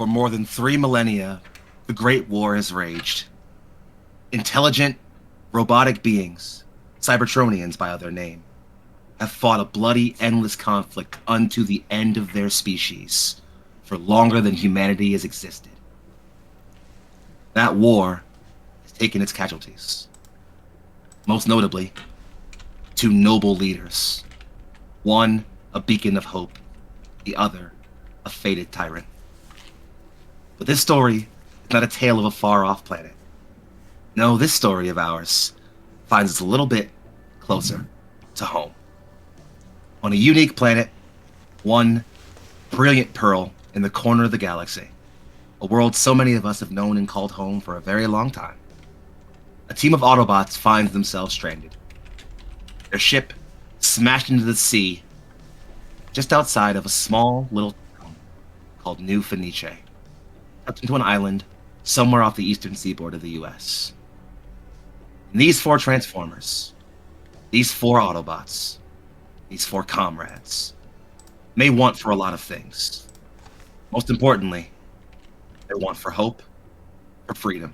For more than 3 millennia, the Great War has raged. Intelligent, robotic beings, Cybertronians by other name, have fought a bloody, endless conflict unto the end of their species for longer than humanity has existed. That war has taken its casualties. Most notably, 2 noble leaders. One, a beacon of hope. The other, a fated tyrant. But this story is not a tale of a far-off planet. No, this story of ours finds us a little bit closer to home. On a unique planet, one brilliant pearl in the corner of the galaxy. A world so many of us have known and called home for a very long time. A team of Autobots finds themselves stranded. Their ship smashed into the sea just outside of a small little town called New Fenice, tucked into an island somewhere off the eastern seaboard of the US. And these 4 Transformers, these 4 Autobots, these 4 comrades, may want for a lot of things. Most importantly, they want for hope, for freedom,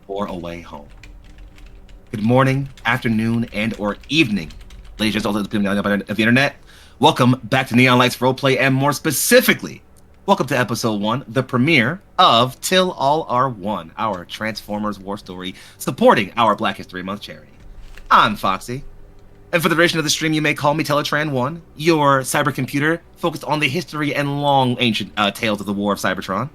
for a way home. Good morning, afternoon, and or evening, ladies and gentlemen of the internet. Welcome back to Neon Lights Roleplay, and more specifically, welcome to episode 1, the premiere of Till All Are One, our Transformers war story supporting our Black History Month charity. I'm Foxy, and for the duration of the stream, you may call me Teletran1, your cybercomputer focused on the history and long ancient tales of the War of Cybertron.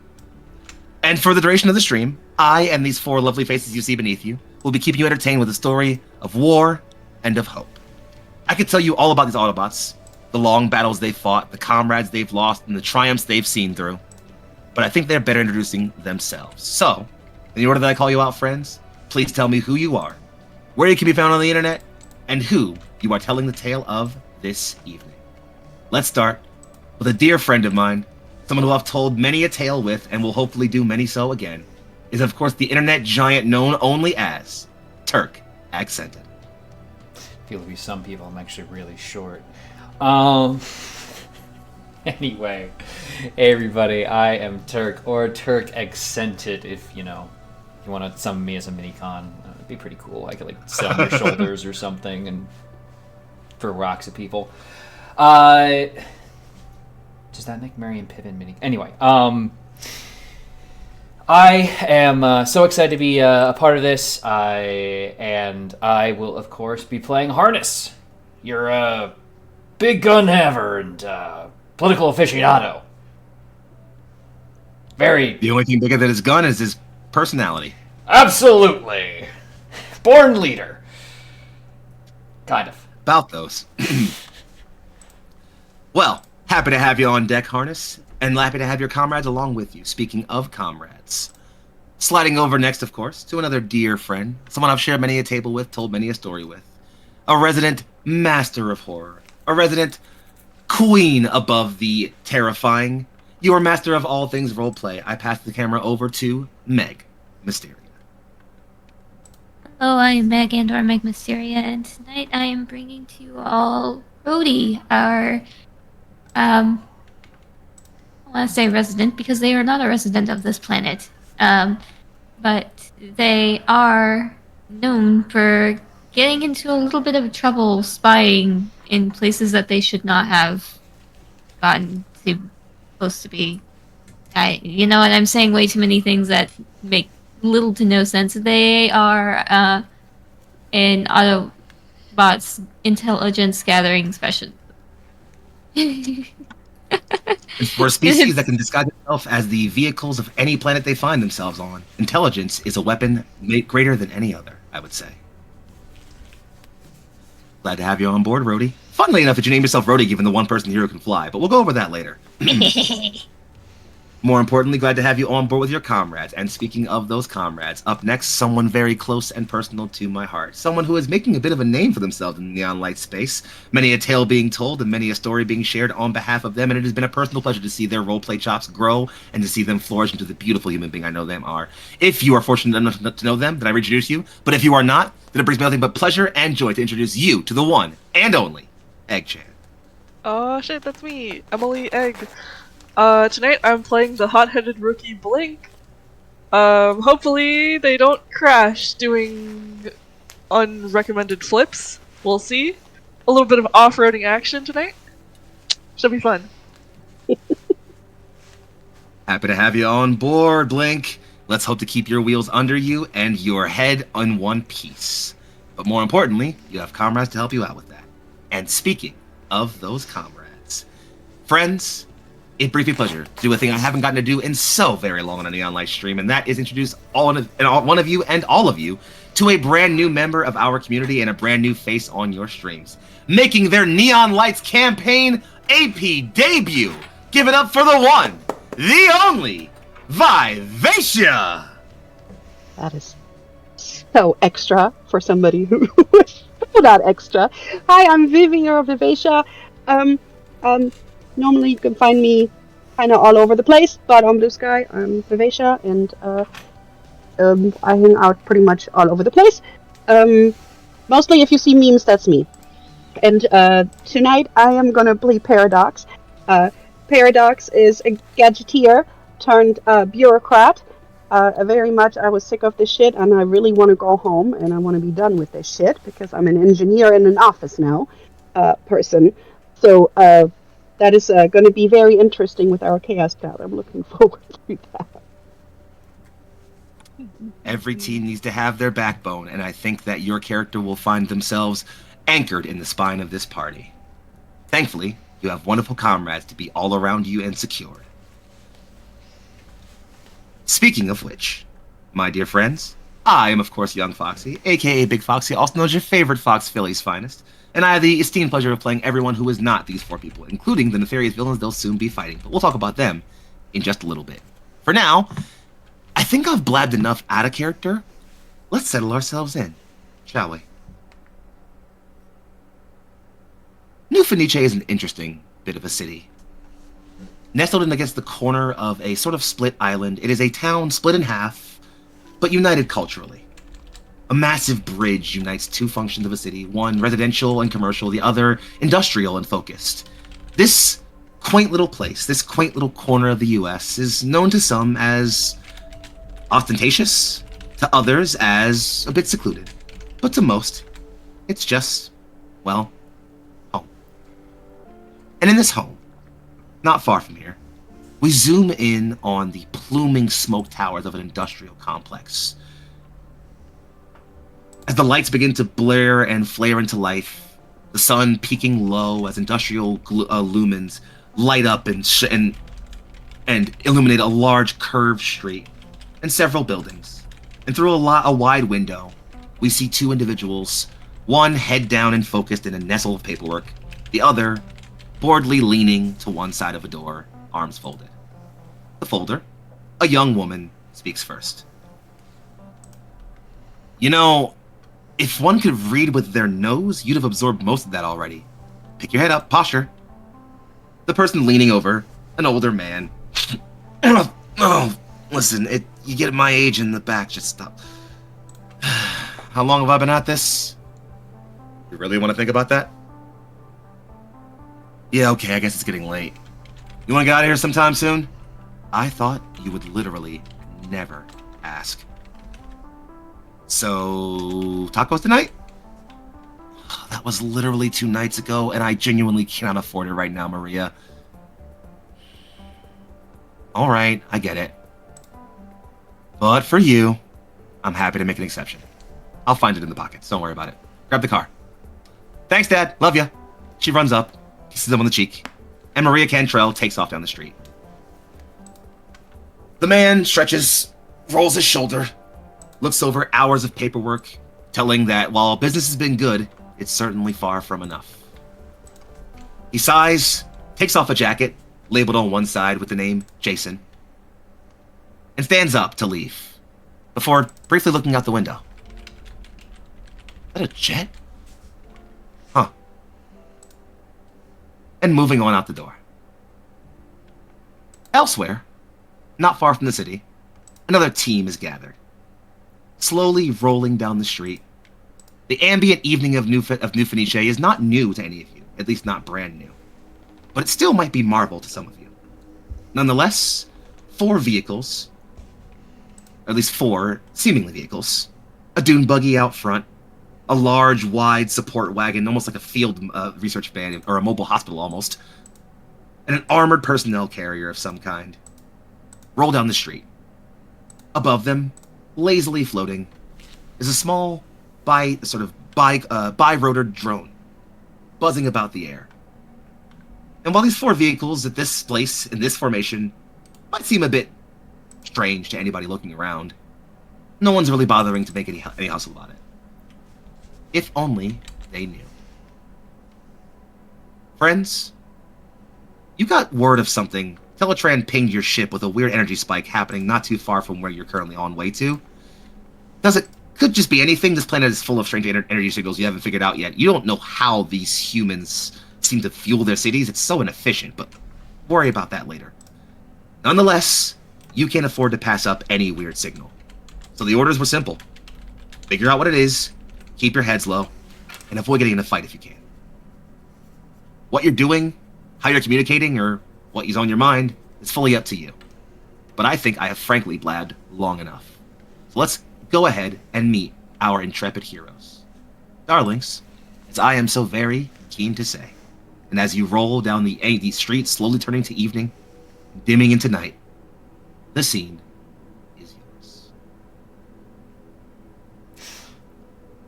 And for the duration of the stream, I and these 4 lovely faces you see beneath you will be keeping you entertained with a story of war and of hope. I could tell you all about these Autobots, the long battles they've fought, the comrades they've lost, and the triumphs they've seen through. But I think they're better introducing themselves. So, in the order that I call you out, friends, please tell me who you are, where you can be found on the internet, and who you are telling the tale of this evening. Let's start with a dear friend of mine, someone who I've told many a tale with, and will hopefully do many so again, is of course the internet giant known only as Turk Accented. Feel to be some people, I'm actually really short. Anyway, hey everybody, I am Turk, or Turk Accented, if you want to summon me as a mini-con. It'd be pretty cool. I could sit on your shoulders or something and throw rocks at people. Does that make Marion Piven mini? Anyway, I am so excited to be a part of this, and I will, of course, be playing Harness, your big gun haver and political aficionado. The only thing bigger than his gun is his personality. Absolutely. Born leader. Kind of. About those. Well, happy to have you on deck, Harness, and happy to have your comrades along with you. Speaking of comrades, sliding over next, of course, to another dear friend, someone I've shared many a table with, told many a story with, a resident master of horror, a resident queen above the terrifying, your master of all things roleplay. I pass the camera over to Meg Mysteria. Hello, I am Meg and or Meg Mysteria, and tonight I am bringing to you all Rhodey, our I want to say resident because they are not a resident of this planet. But they are known for getting into a little bit of trouble spying in places that they should not have gotten to, supposed to be. You know what, I'm saying way too many things that make little to no sense. They are an Autobots intelligence gathering special. For a species that can disguise itself as the vehicles of any planet they find themselves on, intelligence is a weapon greater than any other, I would say. Glad to have you on board, Rhodey. Funnily enough that you named yourself Rhodey, given the one person here who can fly, but we'll go over that later. More importantly, glad to have you on board with your comrades. And speaking of those comrades, up next, someone very close and personal to my heart. Someone who is making a bit of a name for themselves in the neon light space. Many a tale being told and many a story being shared on behalf of them. And it has been a personal pleasure to see their roleplay chops grow and to see them flourish into the beautiful human being I know them are. If you are fortunate enough to know them, then I reintroduce you. But if you are not, then it brings me nothing but pleasure and joy to introduce you to the one and only Egg Chan. Oh shit, that's me, Emily Egg. Tonight I'm playing the hot-headed rookie Blink. Hopefully they don't crash doing unrecommended flips. We'll see. A little bit of off-roading action tonight. Should be fun. Happy to have you on board, Blink. Let's hope to keep your wheels under you and your head in one piece. But more importantly, you have comrades to help you out with that. And speaking of those comrades, friends, it brings me pleasure to do a thing I haven't gotten to do in so very long on a Neon Light stream, and that is introduce one of you and all of you to a brand new member of our community and a brand new face on your streams, making their Neon Lights campaign AP debut. Give it up for the one, the only, Vivacia! That is so extra for somebody who is not extra. Hi, I'm Vivi or Vivacia. Normally you can find me kind of all over the place, but on Blue Sky, I'm Vivacia, and I hang out pretty much all over the place. Mostly if you see memes, that's me. And tonight I am gonna play Paradox. Paradox is a gadgeteer turned bureaucrat. Very much I was sick of this shit, and I really want to go home, and I want to be done with this shit, because I'm an engineer in an office now person. So that is going to be very interesting with our Chaos Cloud. I'm looking forward to that. Every team needs to have their backbone, and I think that your character will find themselves anchored in the spine of this party. Thankfully, you have wonderful comrades to be all around you and secured. Speaking of which, my dear friends, I am of course Young Foxy, aka Big Foxy, also known as your favorite Fox Philly's finest, and I have the esteemed pleasure of playing everyone who is not these four people, including the nefarious villains they'll soon be fighting, but we'll talk about them in just a little bit. For now, I think I've blabbed enough out of character. Let's settle ourselves in, shall we? New Fenice is an interesting bit of a city. Nestled in against the corner of a sort of split island, it is a town split in half, but united culturally. A massive bridge unites two functions of a city, one residential and commercial, the other industrial and focused. This quaint little place, this quaint little corner of the US, is known to some as ostentatious, to others as a bit secluded, but to most, it's just, well, home. And in this home, not far from here, we zoom in on the pluming smoke towers of an industrial complex. As the lights begin to blare and flare into life, the sun peaking low as industrial lumens light up and illuminate a large curved street and several buildings. And through a wide window, we see two individuals, one head down and focused in a nestle of paperwork, the other boredly leaning to one side of a door, arms folded. The folder, a young woman, speaks first. You know, if one could read with their nose, you'd have absorbed most of that already. Pick your head up, posture. The person leaning over, an older man. Oh, listen, you get my age in the back, just stop. How long have I been at this? You really want to think about that? Yeah, okay, I guess it's getting late. You want to get out of here sometime soon? I thought you would literally never ask. So, tacos tonight? That was literally 2 nights ago, and I genuinely cannot afford it right now, Maria. Alright, I get it. But for you, I'm happy to make an exception. I'll find it in the pockets, don't worry about it. Grab the car. Thanks, Dad, love ya. She runs up, kisses him on the cheek, and Maria Cantrell takes off down the street. The man stretches, rolls his shoulder, looks over hours of paperwork, telling that while business has been good, it's certainly far from enough. He sighs, takes off a jacket, labeled on one side with the name Jason, and stands up to leave, before briefly looking out the window. Is that a jet? Huh. And moving on out the door. Elsewhere, not far from the city, another team is gathered. Slowly rolling down the street. The ambient evening of New Fenice is not new to any of you, at least not brand new. But it still might be marvel to some of you. Nonetheless, 4 vehicles, or at least 4 seemingly vehicles, a dune buggy out front, a large, wide support wagon, almost like a field research van, or a mobile hospital almost, and an armored personnel carrier of some kind, roll down the street. Above them, lazily floating, is a small, bi-rotor drone, buzzing about the air. And while these 4 vehicles at this place, in this formation, might seem a bit strange to anybody looking around, no one's really bothering to make any hustle about it. If only they knew. Friends, you got word of something. Teletran pinged your ship with a weird energy spike happening not too far from where you're currently on way to. Could just be anything. This planet is full of strange energy signals you haven't figured out yet. You don't know how these humans seem to fuel their cities. It's so inefficient, but worry about that later. Nonetheless, you can't afford to pass up any weird signal. So the orders were simple. Figure out what it is, keep your heads low, and avoid getting in a fight if you can. What you're doing, how you're communicating, or what is on your mind is fully up to you. But I think I have frankly blabbed long enough. So let's go ahead and meet our intrepid heroes. Darlings, as I am so very keen to say. And as you roll down the streets, slowly turning to evening, dimming into night, the scene is yours.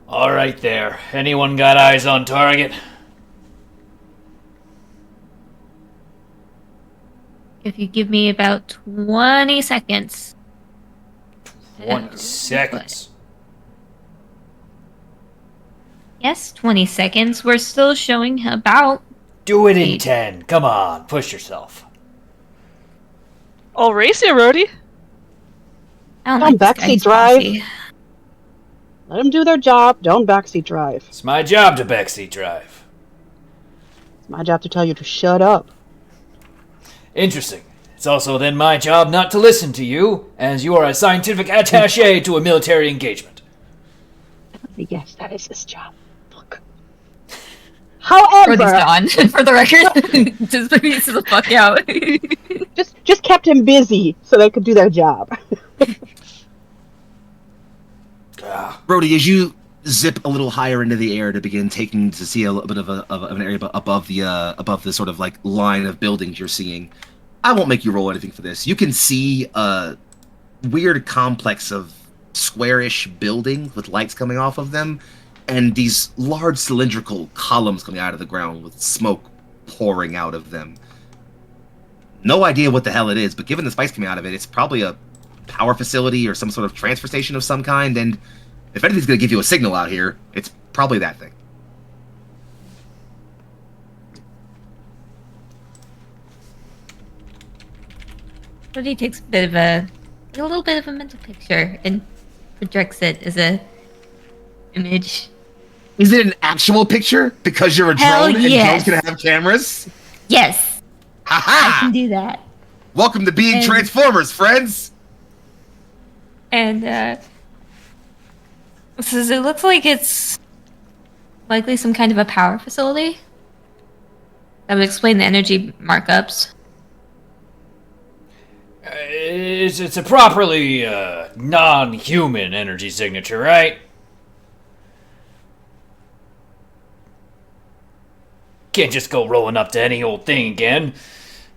All right there. Anyone got eyes on target? If you give me about 20 seconds. 20 seconds. Yes, 20 seconds. We're still showing about... Do it in 10. Come on, push yourself. I'll race you, Rhodey. I Don't this guy. backseat He's drive. bossy. Let them do their job. Don't backseat drive. It's my job to backseat drive. It's my job to tell you to shut up. Interesting. It's also then my job not to listen to you, as you are a scientific attaché to a military engagement. Yes, that is his job. Look. However, Rhodey's gone, for the record. Just pieces the fuck out. just kept him busy so they could do their job. Brody, as you zip a little higher into the air to begin taking to see a little bit of an area above the sort of like line of buildings you're seeing, I won't make you roll anything for this. You can see a weird complex of squarish buildings with lights coming off of them, and these large cylindrical columns coming out of the ground with smoke pouring out of them. No idea what the hell it is, but given the spikes coming out of it, it's probably a power facility or some sort of transfer station of some kind, and if anything's going to give you a signal out here, it's probably that thing. Rhodey takes a little bit of a mental picture and projects it as a image. Is it an actual picture? Because you're a drone Hell and yes. drones can have cameras? Yes, I Ha-ha! can do that. Welcome to being And- Transformers, friends! And says it looks like it's likely some kind of a power facility. That would explain the energy markups. It's a properly non-human energy signature, right? Can't just go rolling up to any old thing again.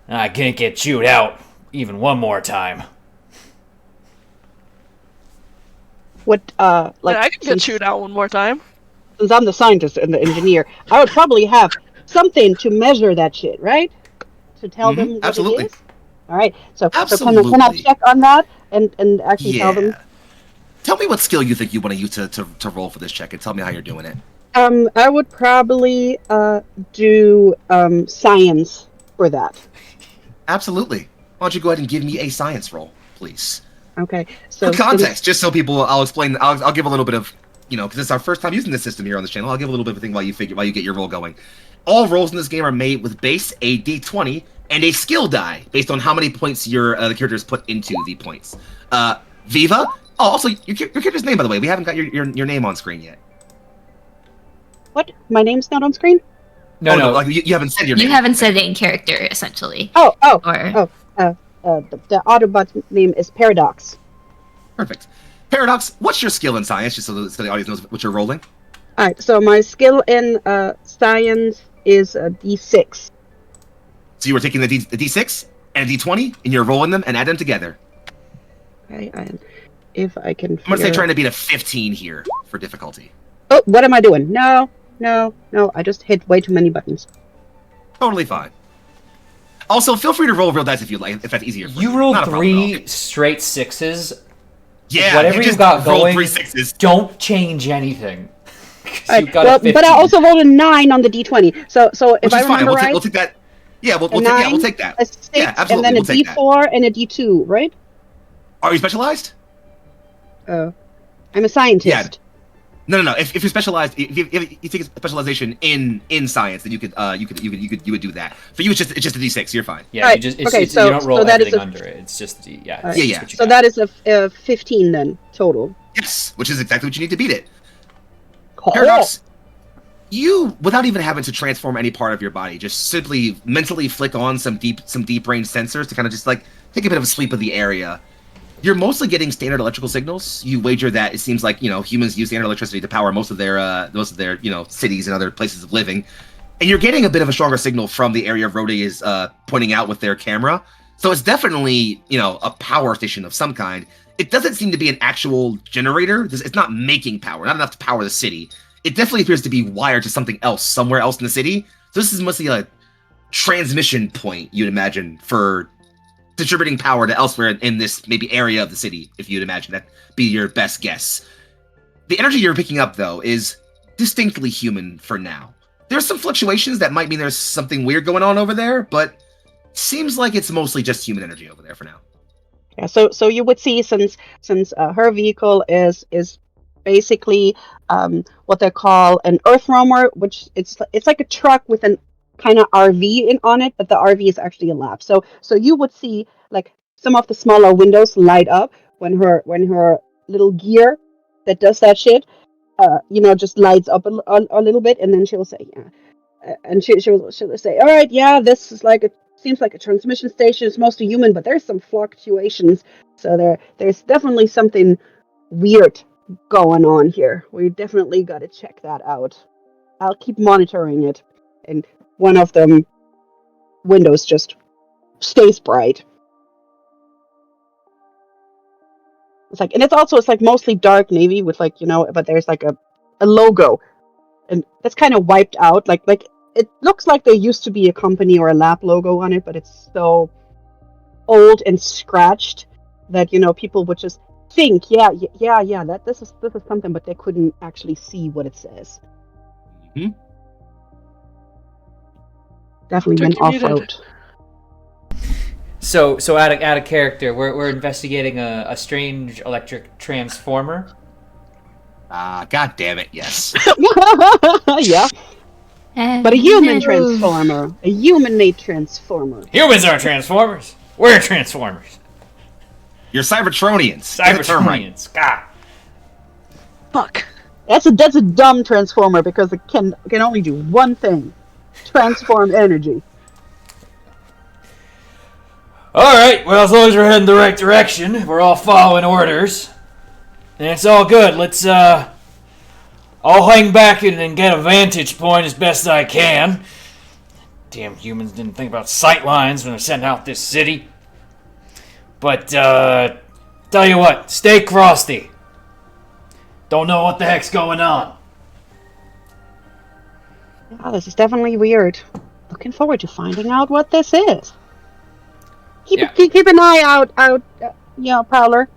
I can't get chewed out even one more time. What, I can get since, chewed out one more time. since I'm the scientist and the engineer, I would probably have something to measure that shit, right? To tell them what absolutely. it is? All right, so can I Absolutely. check on that and actually tell them? Tell me what skill you think you want to use to roll for this check, and tell me how you're doing it. I would probably do science for that. Absolutely. Why don't you go ahead and give me a science roll, please? Okay, so For context, just so people, I'll explain. I'll give a little bit of, because it's our first time using this system here on this channel. I'll give a little bit of a thing while you get your roll going. All rolls in this game are made with base a d20 and a skill die based on how many points the character has put into the points. Viva. Oh, also your character's name, by the way. We haven't got your name on screen yet. What? My name's not on screen? No. Like you haven't said your name. You haven't said it in character, essentially. Oh, Or The Autobot name is Paradox. Perfect. Paradox, what's your skill in science, just so the audience knows what you're rolling? Alright, so my skill in science is a D6. So you were taking the D6 and a D20, and you're rolling them and add them together. Okay, if I can. I'm gonna say trying to beat a 15 here for difficulty. Oh, what am I doing? No. I just hit way too many buttons. Totally fine. Also, feel free to roll real dice if you like, if that's easier for you. You rolled Not a problem at all. 3 straight 6s. Yeah, Whatever you you just got rolled going, 3 6s. don't change anything. 'Cause Alright, you got a well, 15. but I also rolled a 9 on the D20. So if Which I is fine. remember right, We'll take that. Yeah, we'll a take 9, we'll take that. a 6, Yeah, absolutely. and then We'll a take that. D4 and a D2, right? Are you specialized? I'm a scientist. Yeah. No. If you're specialized, if you take a specialization in science, then you would do that. For you, it's just a D6. You're fine. Yeah, Alright, you just it's, okay, it's, so- you don't roll so that is everything a- under it. It's just yeah. Alright, it's yeah. what you So got. that is a 15 then total. Yes, which is exactly what you need to beat it. Cool. Paradox, you, without even having to transform any part of your body, just simply mentally flick on some deep range sensors to kind of just like take a bit of a sweep of the area. You're mostly getting standard electrical signals. You wager that it seems like humans use standard electricity to power most of their cities and other places of living, and you're getting a bit of a stronger signal from the area Rhodey is pointing out with their camera. So it's definitely a power station of some kind. It doesn't seem to be an actual generator. It's not making power, not enough to power the city. It definitely appears to be wired to something else, somewhere else in the city. So this is mostly a transmission point, you'd imagine, for distributing power to elsewhere in this maybe area of the city, if you'd imagine that be your best guess. The energy you're picking up, though, is distinctly human for now. There's some fluctuations that might mean there's something weird going on over there, but seems like it's mostly just human energy over there for now. Yeah, so you would see since her vehicle is basically what they call an earth roamer, which it's like a truck with an kind of RV on it, but the RV is actually a lab. So you would see like some of the smaller windows light up when her little gear that does that shit, just lights up a little bit, and then she'll say, yeah, and she'll say, all right, yeah, this is seems like a transmission station. It's mostly human, but there's some fluctuations. So there's definitely something weird going on here. We definitely got to check that out. I'll keep monitoring it. And one of them windows just stays bright. It's like mostly dark navy with but there's like a logo, and that's kind of wiped out. Like it looks like there used to be a company or a lab logo on it, but it's so old and scratched that people would just think, that this is something, but they couldn't actually see what it says. Mm-hmm. Definitely been off-road. So out of character, we're investigating a strange electric transformer. God damn it, yes. Yeah. But a human transformer. A human-made transformer. Humans aren't transformers. We're transformers. You're Cybertronians. Cybertronians. God. Fuck. That's a dumb transformer because it can only do one thing: transform energy. All right. Well, as long as we're heading the right direction, we're all following orders, and it's all good. Let's I'll hang back and get a vantage point as best I can. Damn humans didn't think about sight lines when they're setting out this city. But tell you what, stay crusty. Don't know what the heck's going on. Yeah, this is definitely weird. Looking forward to finding out what this is. Keep an eye out, Prowler.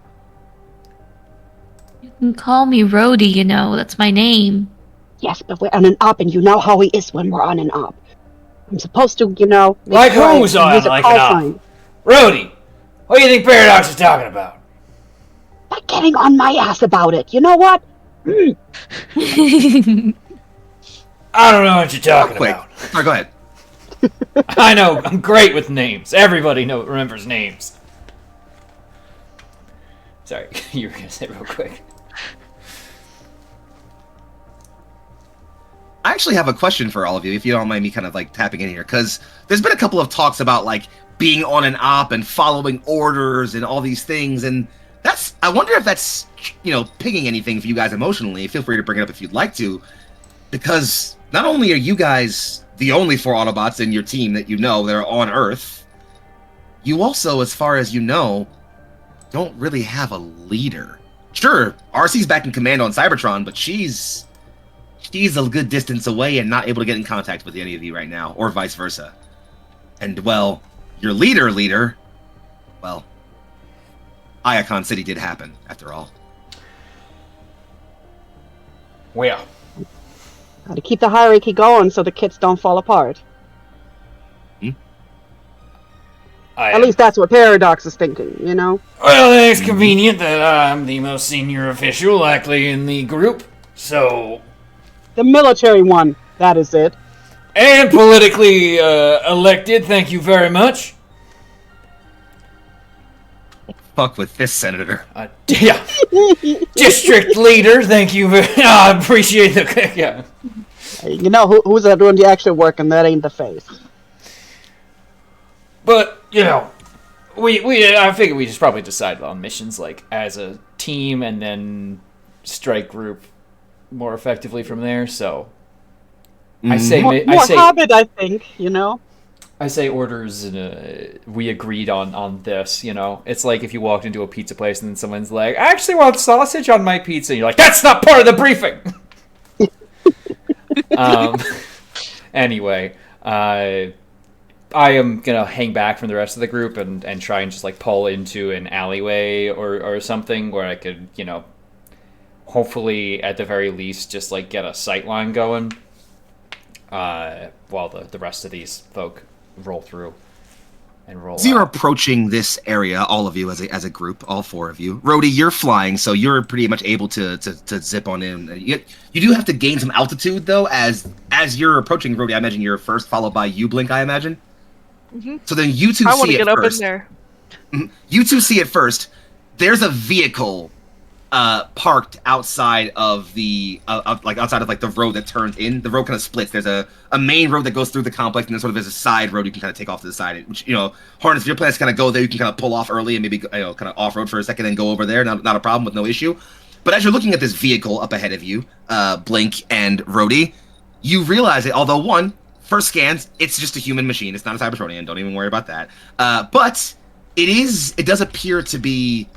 You can call me Rhodey, that's my name. Yes, but we're on an op, and you know how he is when we're on an op. I'm supposed to, Like who's on like an op? Rhodey, what do you think Paradox is talking about? By getting on my ass about it. You know what? I don't know what you're talking about. Sorry, go ahead. I know, I'm great with names. Everybody remembers names. Sorry, you were going to say real quick. I actually have a question for all of you, if you don't mind me kind of like tapping in here, because there's been a couple of talks about like being on an op and following orders and all these things. And I wonder if that's, pinging anything for you guys emotionally. Feel free to bring it up if you'd like to, because not only are you guys the only 4 Autobots in your team that that are on Earth, you also, as far as you know, don't really have a leader. Sure, RC's back in command on Cybertron, but she's a good distance away and not able to get in contact with any of you right now, or vice versa. And, well, your leader, well, Iacon City did happen, after all. Well, Gotta keep the hierarchy going so the kids don't fall apart. At least that's what Paradox is thinking, Well, it's convenient that I'm the most senior official likely in the group, so... The military one, that is it. And politically elected, thank you very much. Fuck with this, Senator. Yeah. District leader, thank you very I appreciate the... Yeah. You know who's doing the actual work, and that ain't the face. But, I figure we just probably decide on missions, like, as a team, and then strike group more effectively from there, so... I say... More habit, I think, I say orders, and we agreed on this, It's like if you walked into a pizza place and then someone's like, I actually want sausage on my pizza, and you're like, that's not part of the briefing! Anyway, I am gonna hang back from the rest of the group and try and just like pull into an alleyway or something where I could, hopefully at the very least just like get a sight line going while the rest of these folk roll through and roll So you're out. approaching this area, all of you as a group, all 4 of you. Rhodey, you're flying, so you're pretty much able to zip on in. You do have to gain some altitude, though, as you're approaching Rhodey. I imagine you're first, followed by you, Blink, I imagine? Mm-hmm. So then you two I want see to it get up first. in there. You two see it first. There's a vehicle parked outside of the outside of like the road that turns in. The road kind of splits. There's a main road that goes through the complex, and then sort of there's a side road you can kind of take off to the side. Which Harness, if your plan is kind of go there, you can kind of pull off early and maybe kind of off road for a second and go over there. Not a problem with no issue. But as you're looking at this vehicle up ahead of you, Blink and Rhodey, you realize that although first scans, it's just a human machine. It's not a Cybertronian. Don't even worry about that. But it does appear to be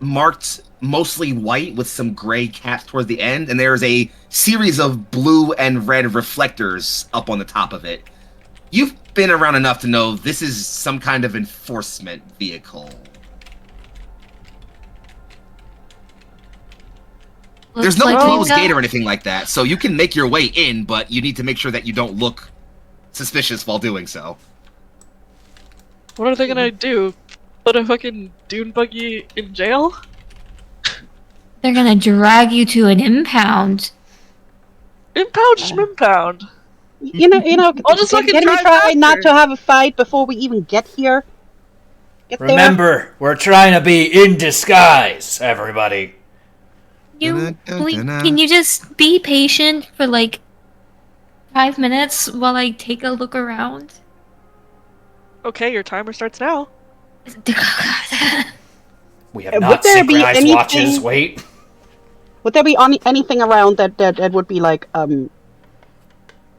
marked mostly white with some gray caps towards the end, and there's a series of blue and red reflectors up on the top of it. You've been around enough to know this is some kind of enforcement vehicle. There's no closed gate or anything like that, so you can make your way in, but you need to make sure that you don't look suspicious while doing so. What are they gonna do? Put a fucking dune buggy in jail? They're gonna drag you to an impound. Impound, schmimpound. I'll just can fucking we drive try after. not to have a fight before we even get here? Remember, we're trying to be in disguise, everybody. Can you just be patient for like 5 minutes while I take a look around? Okay, your timer starts now. We have Would not there be synchronized anything- watches. Wait. Would there be anything around that would be like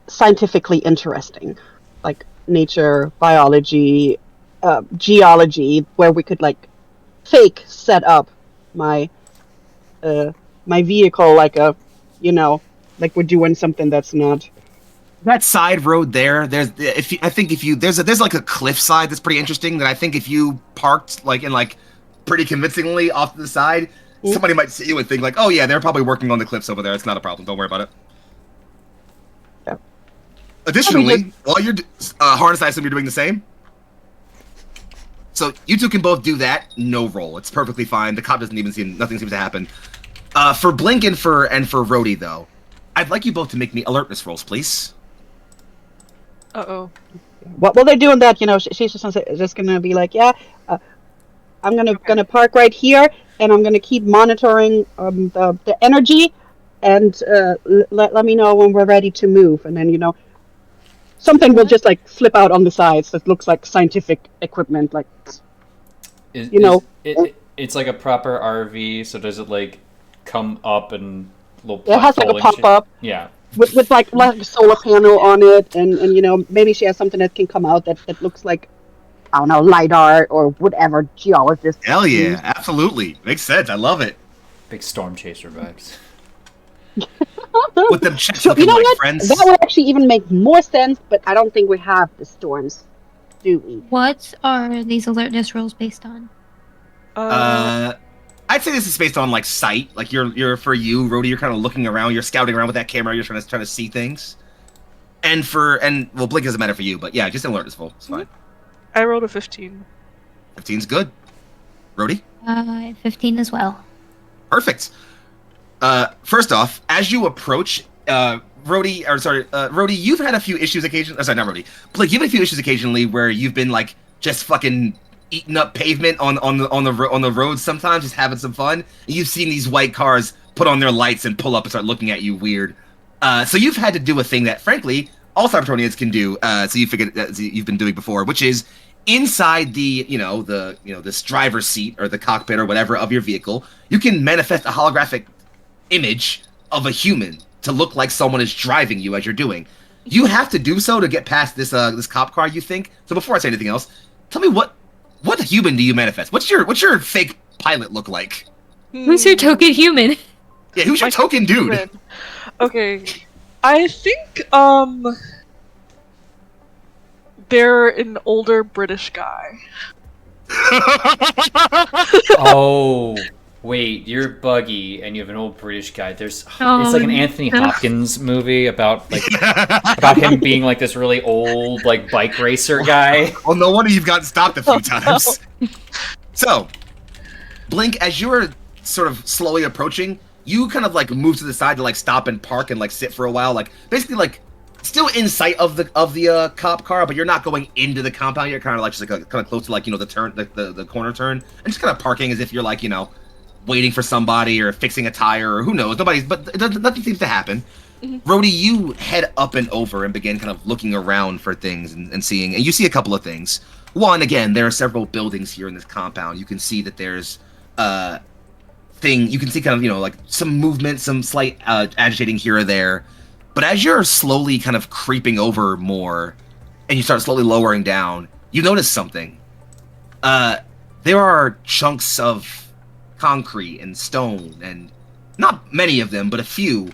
scientifically interesting, like nature, biology, geology, where we could like fake set up my my vehicle like like we're doing something that's not. That side road there, there's like a cliffside that's pretty interesting. That I think if you parked pretty convincingly off to the side, somebody might see you and think like, oh yeah, they're probably working on the cliffs over there. It's not a problem. Don't worry about it. Yeah. Additionally, while you're Harness, I assume you're doing the same. So you two can both do that. No roll. It's perfectly fine. The cop doesn't even seem. Nothing seems to happen. For Blink and for Rhodey though, I'd like you both to make me alertness rolls, please. Uh-oh. While they're doing that, she's just gonna be like, yeah, I'm gonna park right here, and I'm gonna keep monitoring the energy, and let me know when we're ready to move, and then something will just like flip out on the sides that looks like scientific equipment, like It's like a proper RV. So does it like come up and little it has like a platforming pop shit? up Yeah. with like a solar panel on it, and maybe she has something that can come out that looks like, I don't know, LiDAR or whatever geologists Hell yeah, use. absolutely. Makes sense. I love it. Big storm chaser vibes. With them checks So, looking you know like what? friends. That would actually even make more sense, but I don't think we have the storms, do we? What are these alertness rolls based on? I'd say this is based on like sight. Like you're for you, Rhodey, you're kind of looking around, you're scouting around with that camera, you're trying to see things. And well, blink doesn't matter for you, but yeah, just alert is full. It's fine. I rolled a 15. 15's good. Rhodey? 15 as well. Perfect. First off, as you approach, Rhodey, you've had a few issues occasionally. Sorry, not Rhodey. Blake, you've had a few issues occasionally where you've been like just fucking eating up pavement on the roads. Sometimes just having some fun. And you've seen these white cars put on their lights and pull up and start looking at you weird. So you've had to do a thing that, frankly, all Cybertronians can do. So you figured that you've been doing before, which is inside this driver's seat or the cockpit or whatever of your vehicle, you can manifest a holographic image of a human to look like someone is driving you as you're doing. You have to do so to get past this cop car, you think. So before I say anything else, tell me what human do you manifest? What's your fake pilot look like? Who's your token human? Yeah, who's your token dude? Human. Okay, I think they're an older British guy. Oh, wait, you're Buggy, and you have an old British guy. It's like an Anthony Hopkins movie about him being like this really old like bike racer guy. Well, no wonder you've gotten stopped a few times. So, Blink, as you're sort of slowly approaching, you kind of like move to the side to like stop and park and like sit for a while, like basically like still in sight of the cop car, but you're not going into the compound. You're kind of like just like kind of close to like the turn, the corner turn, and just kind of parking as if you're like waiting for somebody or fixing a tire or who knows. Nothing seems to happen. Mm-hmm. Rhodey, you head up and over and begin kind of looking around for things and seeing, and you see a couple of things. One, again, there are several buildings here in this compound. You can see that there's you can see kind of like some movement, some slight agitating here or there. But as you're slowly kind of creeping over more, and you start slowly lowering down, you notice something. There are chunks of concrete and stone, and not many of them, but a few,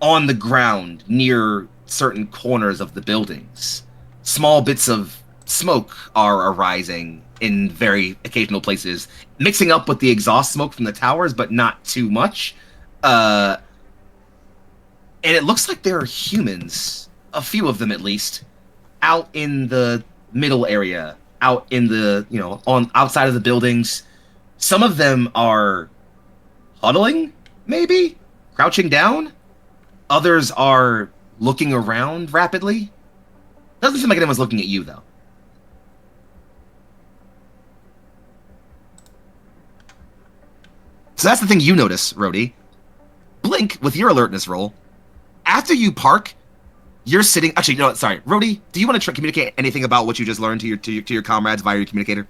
on the ground near certain corners of the buildings. Small bits of smoke are arising in very occasional places, mixing up with the exhaust smoke from the towers, but not too much. And it looks like there are humans, a few of them at least, out in the middle area, out in the, on outside of the buildings. Some of them are huddling, maybe? Crouching down? Others are looking around rapidly. Doesn't seem like anyone's looking at you, though. So that's the thing you notice, Rhodey. Blink, with your alertness roll, after you park, you're sitting... Actually, no, sorry. Rhodey, do you want to communicate anything about what you just learned to your comrades via your communicator?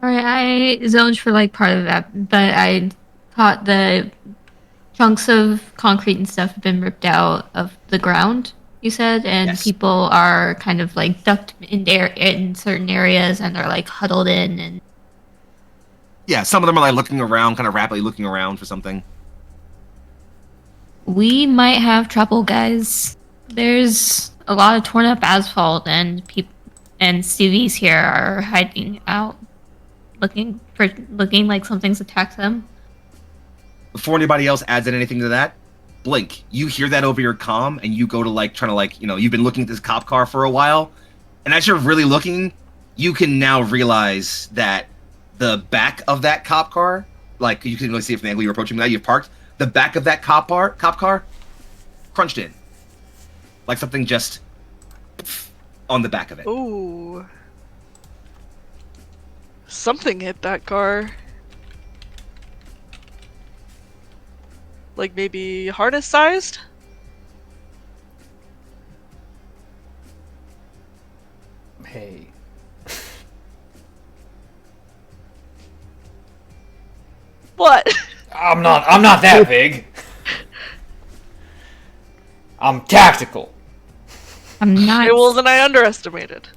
Alright, I zoned for like part of that, but I caught the chunks of concrete and stuff have been ripped out of the ground, you said, and Yes. people are kind of like ducked in certain areas and they're like huddled in and... Yeah, some of them are like looking around, kind of rapidly looking around for something. We might have trouble, guys. There's a lot of torn up asphalt and CVs here are hiding out. Looking like something's attacked them. Before anybody else adds in anything to that, Blink, you hear that over your comm, and you go to trying to you've been looking at this cop car for a while, and as you're really looking, you can now realize that the back of that cop car, like you can really see it from the angle you're approaching now, you've parked, the back of that cop car, crunched in. Like something just on the back of it. Ooh. Something hit that car. Like maybe harness-sized? Hey. What? I'm not that big. I'm tactical. I'm not. Okay, well then I underestimated.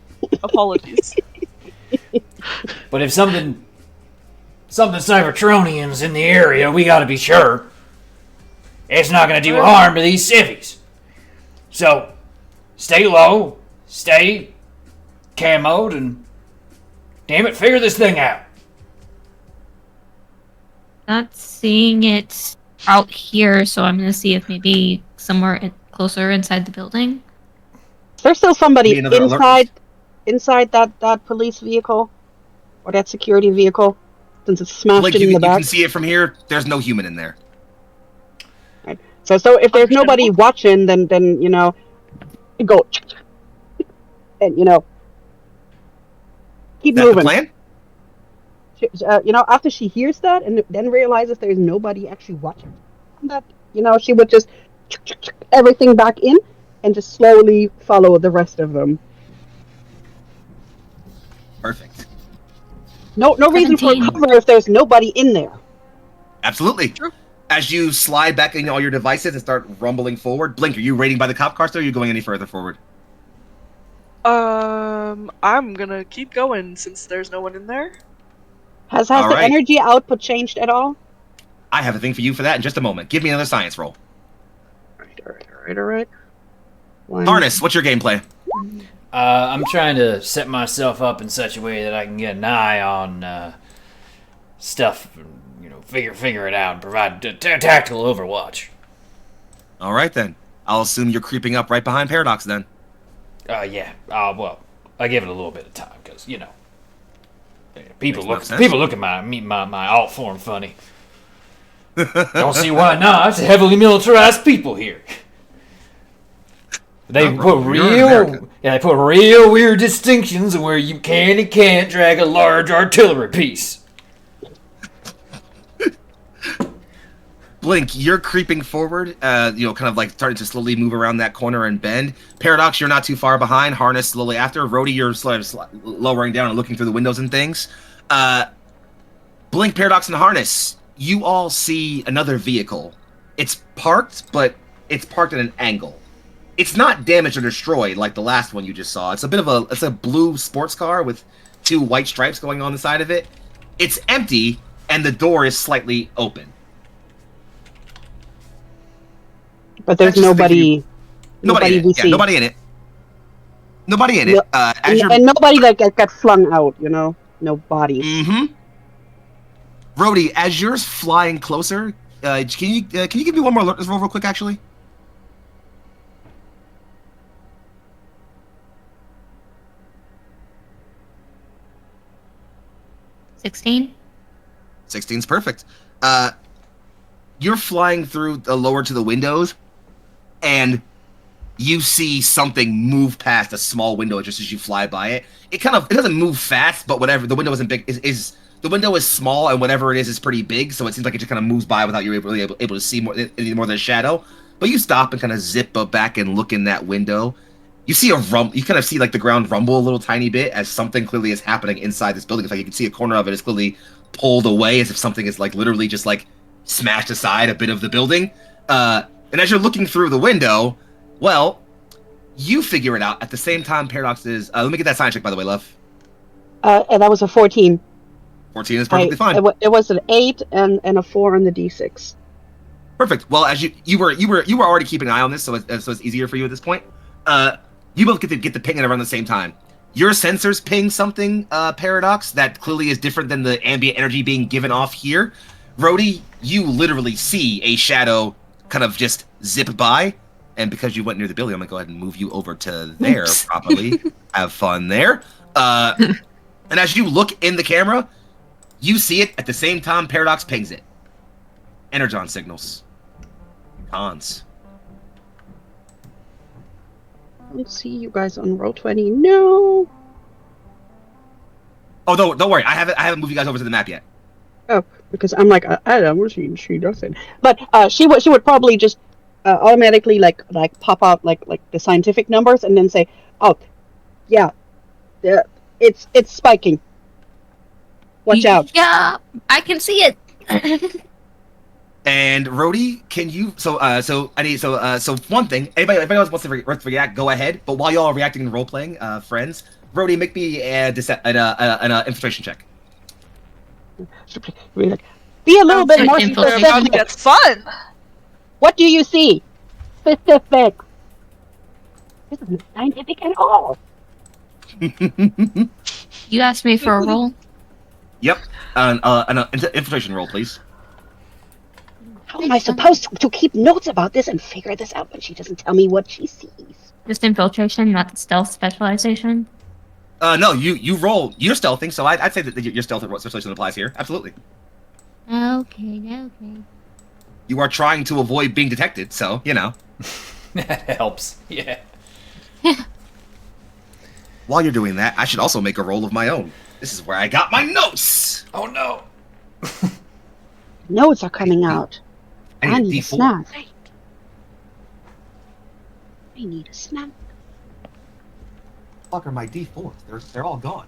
Apologies. But if something Cybertronian's in the area, we gotta be sure it's not gonna do harm to these civvies. So, stay low, stay camoed, and damn it, figure this thing out. Not seeing it out here, so I'm gonna see if maybe somewhere closer inside the building. There's still somebody Be another inside that police vehicle or that security vehicle, since it's smashed Blink, in you the can back. see it from here. There's no human in there. Right. So if there's nobody watching, then you know, you go and keep That's the moving. plan? After she hears that and then realizes there's nobody actually watching that, she would just everything back in and just slowly follow the rest of them. Perfect. No reason for 17. cover if there's nobody in there. Absolutely. True. As you slide back in all your devices and start rumbling forward, Blink, are you raiding by the cop car still, or are you going any further forward? I'm gonna keep going since there's no one in there. Has All the right. energy output changed at all? I have a thing for you for that in just a moment. Give me another science roll. All right. Harness, what's your gameplay? I'm trying to set myself up in such a way that I can get an eye on stuff, figure it out and provide tactical overwatch. All right, then. I'll assume you're creeping up right behind Paradox, then. Yeah. Well, I give it a little bit of time because people Makes no look at my alt form funny. Don't see why not. It's heavily militarized people here. They No, bro, put you're in America. they put real weird distinctions of where you can and can't drag a large artillery piece. Blink, you're creeping forward, kind of like starting to slowly move around that corner and bend. Paradox, you're not too far behind. Harness slowly after. Rhodey, you're lowering down and looking through the windows and things. Blink, Paradox, and Harness, you all see another vehicle. It's parked, but it's parked at an angle. It's not damaged or destroyed like the last one you just saw. It's a blue sports car with 2 white stripes going on the side of it. It's empty, and the door is slightly open. But there's That's just the nobody. Nobody in we it. Yeah, see. nobody in it. Nobody in it. No- As you're... and nobody that got flung out. No bodies. Mm-hmm. Rhodey, as you're flying closer, can you give me one more alertness roll real quick, actually? 16. 16's perfect. You're flying through the lower to the windows, and you see something move past a small window just as you fly by it. It doesn't move fast, but whatever. The window isn't big. The window is small, and whatever it is pretty big. So it seems like it just kind of moves by without you really able to see any more than a shadow. But you stop and kind of zip back and look in that window. You see you kind of see like the ground rumble a little tiny bit as something clearly is happening inside this building. It's like you can see a corner of it is clearly pulled away as if something is like literally just like smashed aside a bit of the building. And as you're looking through the window, well, you figure it out at the same time Paradox is... let me get that science check, by the way, love. And that was a 14. 14 is perfectly fine. It was an 8 and a 4 on the D6. Perfect. Well, as you were already keeping an eye on this, so it's easier for you at this point. You both get the ping at around the same time. Your sensors ping something, Paradox, that clearly is different than the ambient energy being given off here. Rhodey, you literally see a shadow kind of just zip by, and because you went near the building, I'm gonna go ahead and move you over to there properly. Have fun there. And as you look in the camera, you see it at the same time Paradox pings it. Energon signals. Cons. I don't see you guys on Roll20. No. Oh, don't worry. I haven't moved you guys over to the map yet. Oh, because I'm like, I don't know, she doesn't. But she would probably just automatically like pop out like the scientific numbers and then say, oh, yeah, it's spiking. Watch out. Yeah, I can see it. And Rhodey, can you? So one thing. Anybody else wants to react? Go ahead. But while y'all are reacting and role playing, friends, Rhodey, make me an infiltration check. Be a little bit more Infiltration. We're about to specific. get fun. What do you see? Specific. This isn't scientific at all. You asked me for a roll. Yep. An infiltration roll, please. How am I supposed to keep notes about this and figure this out when she doesn't tell me what she sees? Just infiltration, not stealth specialization. No, you roll. You're stealthing, so I'd say that your stealth specialization applies here. Absolutely. Okay. You are trying to avoid being detected, so you know. That helps. Yeah. While you're doing that, I should also make a roll of my own. This is where I got my notes. Oh no. Notes are coming out. I need a a D4. snack. I need a snack. Fuck are my D4s? They're all gone.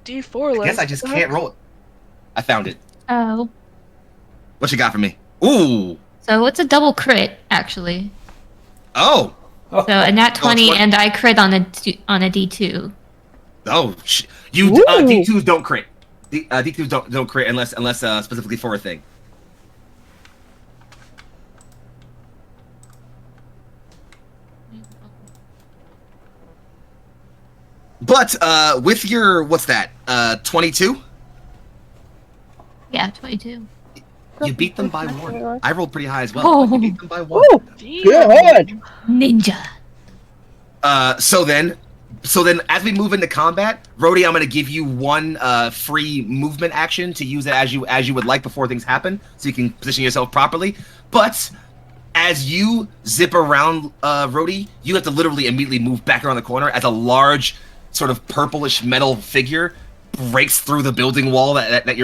D4. I guess I just can't roll it. I found it. Oh. What you got for me? Ooh. So it's a double crit, actually. Oh. So a nat 20, what- and I crit on a D2. Oh. Ooh. D2s don't crit. D2s don't crit unless specifically for a thing. But with your what's that? 22. Yeah, 22. You beat them by 1. I rolled pretty high as well. Oh. But you beat them by 1. Ooh, good. Ninja. So then, as we move into combat, Rhodey, I'm going to give you one free movement action to use it as you would like before things happen, so you can position yourself properly. But as you zip around, Rhodey, you have to literally immediately move back around the corner as a large, sort of purplish metal figure breaks through the building wall that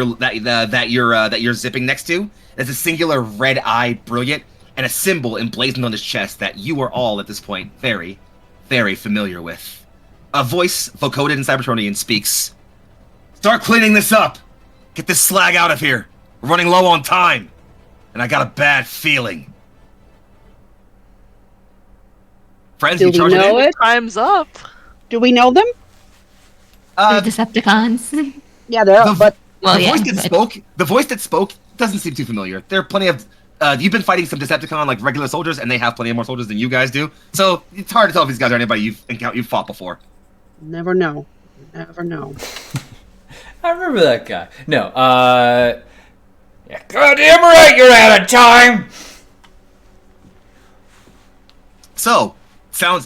you're zipping next to. There's a singular red eye, brilliant, and a symbol emblazoned on his chest that you are all at this point very, very familiar with. A voice vocoded in Cybertronian speaks. Start cleaning this up! Get this slag out of here! We're running low on time! And I got a bad feeling. Friends, Do you we charge know in? it? Time's up. Do we know them? The Decepticons. Yeah, they're the- but Well, the yeah. voice that spoke doesn't seem too familiar. There are plenty of you've been fighting some Decepticon like regular soldiers, and they have plenty more soldiers than you guys do. So it's hard to tell if these guys are anybody you've fought before. never know. Never know. I remember that guy. No, yeah, goddamn right, you're out of time. So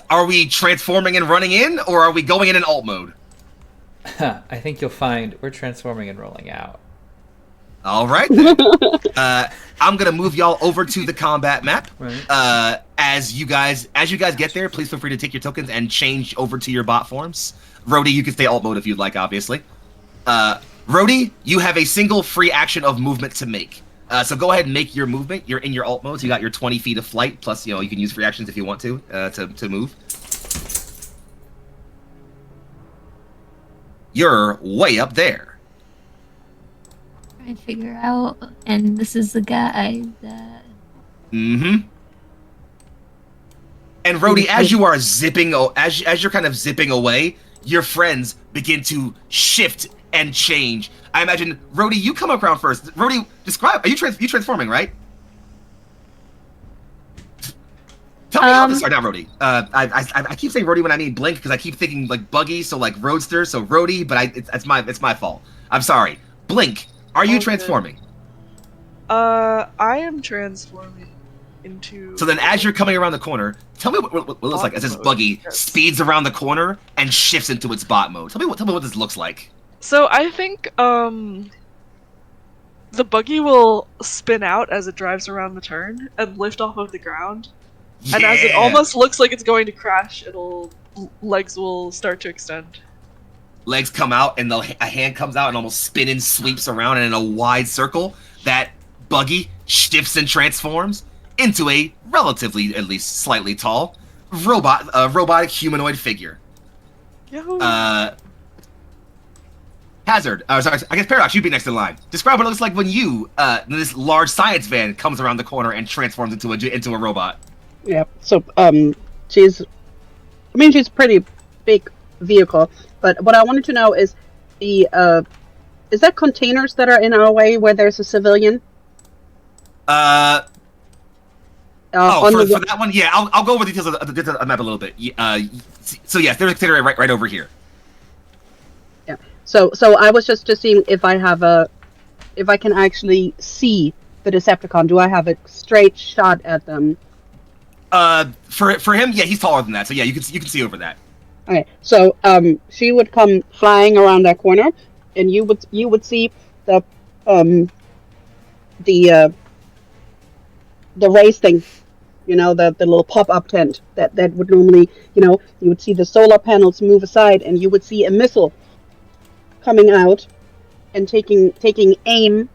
are we transforming and running in, or are we going in alt mode? I think you'll find we're transforming and rolling out. All right. Then. I'm gonna move y'all over to the combat map. Right. As you guys get there, please feel free to take your tokens and change over to your bot forms. Rhodey, you can stay alt mode if you'd like, obviously. Rhodey, you have a single free action of movement to make. So go ahead and make your movement. You're in your alt mode, so you got your 20 feet of flight, plus you can use free actions if you want to move. You're way up there. Trying to figure out, and this is the guy that. Mm-hmm. And Rhodey, as you are as you're kind of zipping away, your friends begin to shift and change. I imagine, Rhodey, you come up around first. Rhodey, describe. Are you transforming, right? Tell me how this started out, Rhodey. I keep saying Rhodey when I mean Blink because I keep thinking like Buggy, so like Roadster, so Rhodey, but it's my fault. I'm sorry. Blink, are you Okay. transforming? I am transforming into. So then, as you're coming around the corner, tell me what it looks like as this Buggy Yes. speeds around the corner and shifts into its bot mode. Tell me what this looks like. So I think the buggy will spin out as it drives around the turn and lift off of the ground. And as it Yeah. almost looks like it's going to crash, legs will start to extend. legs come out, and a hand comes out and almost spinning, sweeps around, and in a wide circle, that buggy shifts and transforms into a relatively, at least slightly tall, robotic humanoid figure. Yahoo! Hazard, sorry, I guess Paradox, you'd be next in line. Describe what it looks like when this large science van comes around the corner and transforms into a robot. Yeah. So she's a pretty big vehicle, but what I wanted to know is is that containers that are in our way where there's a civilian? For that one, yeah, I'll go over details of the map a little bit. So yes, there's a container right over here. Yeah. So I was just seeing if I can actually see the Decepticon. Do I have a straight shot at them? For him, yeah, he's taller than that. So yeah, you can see over that. Okay. So she would come flying around that corner, and you would see the race thing. You know, the little pop-up tent that would normally, you would see the solar panels move aside, and you would see a missile coming out and taking aim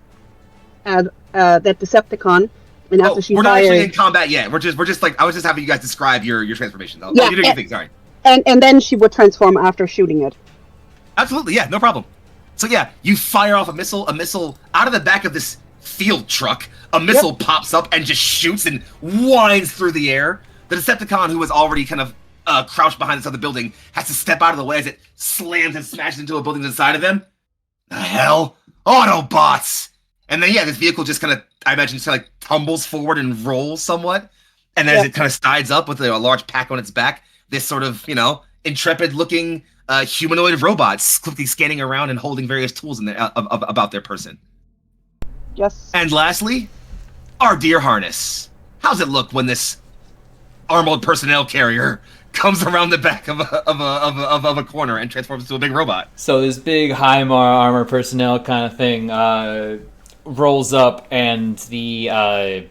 at that Decepticon. And after she we're fired, not actually in combat yet. We're just like, I was just having you guys describe your transformation. Yeah, you did anything, sorry. And then she would transform after shooting it. Absolutely, yeah, no problem. So yeah, you fire off a missile out of the back of this field truck. A missile pops up and just shoots and winds through the air. The Decepticon, who was already kind of crouched behind this other building, has to step out of the way as it slams and smashes into a building inside of them. The hell? Autobots! And then, yeah, this vehicle just kind of, I imagine, just like tumbles forward and rolls somewhat. And then as it kind of sides up with a large pack on its back, this sort of, intrepid-looking humanoid robot quickly scanning around and holding various tools about their person. Yes. And lastly, our dear Harness. How's it look when this armored personnel carrier comes around the back of a corner and transforms into a big robot? So this big high armor personnel kind of thing rolls up, and the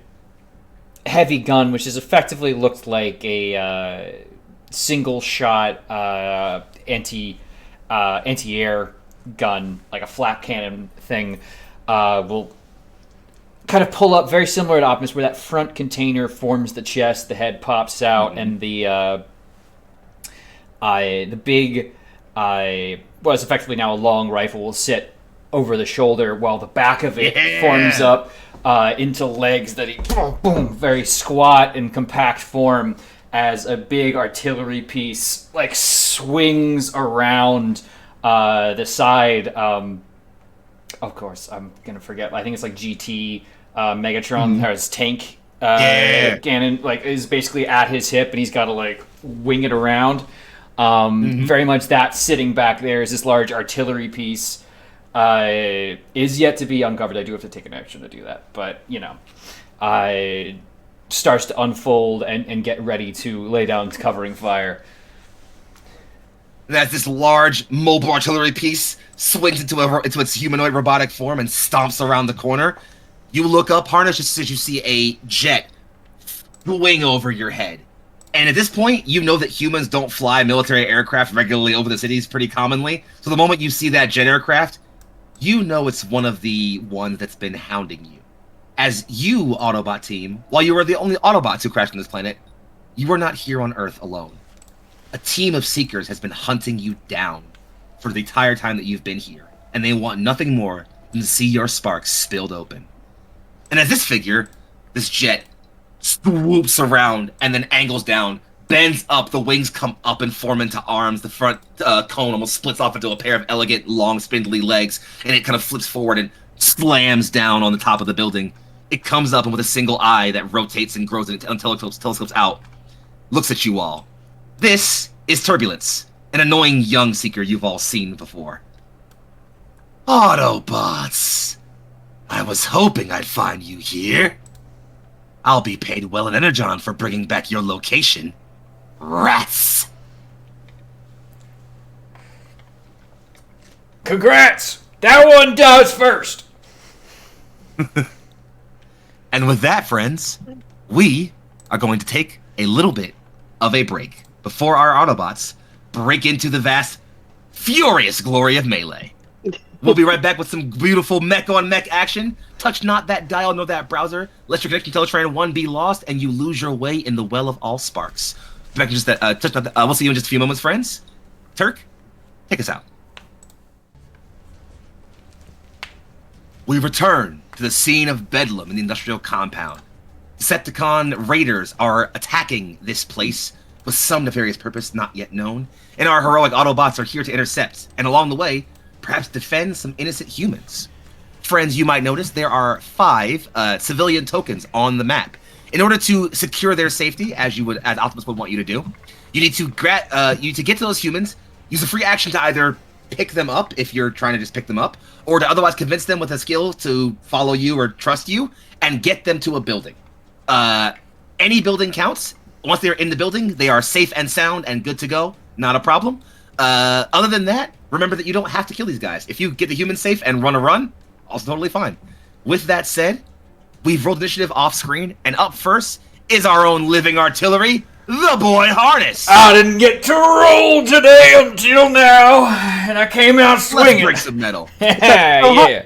heavy gun, which is effectively looked like a single shot anti-air gun, like a flak cannon thing, will kind of pull up, very similar to Optimus, where that front container forms the chest, the head pops out, and the big, what is effectively now a long rifle, will sit over the shoulder, while the back of it forms up into legs that boom, very squat and compact form, as a big artillery piece like swings around the side. Of course, I'm gonna forget. I think it's like GT Megatron has tank cannon, like is basically at his hip, and he's got to like wing it around. Very much that sitting back there is this large artillery piece. Is yet to be uncovered. I do have to take an action to do that, but starts to unfold and get ready to lay down covering fire. As this large mobile artillery piece swings into its humanoid robotic form and stomps around the corner, you look up, Harness, just as you see a jet wing over your head. And at this point, you know that humans don't fly military aircraft regularly over the cities pretty commonly. So the moment you see that jet aircraft, you know it's one of the ones that's been hounding you. As you, Autobot team, while you were the only Autobots who crashed on this planet, you are not here on Earth alone. A team of Seekers has been hunting you down for the entire time that you've been here, and they want nothing more than to see your sparks spilled open. And as this figure, this jet, swoops around and then angles down, bends up, the wings come up and form into arms, the front cone almost splits off into a pair of elegant, long, spindly legs, and it kind of flips forward and slams down on the top of the building. It comes up and with a single eye that rotates and grows until it telescopes out, looks at you all. This is Turbulence, an annoying young Seeker you've all seen before. Autobots! I was hoping I'd find you here. I'll be paid well in Energon for bringing back your location. Rats! Congrats! That one dies first! And with that, friends, we are going to take a little bit of a break before our Autobots break into the vast furious glory of melee. We'll be right back with some beautiful mech-on-mech action. Touch not that dial nor that browser, lest your connection to Teletrain 1 be lost and you lose your way in the well of all sparks. Back to just that, touch not that, we'll see you in just a few moments, friends. Turk, take us out. We return to the scene of bedlam in the industrial compound. Decepticon raiders are attacking this place with some nefarious purpose not yet known, and our heroic Autobots are here to intercept, and along the way, perhaps defend some innocent humans. Friends, you might notice there are 5 civilian tokens on the map. In order to secure their safety, as Optimus would want you to do, you need to get to those humans, use a free action to either pick them up if you're trying to just pick them up, or to otherwise convince them with a skill to follow you or trust you, and get them to a building. Any building counts. Once they're in the building, they are safe and sound and good to go. Not a problem. Other than that, remember that you don't have to kill these guys. If you get the humans safe and run, also totally fine. With that said, we've rolled initiative off screen, and up first is our own living artillery, the boy Harness. I didn't get to roll today until now, and I came out Let's swinging. break some metal. Yeah.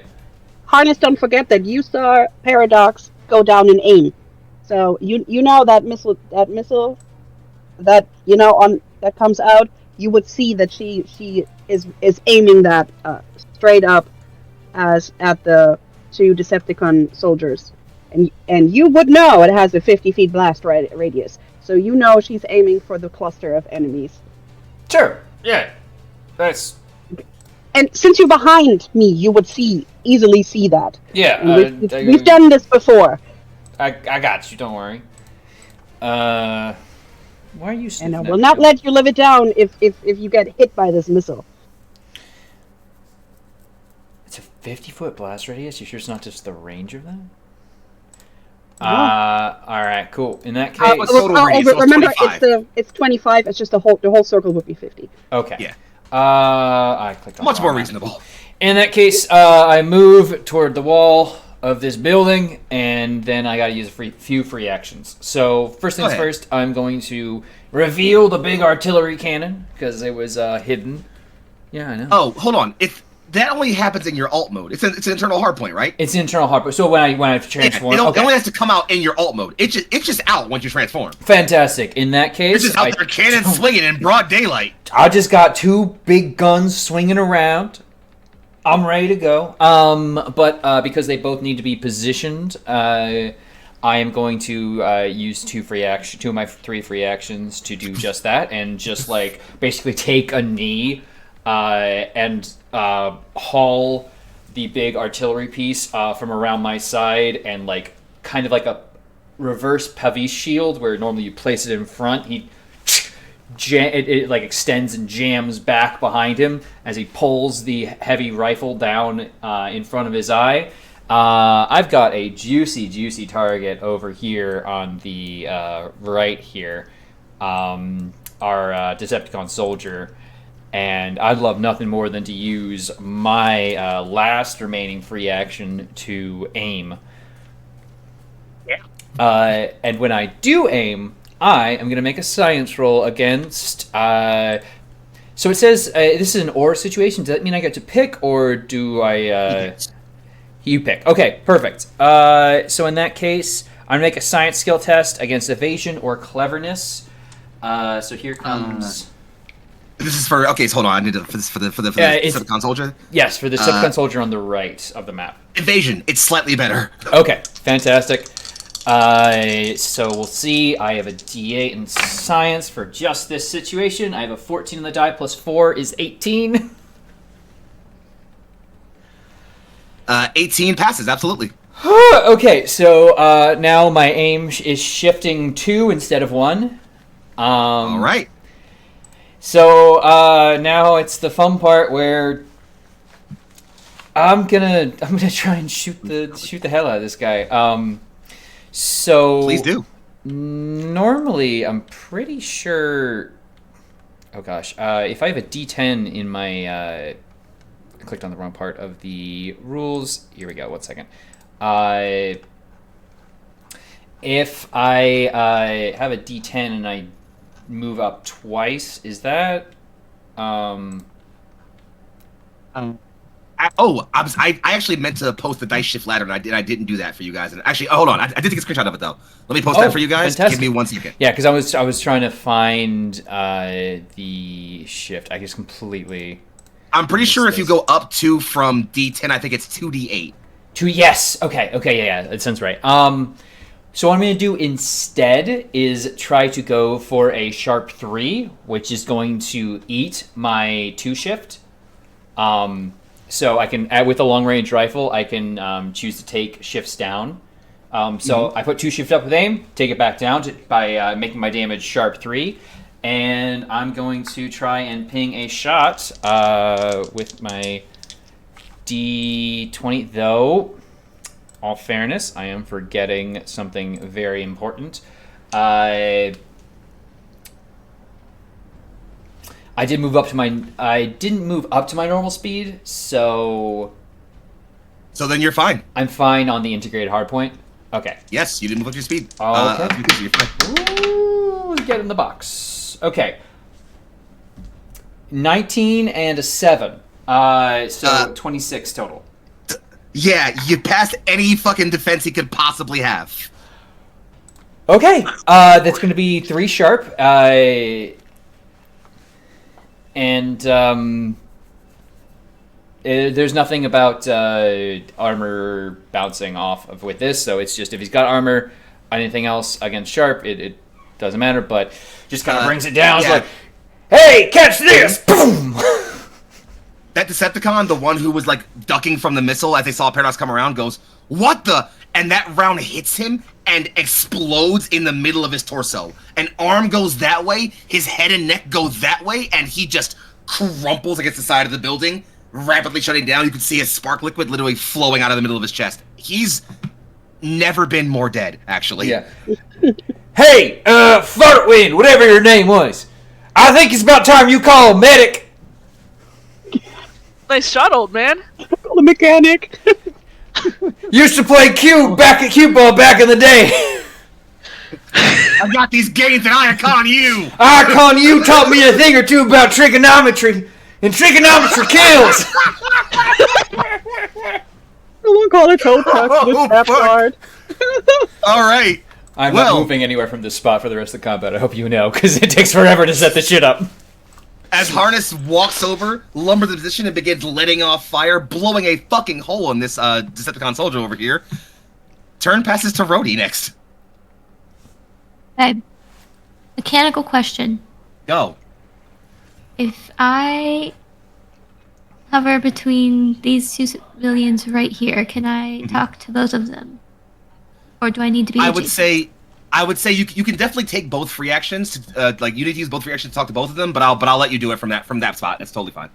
Harness, don't forget that you saw Paradox go down in aim. So you know that missile that that comes out, you would see that she is aiming that straight up as at the 2 Decepticon soldiers, and you would know it has a 50 feet blast radius. So you know she's aiming for the cluster of enemies. Sure. Yeah. That's. And since you're behind me, you would easily see that. Yeah. We've done this before. I got you. Don't worry. Why are you? And I will not let you live it down if you get hit by this missile. It's a 50-foot blast radius. You sure it's not just the range of that? No. All right, cool. In that case, Remember, it's 25. It's just the whole circle would be 50. Okay. Yeah. I clicked on Much the more wrong reasonable. In that case, I move toward the wall of this building, and then I got to use a few free actions. So first things first, I'm going to reveal the big artillery cannon because it was hidden. Yeah, I know. Oh, hold on. That only happens in your alt mode. It's an internal hardpoint, right? It's internal hardpoint. So when I transform, it only has to come out in your alt mode. It's just out once you transform. Fantastic. In that case, It's just out there, cannon swinging in broad daylight. I just got 2 big guns swinging around. I'm ready to go. But because they both need to be positioned, I am going to use 2 of my 3 free actions to do just that, and just like basically take a knee and haul the big artillery piece from around my side, and like kind of like a reverse Pavis shield where normally you place it in front. It like extends and jams back behind him as he pulls the heavy rifle down in front of his eye. I've got a juicy target over here on the right here, our Decepticon soldier, and I'd love nothing more than to use my last remaining free action to aim. Yeah. And when I do aim, I am going to make a science roll against... so it says this is an or situation. Does that mean I get to pick, or do I... You pick. Okay, perfect. So in that case, I'm going to make a science skill test against evasion or cleverness. So here comes... This is for... Okay, so hold on. I need to... For the Decepticon soldier? Yes, for the Decepticon soldier on the right of the map. Evasion. It's slightly better. Okay, fantastic. So we'll see. I have a D8 in science for just this situation. I have a 14 on the die, plus 4 is 18. 18 passes, absolutely. Okay, so now my aim is shifting 2 instead of 1. All right. So now it's the fun part where I'm gonna try and shoot the hell out of this guy. So please do. Normally, I'm pretty sure. Oh gosh, if I have a D10 in my, I clicked on the wrong part of the rules. Here we go. 1 second. If I have a D10 and I move up twice, is that I actually meant to post the dice shift ladder, and I didn't do that for you guys. And actually, hold on, I did take a screenshot of it though. Let me post that for you guys. Fantastic. Give me 1 second. Yeah, because I was trying to find the shift. I just completely. I'm pretty sure if you go up 2 from D10, I think it's 2D8. Yes. Okay. Yeah. That sounds right. So what I'm going to do instead is try to go for a sharp 3, which is going to eat my 2 shift. So I can, with a long range rifle, I can choose to take shifts down. So I put 2 shift up with aim, take it back down by making my damage sharp 3, and I'm going to try and ping a shot with my D20, though. All fairness, I am forgetting something very important. I didn't move up to my normal speed, so then you're fine. I'm fine on the integrated hardpoint. Okay. Yes, you didn't move up your speed. Okay. You're fine. Ooh, get in the box. Okay. 19 and a 7. So 26 total. Yeah, you passed any fucking defense he could possibly have. Okay. That's going to be 3 sharp. There's nothing about armor bouncing off of with this, so it's just if he's got armor, anything else against sharp, it doesn't matter, but just kind of brings it down. Yeah. It's like, hey, catch this! Boom! That Decepticon, the one who was like ducking from the missile as they saw Paradox come around, goes, "What the?" And that round hits him and explodes in the middle of his torso. An arm goes that way, his head and neck go that way, and he just crumples against the side of the building, rapidly shutting down. You can see his spark liquid literally flowing out of the middle of his chest. He's never been more dead, actually. Yeah. Hey, Fartwind, whatever your name was, I think it's about time you call a medic. Nice shot, old man. Call the mechanic. Used to play Cube back at Cube Ball back in the day. I got these gains and I icon you! Icon, you taught me a thing or two about trigonometry, and trigonometry kills. Someone call a tow truck to the trap fuck. guard. Alright. I'm Well- not moving anywhere from this spot for the rest of the combat. I hope you know, because it takes forever to set the shit up. As Harness walks over, lumbers the position, and begins letting off fire, blowing a fucking hole in this Decepticon soldier over here. Turn passes to Rhodey next. Okay. Mechanical question. Go. If I hover between these 2 civilians right here, can I talk to both of them? Or do I need to be I adjacent? would say you can definitely take both free actions. Like you need to use both free actions to talk to both of them, but I'll let you do it from that spot. That's totally fine.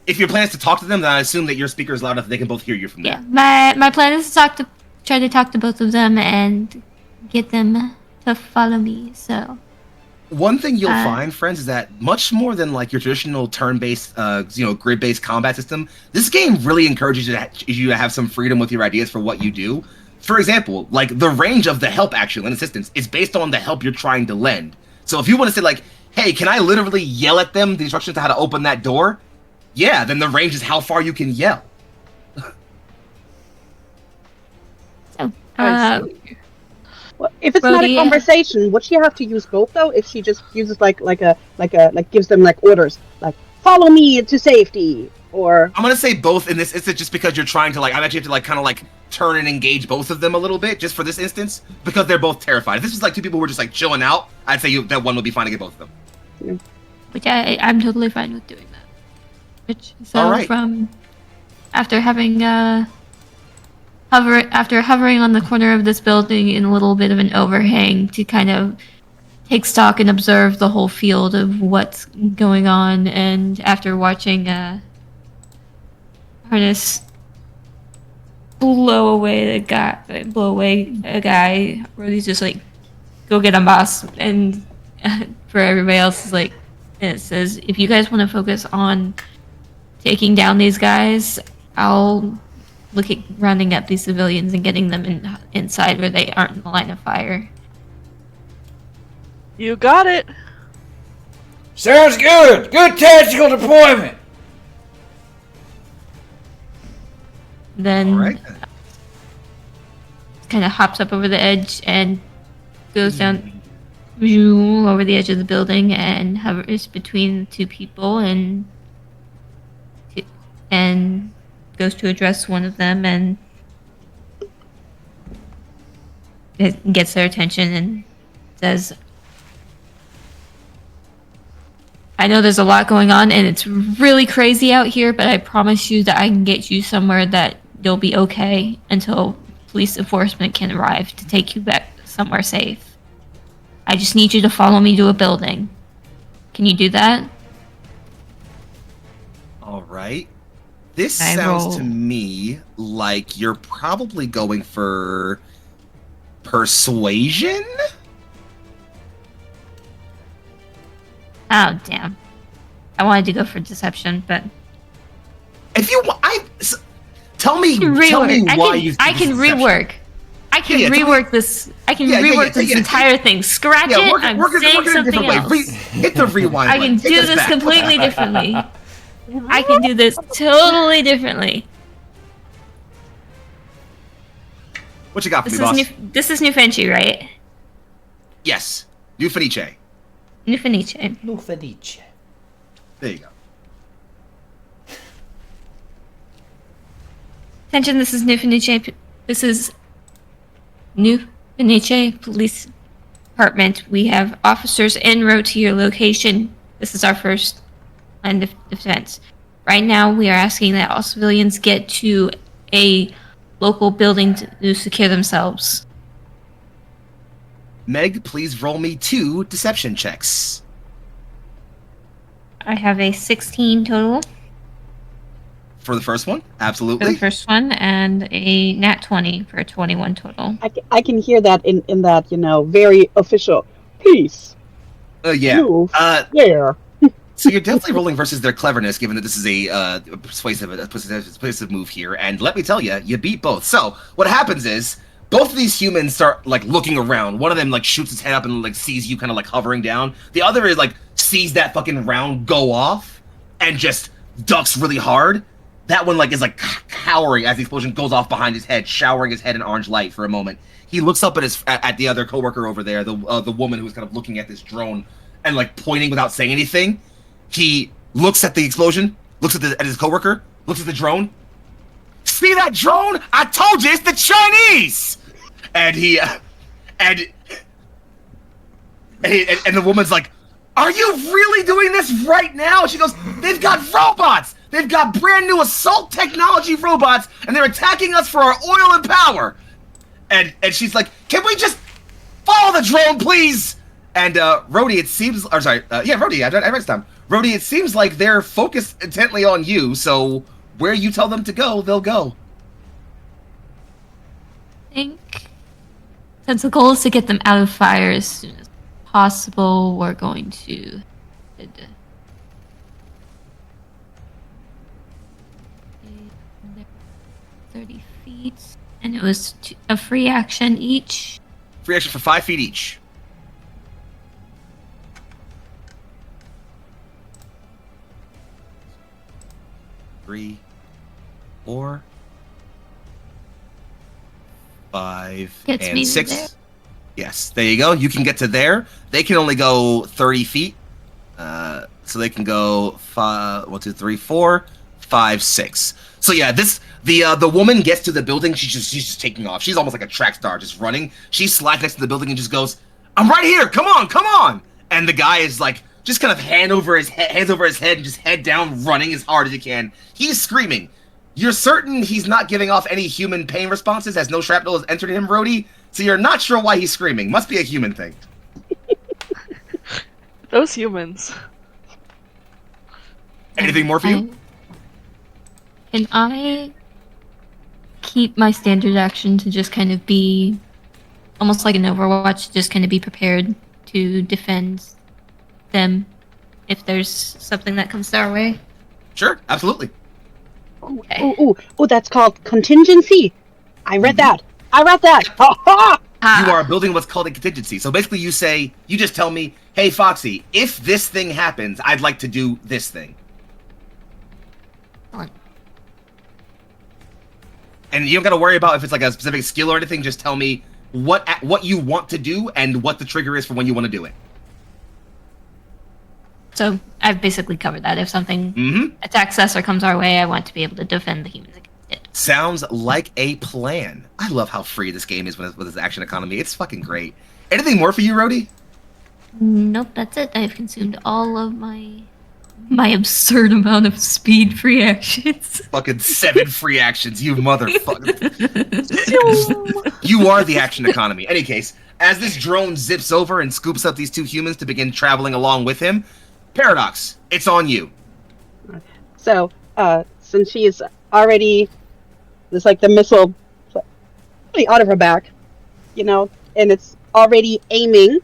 If your plan is to talk to them, then I assume that your speaker is loud enough that they can both hear you from there. Yeah, my plan is to try to talk to both of them and get them to follow me. So One thing you'll find, friends, is that much more than like your traditional turn-based, grid-based combat system, this game really encourages you to have some freedom with your ideas for what you do. For example, like the range of the help action and assistance is based on the help you're trying to lend. So if you want to say like, hey, can I literally yell at them the instructions to how to open that door? Yeah, then the range is how far you can yell. So, I see. Well, if it's not a Rhodey, conversation, would she have to use both though? If she just uses like gives them like orders, like follow me to safety, or I'm gonna say both in this instance just because you're trying to like, I bet you have to like kind of like turn and engage both of them a little bit just for this instance because they're both terrified. If this was like 2 people who were just like chilling out, I'd say that one would be fine to get both of them. which I'm totally fine with doing that. So All right. from after having hovering on the corner of this building in a little bit of an overhang to kind of take stock and observe the whole field of what's going on, and after watching Harness blow away a guy, where he's just like, "Go get him, boss," and for everybody else is like, and it says, "If you guys want to focus on taking down these guys, I'll look at rounding up these civilians and getting them inside where they aren't in the line of fire." You got it. Sounds good. Good tactical deployment. Then All right. kind of hops up over the edge and goes down over the edge of the building and hovers between two people and goes to address one of them and it gets their attention and says, I know there's a lot going on and it's really crazy out here, but I promise you that I can get you somewhere that you'll be okay until police enforcement can arrive to take you back somewhere safe. I just need you to follow me to a building. Can you do that? All right. This I sounds roll. to me like you're probably going for persuasion? Oh, damn. I wanted to go for deception, but If you want, tell me why you. I can rework. I can Yeah, tell me- rework this. I can Yeah, rework this yeah. entire thing. Scratch it. Work I'm it saying in a something different way. else. Hit the rewind. I can button. Take do us this back. completely differently. I can do this totally differently. What you got for This me, boss? This is New Fenchi, right? Yes, New Fenice. New Fenice. No Fenice. There you go. Attention, this is New Fenice. This is New Fenice Police Department. We have officers en route to your location. This is our first line of defense. Right now, we are asking that all civilians get to a local building to secure themselves. Meg, please roll me 2 deception checks. I have a 16 total For the first one? for Absolutely. the first one and a nat 20 for a 21 total. I can hear that in that, very official peace. Yeah. Move Uh, there. so you're definitely rolling versus their cleverness, given that this is a persuasive move here. And let me tell you, you beat both. So what happens is both of these humans start looking around. One of them shoots his head up and sees you kind of hovering down. The other is sees that fucking round go off and just ducks really hard. That one is cowering as the explosion goes off behind his head, showering his head in orange light for a moment. He looks up at the other coworker over there, the woman who's kind of looking at this drone and pointing without saying anything. He looks at the explosion, looks at his coworker, looks at the drone. See that drone? I told you, it's the Chinese. And the woman's like, "Are you really doing this right now?" She goes, "They've got robots. They've got brand new assault technology robots, and they're attacking us for our oil and power." And she's like, "Can we just follow the drone, please?" And Rhodey, it seems, Rhodey, I read this time. Rhodey, it seems like they're focused intently on you. So where you tell them to go, they'll go. I think since the goal is to get them out of fire as soon as possible, we're going to head 30 feet, and it was a free action each. Free action for 5 feet each. Three, 4, 5, Gets me and to 6. there. Yes, there you go. You can get to there. They can only go 30 feet. So they can go 1, 2, 3, 4, 5, 6. So yeah, the woman gets to the building. She's just taking off. She's almost like a track star, just running. She slides next to the building and just goes, "I'm right here. Come on!" And the guy is just kind of hands over his head and just head down, running as hard as he can. He's screaming. You're certain he's not giving off any human pain responses, as no shrapnel has entered him, Rhodey? So you're not sure why he's screaming. Must be a human thing. Those humans. Anything more for you? Can I keep my standard action to just kind of be almost like an Overwatch, just kind of be prepared to defend them if there's something that comes our way? Sure, absolutely. Okay. Ooh, that's called contingency. I read that. Ha ha! You are building what's called a contingency. So basically you just tell me, hey, Foxy, if this thing happens, I'd like to do this thing. Excellent. And you don't got to worry about if it's like a specific skill or anything. Just tell me what you want to do and what the trigger is for when you want to do it. So I've basically covered that. If something attacks us or comes our way, I want to be able to defend the humans against it. Sounds like a plan. I love how free this game is with its action economy. It's fucking great. Anything more for you, Rhodey? Nope, that's it. I've consumed all of my absurd amount of speed free actions. Fucking 7 free actions, you motherfucker. You are the action economy. Any case, as this drone zips over and scoops up these 2 humans to begin traveling along with him, Paradox, it's on you. So, since she is already, it's like the missile really out of her back, and it's already aiming,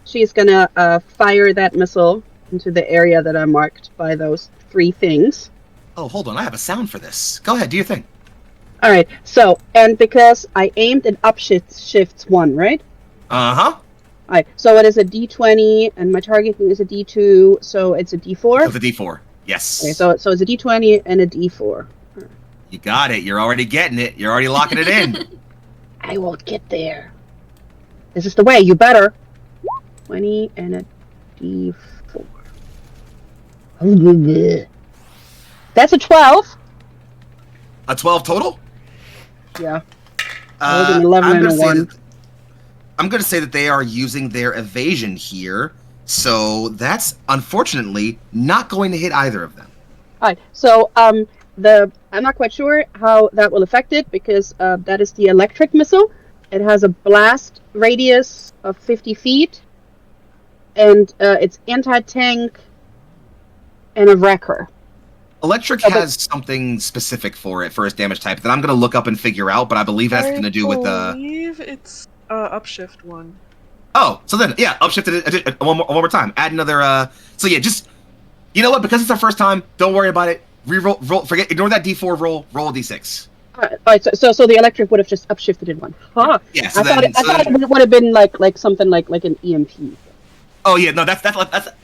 she's gonna fire that missile into the area that I marked by those 3 things. Oh, hold on, I have a sound for this. Go ahead, do your thing. Alright, so, and because I aimed and shifts 1, right? Uh-huh. Alright, so it is a D20, and my targeting is a D2, so it's a D4? It's a D4, yes. Okay, so it's a D20 and a D4. You got it, you're already getting it. You're already locking it in. I won't get there. This is the way, you better. 20 and a D4. That's a 12. A 12 total? Yeah. That was an 11 and a 1. I'm going to say that they are using their evasion here, so that's unfortunately not going to hit either of them. Alright, so I'm not quite sure how that will affect it, because that is the electric missile. It has a blast radius of 50 feet, and it's anti-tank and a wrecker. Electric has something specific for it, for its damage type, that I'm going to look up and figure out, but I believe that's going to do with I believe it's upshift 1. Oh, so then, yeah, upshift it one more time. Add another, so yeah, just, you know what, because it's our first time, don't worry about it. Reroll, ignore that D4 roll a D6. Alright, so the electric would have just upshifted in 1. Huh. Yeah, so I thought it would have been like something like an EMP. Oh yeah, no, that's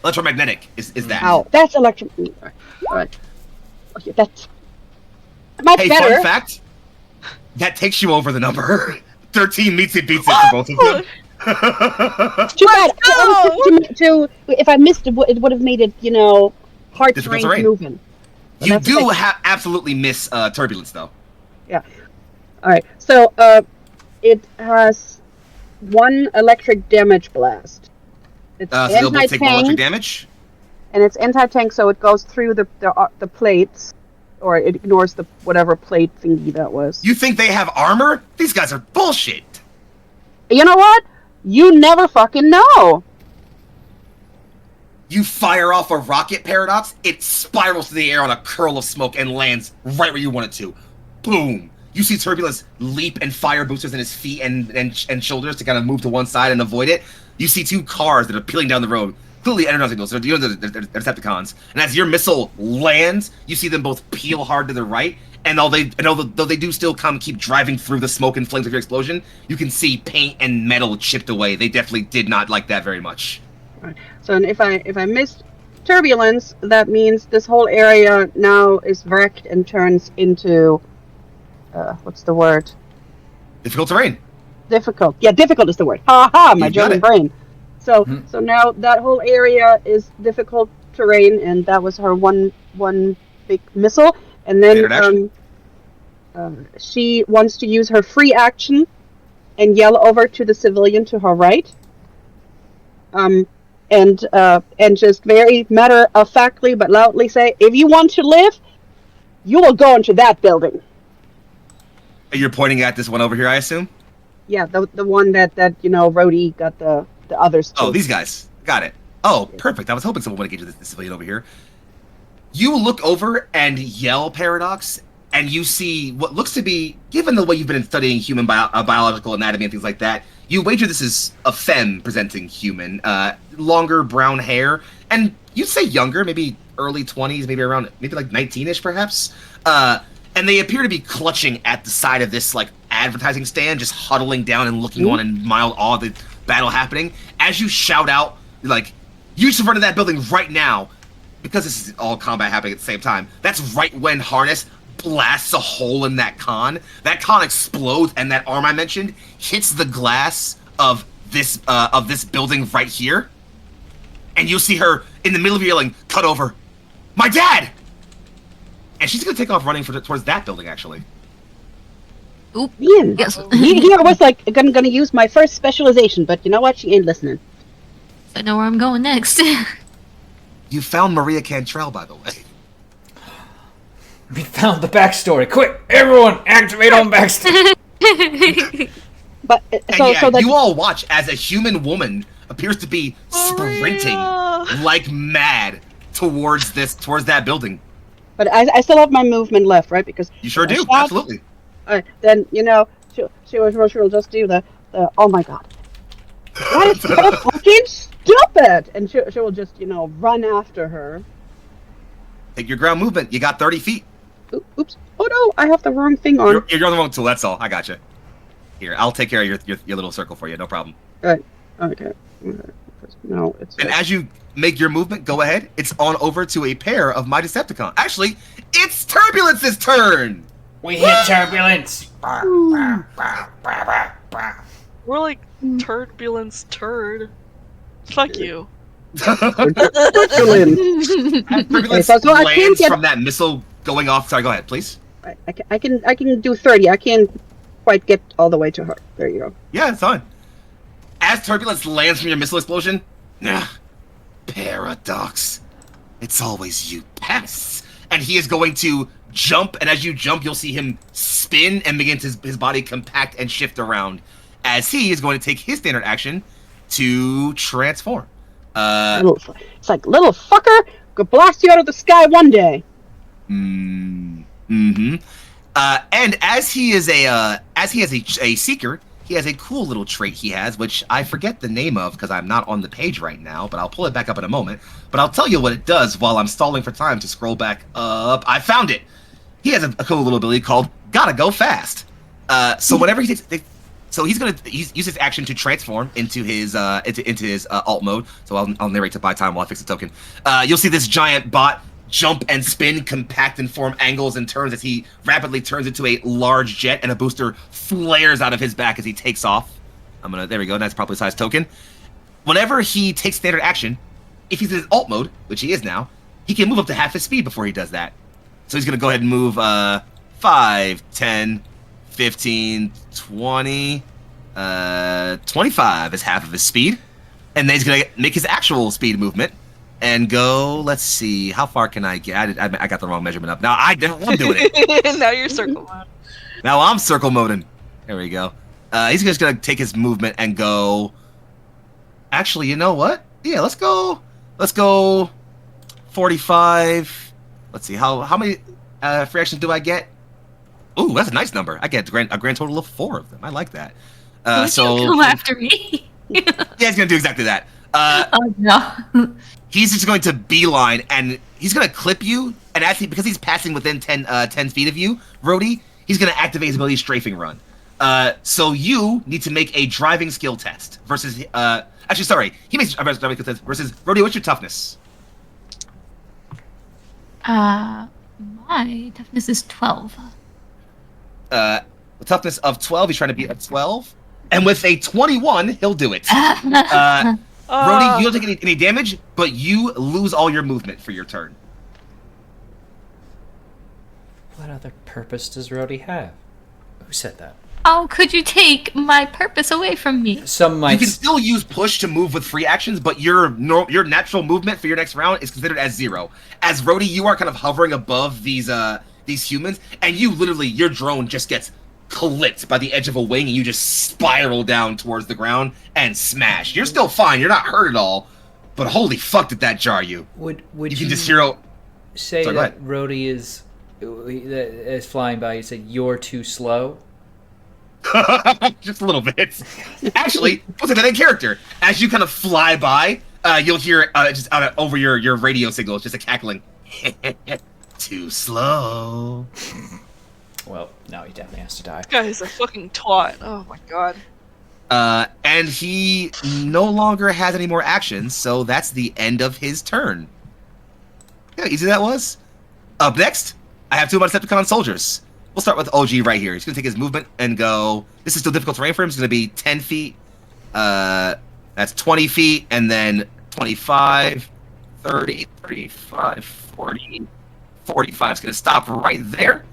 electromagnetic, is that. Oh, that's electric. Alright. Okay, that's much better. Fun fact, that takes you over the number. 13 meets it, beats it for both of them. Too bad. If I missed it, it would have made it, hard terrain moving. But you do absolutely miss turbulence, though. Yeah. All right. So it has 1 electric damage blast. It's so they'll both take 1 electric damage? And it's anti-tank, so it goes through the plates, or it ignores the whatever plate thingy that was. You think they have armor? These guys are bullshit. You know what? You never fucking know. You fire off a rocket, Paradox, it spirals through the air on a curl of smoke and lands right where you want it to. Boom. You see Turbulence leap and fire boosters in his feet and shoulders to kind of move to one side and avoid it. You see 2 cars that are peeling down the road. Clearly energizing those. They're Decepticons. And as your missile lands, you see them both peel hard to the right. And though they do still keep driving through the smoke and flames of your explosion, you can see paint and metal chipped away. They definitely did not like that very much. Right. So if I missed turbulence, that means this whole area now is wrecked and turns into what's the word? Difficult terrain. Difficult. Yeah, difficult is the word. Ha ha! My German brain. So now that whole area is difficult terrain, and that was her one big missile. And then she wants to use her free action and yell over to the civilian to her right. And just very matter-of-factly but loudly say, if you want to live, you will go into that building. You're pointing at this one over here, I assume? Yeah, the one that Rhodey got the others to. Oh, these guys. Got it. Oh, perfect. I was hoping someone would get to this civilian over here. You look over and yell, Paradox, and you see what looks to be, given the way you've been studying human biological anatomy and things like that, you wager this is a femme-presenting human. Longer brown hair, and you'd say younger, maybe early 20s, maybe like 19-ish, perhaps. And they appear to be clutching at the side of this, like, advertising stand, just huddling down and looking on in mild awe of the battle happening. As you shout out, like, you should run to that building right now, because this is all combat happening at the same time. That's right when Harness blasts a hole in that con. That con explodes, and that arm I mentioned hits the glass of this building right here. And you'll see her in the middle of yelling, cut over, my dad! And she's gonna take off running towards that building, actually. Oop. Ian, Yes. here was like, I'm gonna use my first specialization, but you know what? She ain't listening. I know where I'm going next. You found Maria Cantrell, by the way. We found the backstory. Quick, everyone, activate on backstory. But And so yeah, so that you all watch as a human woman appears to be sprinting like mad towards that building. but I still have my movement left, right? Because You sure I do, shot- absolutely. then she'll just do the oh my god, why is so fucking stupid? And she will just run after her. Take your ground movement. You got 30 feet. Oops! Oh no, I have the wrong thing on. You're on the wrong tool. That's all. I got you. Here, I'll take care of your little circle for you. No problem. Right. Okay. No, it's. And as you make your movement, go ahead. It's on over to a pair of my Decepticons. Actually, it's Turbulence's turn. We hit turbulence. We're like turbulence turd. Fuck you. Turbulence. Turbulence so I can't lands get- from that missile going off. Sorry, go ahead, please. I can do 30. I can't quite get all the way to her. There you go. Yeah, it's fine. As Turbulence lands from your missile explosion, Paradox. It's always you pests. And he is going to jump, and as you jump, you'll see him spin and begin to his body compact and shift around. As he is going to take his standard action to transform. It's like little fucker could blast you out of the sky one day. And as he is a seeker, he has a cool little trait he has, which I forget the name of because I'm not on the page right now, but I'll pull it back up in a moment. But I'll tell you what it does while I'm stalling for time to scroll back up. I found it. He has a cool little ability called Gotta Go Fast. So whenever he takes, he's gonna use his action to transform into his alt mode. So I'll narrate to buy time while I fix the token. You'll see this giant bot jump and spin, compact and form angles and turns as he rapidly turns into a large jet, and a booster flares out of his back as he takes off. There we go, that's properly sized token. Whenever he takes standard action, if he's in his alt mode, which he is now, he can move up to half his speed before he does that. So he's gonna go ahead and move 5, 10, 15, 20, 25 is half of his speed. And then he's gonna make his actual speed movement and go, let's see, how far can I get? I got the wrong measurement up. Now I'm doing it. Now you're circle mode. Now I'm circle moding. There we go. He's just gonna take his movement and go. Actually, you know what? Yeah, let's go 45. Let's see, how many free actions do I get? Ooh, that's a nice number. I get a grand total of 4 of them. I like that. So come after me. yeah, he's gonna do exactly that. Oh no. He's just going to beeline, and he's going to clip you. And because he's passing within 10 feet of you, Rhodey, he's going to activate his ability Strafing Run. So you need to make a driving skill test versus. Actually, sorry, he makes a driving skill test versus Rhodey. What's your toughness? My toughness is 12. A toughness of 12. He's trying to beat a 12, and with a 21, he'll do it. Rhodey, you don't take any damage, but you lose all your movement for your turn. What other purpose does Rhodey have? Who said that? How could you take my purpose away from me? Some might. You can still use push to move with free actions, but your natural movement for your next round is considered as 0. As Rhodey, you are kind of hovering above these humans, and your drone just gets clipped by the edge of a wing, and you just spiral down towards the ground and smash. You're still fine. You're not hurt at all, but holy fuck, did that jar you? Would You can just hero. say Sorry, go that ahead. Rhodey is flying by? You said you're too slow. Just a little bit. Actually, what's another character? As you kind of fly by, you'll hear just over your radio signal, just a cackling. Too slow. Well, now he definitely has to die. This guy is a fucking twat. Oh my god. And he no longer has any more actions, so that's the end of his turn. Yeah, easy that was. Up next, I have two of my Decepticon soldiers. We'll start with OG right here. He's going to take his movement and go... This is still difficult terrain for him. It's going to be 10 feet. That's 20 feet, and then 25, 30, 35, 40, 45. It's going to stop right there.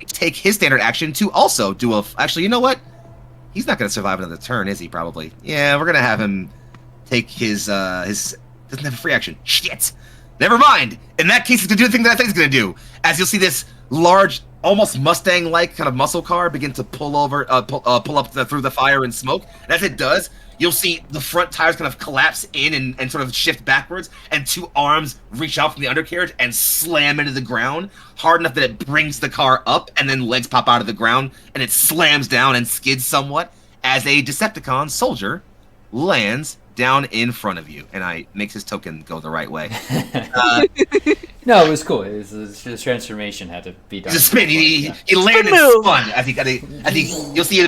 Take his standard action to also do a... Actually, you know what? He's not going to survive another turn, is he? Probably. Yeah, we're going to have him take his... Doesn't have a free action. Shit! Never mind! In that case, he's going to do the thing that I think he's going to do. As you'll see this large, almost Mustang-like kind of muscle car begin to pull over, pull up through the fire and smoke. And as it does, you'll see the front tires kind of collapse in and sort of shift backwards, and two arms reach out from the undercarriage and slam into the ground hard enough that it brings the car up, and then legs pop out of the ground, and it slams down and skids somewhat as a Decepticon soldier lands down in front of you, and I makes his token go the right way. No, it was cool. His transformation had to be done. He's a spin. He landed move. spun. I think you'll see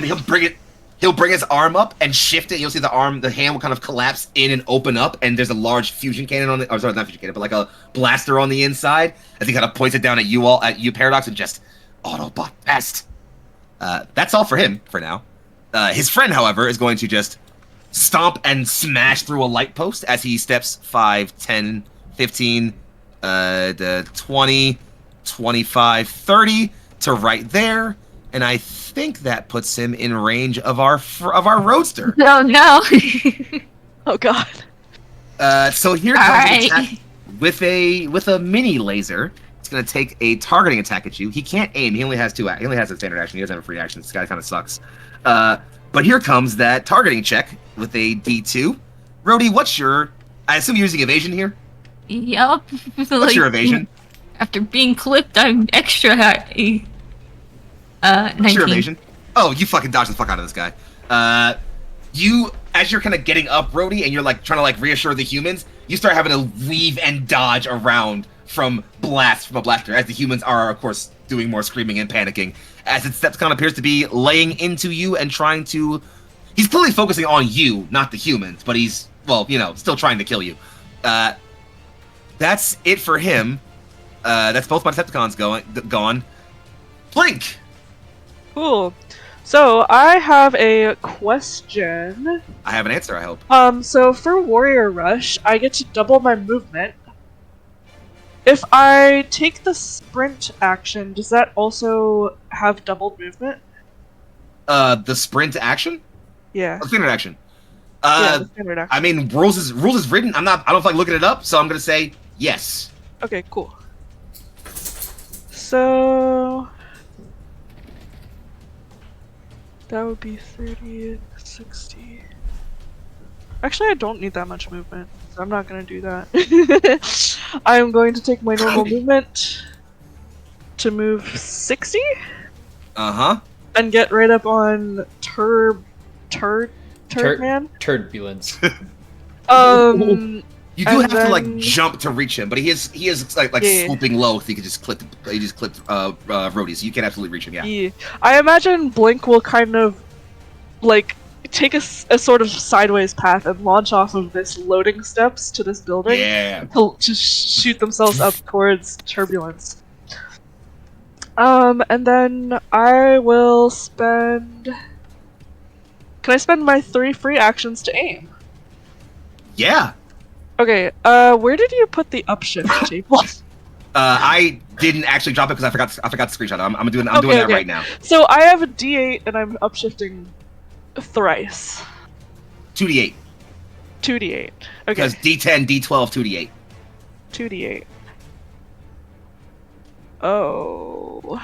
he'll bring his arm up and shift it. You'll see the hand will kind of collapse in and open up, and there's a large fusion cannon on the, or sorry, not fusion cannon, but like a blaster on the inside. As he kind of points it down at you Paradox, and just Autobot pest. That's all for him for now. His friend, however, is going to just stomp and smash through a light post as he steps 5, 10, 15, 20, 25, 30 to right there, and I think that puts him in range of our roadster. No, no. Oh god. So here All comes an right. attack with a mini laser. It's gonna take a targeting attack at you. He can't aim. He only has he only has a standard action. He doesn't have a free action. This guy kind of sucks. But here comes that targeting check with a D2. Rhodey, what's your... I assume you're using evasion here? Yup. What's your evasion? After being clipped, I'm extra high. 19. What's your evasion? Oh, you fucking dodged the fuck out of this guy. As you're kind of getting up, Rhodey, and you're like trying to like reassure the humans, you start having to weave and dodge around from a blaster, as the humans are, of course, doing more screaming and panicking, as Decepticon appears to be laying into you and trying to... He's clearly focusing on you, not the humans, but he's, well, you know, still trying to kill you. That's it for him. That's both my Decepticons gone. Blink! Cool. So, I have a question. I have an answer, I hope. So for Warrior Rush, I get to double my movement. If I take the sprint action, does that also have doubled movement? The sprint action? Yeah. The standard action. Yeah, the standard action. I mean, rules is written. I don't feel like looking it up, so I'm gonna say yes. Okay, cool. So... that would be 30, 60... Actually, I don't need that much movement, so I'm not gonna do that. I'm going to take my normal movement to move 60? Uh-huh. And get right up on Turd Man? Turbulence. You do have to like then- jump to reach him, but he is like Yeah. swooping low, so you can just clip. He just clipped Rhodey, so you can absolutely reach him. Yeah. Yeah. I imagine Blink will kind of like take a sort of sideways path and launch off of this loading steps to this building Yeah. to shoot themselves up towards Turbulence. And then I will spend... Can I spend my 3 free actions to aim? Yeah. Okay, where did you put the upshift table? I didn't actually drop it because I forgot the screenshot. I'm doing that Okay. right now. So I have a D8 and I'm upshifting thrice. 2d8 2d8. Okay, because D10, D12, 2d8. 2d8. Oh.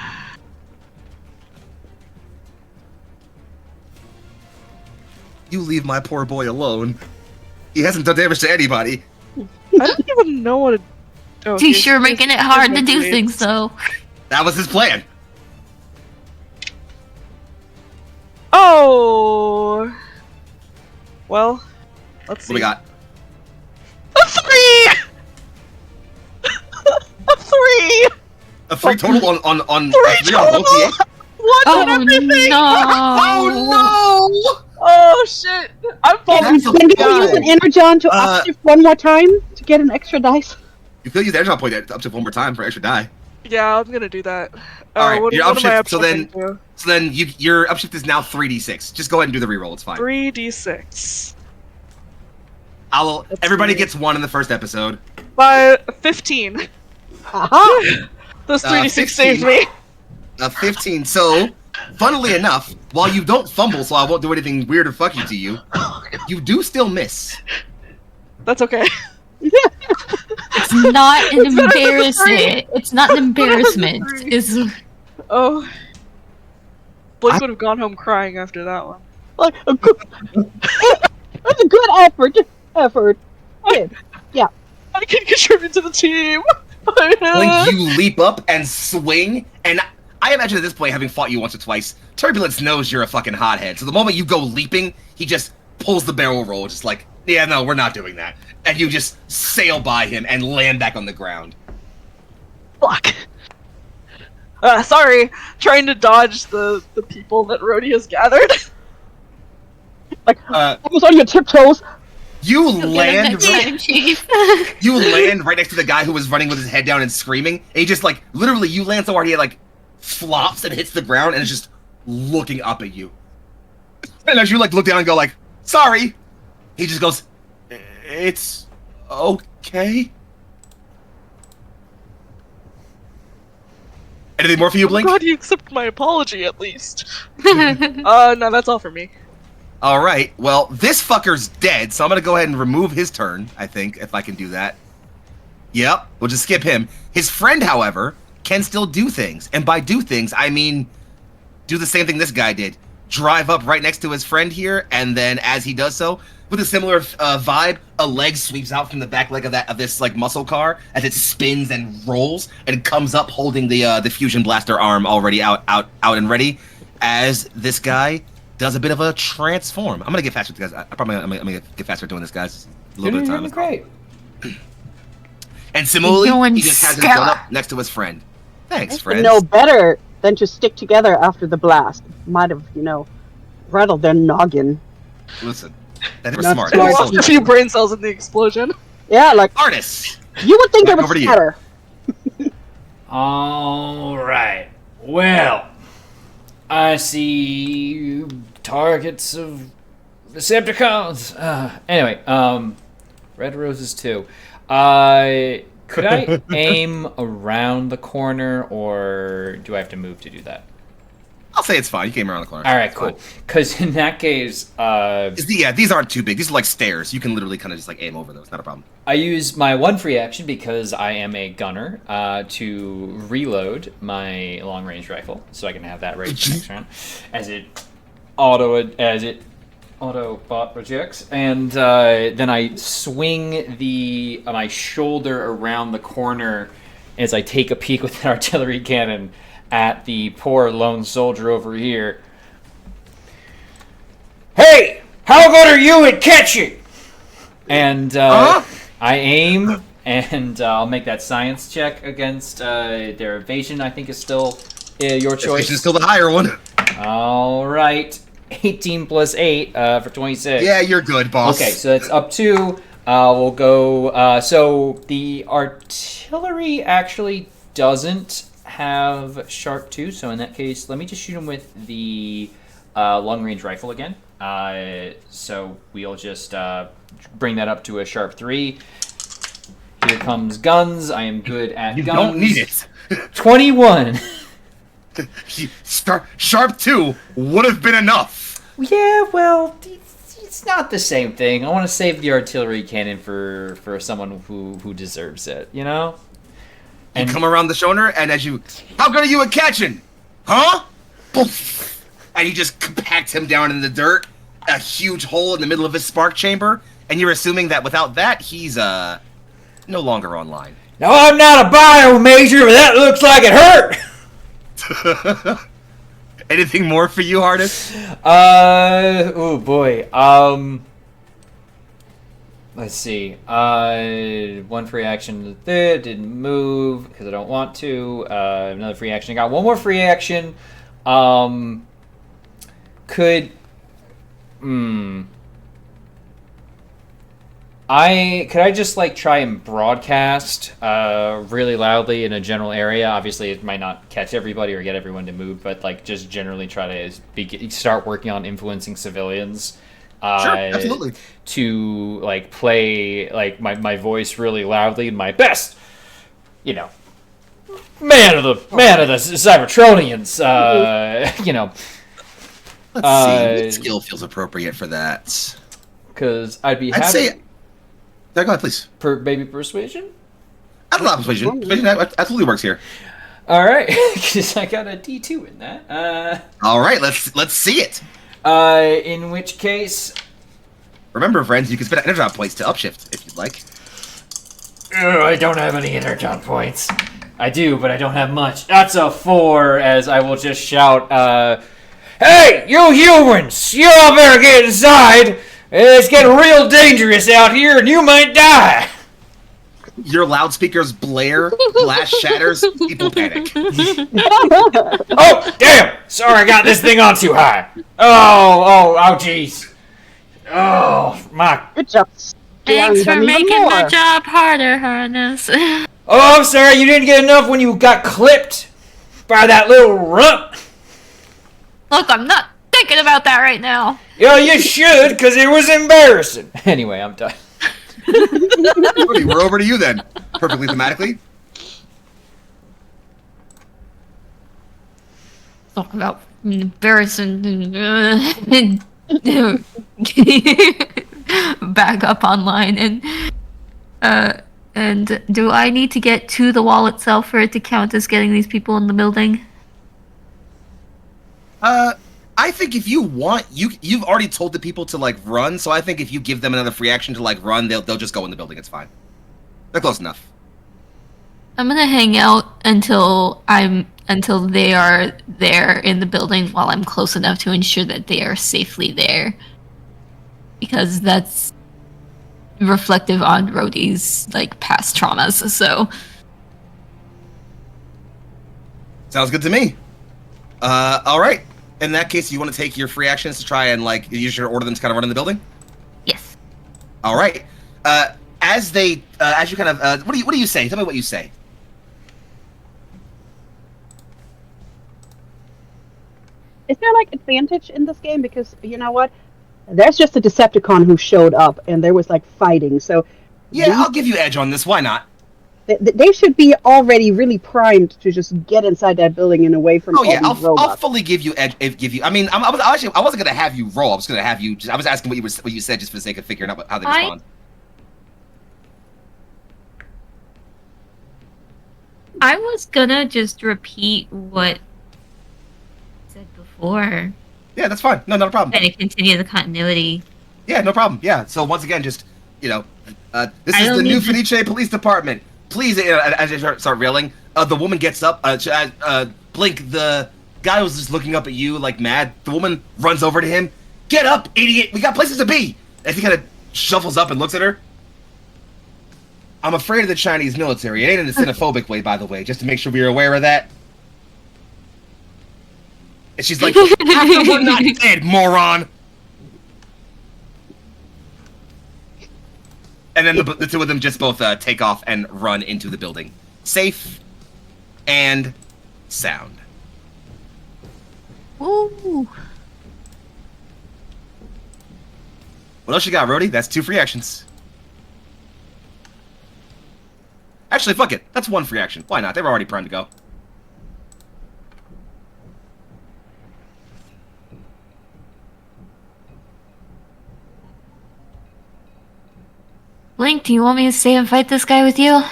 You leave my poor boy alone. He hasn't done damage to anybody. I don't even know what to... Oh, Too here's- sure making it here's hard my to do D8. things, though. That was his plan. Oh! Well, let's see. What we got? A 3! A 3! A 3 total on 3 3 on both total? the 8? What Oh and everything? Oh Oh shit! I'm falling. That's Then we okay. can use an energon to upshift one more time to get an extra dice. no! You could use the energy point up to 1 more time for extra die. Yeah, I'm gonna do that. Alright, what your am I upshift, so then your upshift is now 3d6. Just go ahead and do the reroll, it's fine. 3d6. Everybody see. gets 1 in the first episode. By 15. Aha! Those 3d6 15. saved me. 15. So, funnily enough, while you don't fumble, so I won't do anything weird or fucky to you, you do still miss. That's okay. It's not an It's better than the embarrassment. It's not an embarrassment. three. It's Oh. Blake would have gone home crying after that one. Like, that's a good effort. Yeah. I can contribute to the team. Blink, you leap up and swing, and I imagine at this point, having fought you once or twice, Turbulence knows you're a fucking hothead. So the moment you go leaping, he just pulls the barrel roll, just like, yeah, no, we're not doing that. And you just sail by him and land back on the ground. Fuck. Sorry, trying to dodge the people that Rhodey has gathered. Like, I was on your tiptoes. You Get him land next time, Chief. you land right next to the guy who was running with his head down and screaming, and he just, like, literally, you land so hard he, like, flops and hits the ground and is just looking up at you. And as you, like, look down and go, like, sorry, he just goes, it's okay. Anything more for you, I'm Blink? glad you accept my apology at least. No, that's all for me. Alright, well, this fucker's dead, so I'm gonna go ahead and remove his turn, I think, if I can do that. Yep, we'll just skip him. His friend, however, can still do things. And by do things, I mean do the same thing this guy did. Drive up right next to his friend here, and then as he does so, with a similar vibe, a leg sweeps out from the back leg of this like muscle car as it spins and rolls, and comes up holding the fusion blaster arm already out and ready. As this guy does a bit of a transform. I'm gonna get faster with you guys. I'm gonna get faster doing this, guys. A little bit of time. Great. And similarly, Going he just has his stellar. gun up next to his friend. Thanks, And friends. no better than to stick together after the blast. Might have, rattled their noggin. Listen, that's Not smart. smart. I lost a few brain cells in the explosion. Yeah, like, Artists. you would think Back it would over to you. scatter. All right. Well, I see targets of Decepticons. Anyway, red roses too. Could I aim around the corner, or do I have to move to do that? I'll say it's fine. You came around the corner. All right, It's cool. fine. Because in that case, These aren't too big. These are like stairs. You can literally kind of just like aim over those. Not a problem. I use my one free action because I am a gunner to reload my long range rifle, so I can have that ready for next round, as it Autobot rejects, and then I swing my shoulder around the corner as I take a peek with an artillery cannon at the poor lone soldier over here. Hey, how good are you at catching? And I aim, and I'll make that science check against their evasion. I think is still your choice. Is still the higher one. All right. 18 plus 8 for 26. Yeah, you're good, boss. Okay, so that's up 2. We'll go... so the artillery actually doesn't have sharp 2, so in that case, let me just shoot him with the long-range rifle again. So we'll just bring that up to a sharp 3. Here comes guns. I am good at You guns. don't need it. 21. Sharp 2 would have been enough. Yeah, well, it's not the same thing. I want to save the artillery cannon for someone who deserves it, you know? You come around the shoulder, and how good are you at catching? Huh? Poof. And you just compact him down in the dirt, a huge hole in the middle of his spark chamber, and you're assuming that without that, he's no longer online. Now, I'm not a bio major, but that looks like it hurt! Anything more for you, Hardest? Oh boy. Let's see. One free action there, didn't move because I don't want to. Another free action. I got one more free action. Could I just like try and broadcast really loudly in a general area? Obviously, it might not catch everybody or get everyone to move, but like just generally try to start working on influencing civilians. Sure, absolutely. To like play like my voice really loudly in my best, man of the Cybertronians. Let's see. What skill feels appropriate for that? Because I'd be I'd happy. say. Go ahead, please. Maybe persuasion. I don't know persuasion. Persuasion absolutely works here. All right, because I got a D2 in that. All right, let's see it. In which case, remember, friends, you can spend energon points to upshift if you'd like. I don't have any energon points. I do, but I don't have much. That's a 4. As I will just shout, "Hey, you humans! You all better get inside. It's getting real dangerous out here, and you might die." Your loudspeakers blare, glass shatters, people panic. Oh, damn! Sorry, I got this thing on too high. Oh, jeez. Oh, my. Good job. Thanks for making my job harder, Harness. Oh, I'm sorry, you didn't get enough when you got clipped by that little rump. Look, I'm not thinking about that right now. Yeah, you should, because it was embarrassing. Anyway, I'm done. Rudy, we're over to you then. Perfectly thematically. Talk about embarrassing. Back up online and do I need to get to the wall itself for it to count as getting these people in the building? I think if you want, you've already told the people to like run, so I think if you give them another free action to like run, they'll just go in the building. It's fine. They're close enough. I'm gonna hang out until they are there in the building while I'm close enough to ensure that they are safely there. Because that's reflective on Rhodey's like past traumas, so Sounds good to me. All right. In that case, you want to take your free actions to try and like use your order them to kind of run in the building? yes. All right. As you kind of what do you say? Tell me what you say. Is there like advantage in this game? Because you know what? There's just a Decepticon who showed up, and there was like fighting. So Yeah, I'll give you edge on this. Why not? they should be already really primed to just get inside that building and away from. Oh yeah, all these robots. I'll fully give you edge. I mean, I wasn't gonna have you roll. I was gonna have you. I was asking what you said just for the sake of figuring out how they respond. I was gonna just repeat what I said before. Yeah, that's fine. No, not a problem. Kind of continue the continuity. Yeah, no problem. Yeah. So once again, just this is the new Fenice Police Department. Please, as you start railing, the woman gets up. Blink, the guy was just looking up at you like mad. The woman runs over to him. Get up, idiot! We got places to be. As he kind of shuffles up and looks at her. I'm afraid of the Chinese military. It ain't in a xenophobic way, by the way, just to make sure we're aware of that. And she's like, after we're not dead, moron! And then the two of them just both take off and run into the building. Safe and sound. Ooh. What else you got, Rhodey? That's 2 free actions. Actually, fuck it. That's 1 free action. Why not? They were already primed to go. Link, do you want me to stay and fight this guy with you?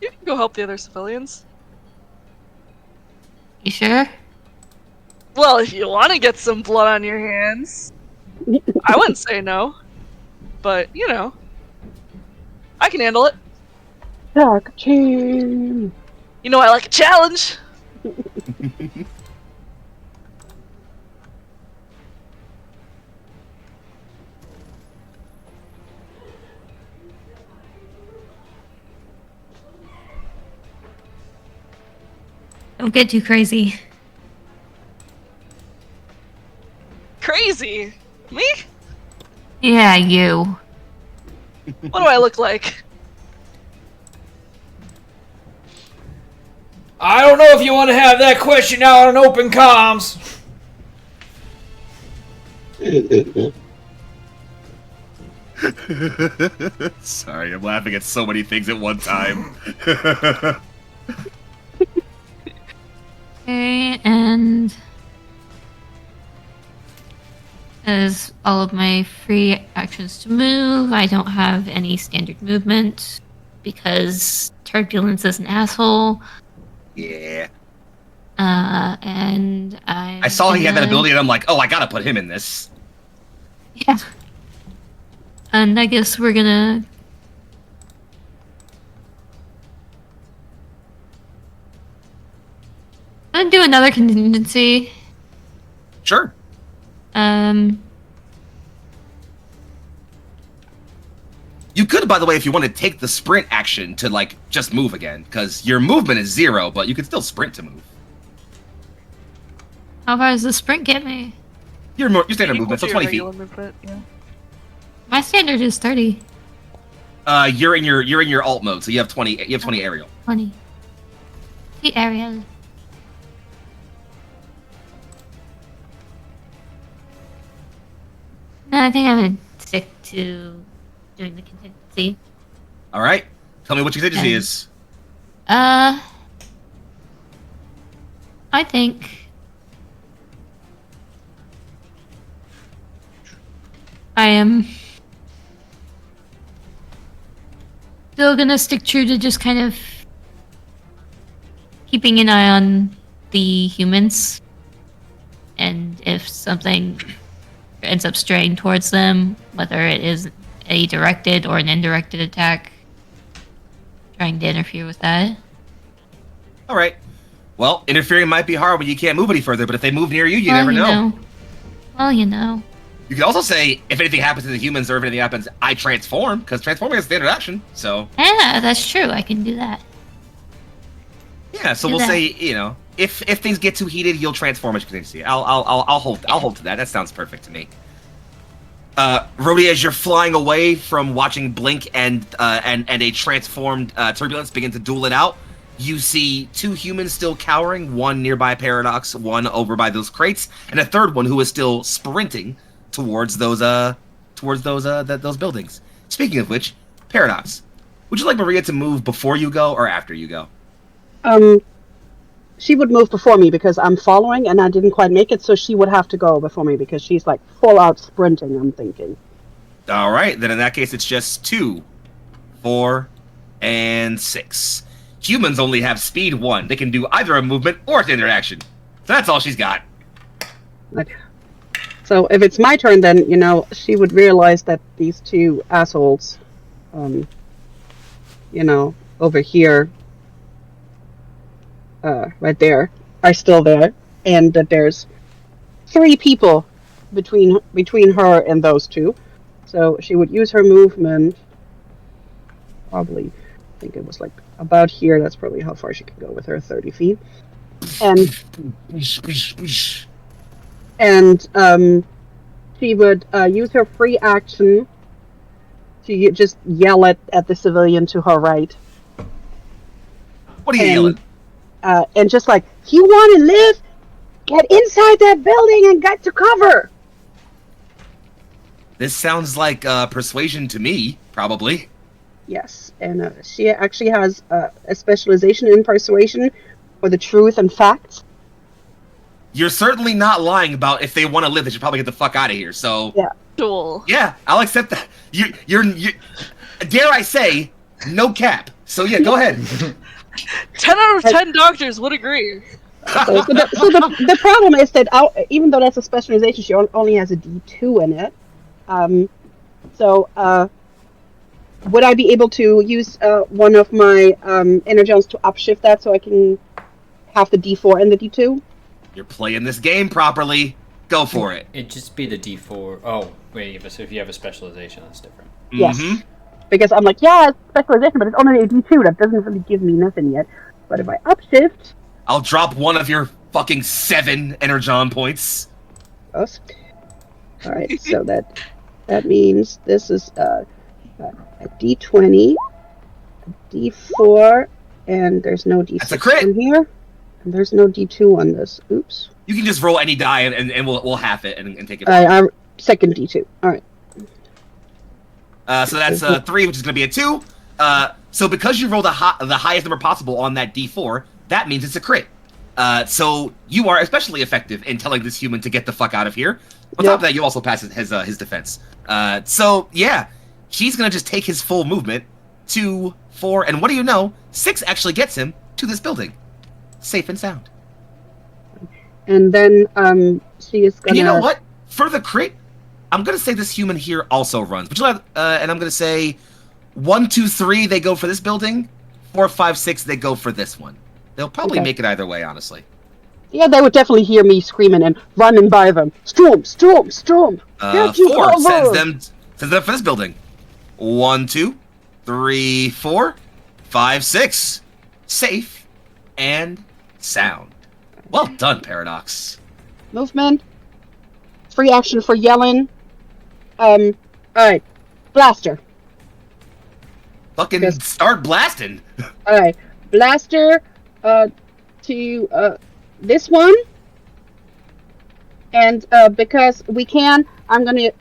You can go help the other civilians. You sure? Well, if you want to get some blood on your hands, I wouldn't say no. But, you know, I can handle it. Dark team. You know I like a challenge. Don't get too crazy. Crazy? Me? Yeah, you. What do I look like? I don't know if you want to have that question out on open comms. Sorry, I'm laughing at so many things at one time. Okay, and as all of my free actions to move, I don't have any standard movement because Turbulence is an asshole. Yeah. And I saw he had that ability, and I'm like, oh, I gotta put him in this. Yeah. And I guess we're gonna... I'm gonna do another contingency. Sure. You could, by the way, if you want to take the sprint action to, like, just move again, because your movement is 0, but you can still sprint to move. How far does the sprint get me? Your standard movement, so 20 feet. Movement, yeah. My standard is 30. You're in your alt mode, so you have 20. You have 20 aerial. 20. The aerial. No, I think I'm gonna stick to doing the contingency. All right. Tell me what your contingency Okay. is. I think I am still gonna stick true to just kind of keeping an eye on the humans, and if something ends up straying towards them, whether it is a directed or an indirected attack, trying to interfere with that. All right. Well, interfering might be hard when you can't move any further, but if they move near you, you Well, never know. Well, you know. You can also say, if anything happens to the humans or if anything happens, I transform, because transforming is standard action, so... Yeah, that's true. I can do that. Yeah, so Do we'll that. say, you know, if things get too heated, you'll transform as you contingency. I'll hold to that. That sounds perfect to me. Rhodey, as you're flying away from watching Blink and a transformed Turbulence begin to duel it out, you see 2 humans still cowering, one nearby Paradox, one over by those crates, and a third one who is still sprinting towards those buildings. Speaking of which, Paradox, would you like Maria to move before you go or after you go? She would move before me because I'm following and I didn't quite make it, so she would have to go before me because she's like full out sprinting, I'm thinking. All right, then in that case, it's just 2, 4, and 6. Humans only have speed 1. They can do either a movement or an interaction. So that's all she's got. So if it's my turn, then, you know, she would realize that these 2 assholes, you know, over here, right there, are still there, and that there's 3 people between her and those 2. So she would use her movement, probably, I think it was like about here. That's probably how far she could go with her 30 feet. And she would use her free action to just yell at the civilian to her right. What are you yelling? And just like, if you want to live, get inside that building and get to cover. This sounds like persuasion to me, probably. Yes, and she actually has a specialization in persuasion for the truth and facts. You're certainly not lying about if they want to live, they should probably get the fuck out of here. So Yeah. Cool. yeah, I'll accept that. You're dare I say, no cap. So yeah, go ahead. 10 out of 10 doctors would agree. So the problem is that even though that's a specialization, she only has a D2 in it. Would I be able to use one of my energens to upshift that so I can have the D4 and the D2? You're playing this game properly. Go for it. It'd just be the D4. Oh, wait, if you have a specialization, that's different. Yes. Mm-hmm. Because I'm like, yeah, it's specialization, but it's only a D2. That doesn't really give me nothing yet. But if I upshift, I'll drop one of your fucking 7 energon points. Us. All right, so that means this is a D20, a D4, and there's no That's a D6 crit. on here, and there's no D2 on this. Oops. You can just roll any die and we'll half it and take it. All right, our second D2. All right. So that's 3, which is going to be a 2. So because you rolled the highest number possible on that D4, that means it's a crit. So you are especially effective in telling this human to get the fuck out of here. On top of that, you also pass his defense. So yeah, he's going to just take his full movement. 2, 4, and what do you know? 6 actually gets him to this building, safe and sound. And then she is gonna. And you know what? For the crit, I'm gonna say this human here also runs. But and I'm gonna say 1, 2, 3 they go for this building. 4, 5, 6 they go for this one. They'll probably make it either way, honestly. Yeah, they would definitely hear me screaming and running by them. Storm, storm, storm! 4 sends them for this building. 1, 2, 3, 4, 5, 6. Safe and sound. Well done, Paradox. Movement. Free action for yelling. Alright. Blaster. Fucking start blasting. Alright. Blaster to this one. And because we can, I'm gonna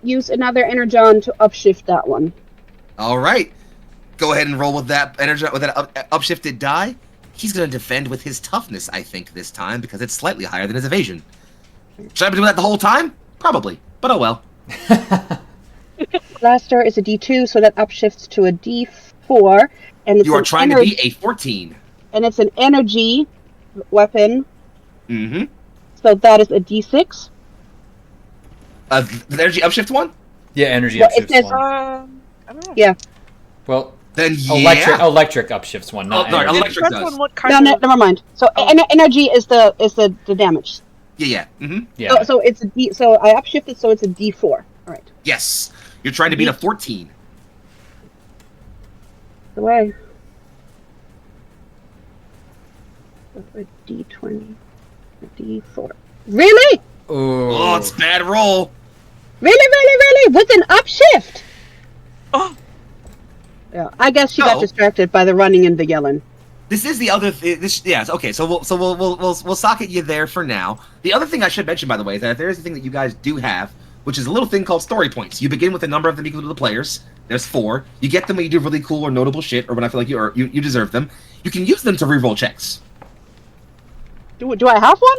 use another energon to upshift that one. Alright. Go ahead and roll with that energon with that upshifted die. He's going to defend with his toughness, I think, this time, because it's slightly higher than his evasion. Should I be doing that the whole time? Probably, but oh well. Blaster is a D2, so that upshifts to a D4. And it's you are trying to be a 14. And it's an energy weapon. Mm-hmm. So that is a D6. The energy upshift one? Yeah, energy Well, upshifts it says, one. I don't know. Yeah. Well, then yeah. Electric upshifts one, not sorry, energy. electric Depends does. on what kind No, of... never mind. So energy is the damage. Yeah. Mm-hmm. Yeah. So it's a D. So I upshifted, so it's a D4. All right. Yes. You're trying to beat a 14. The way. A D20, a D4. Really? Ooh. Oh, it's a bad roll. Really? With an upshift? Oh, Yeah. I guess she got No. distracted by the running and the yelling. This is the other. Yes. Okay. So we'll socket you there for now. The other thing I should mention, by the way, is that there is a thing that you guys do have, which is a little thing called story points. You begin with a number of them equal to the players. There's 4. You get them when you do really cool or notable shit, or when I feel like you deserve them. You can use them to reroll checks. Do I have one?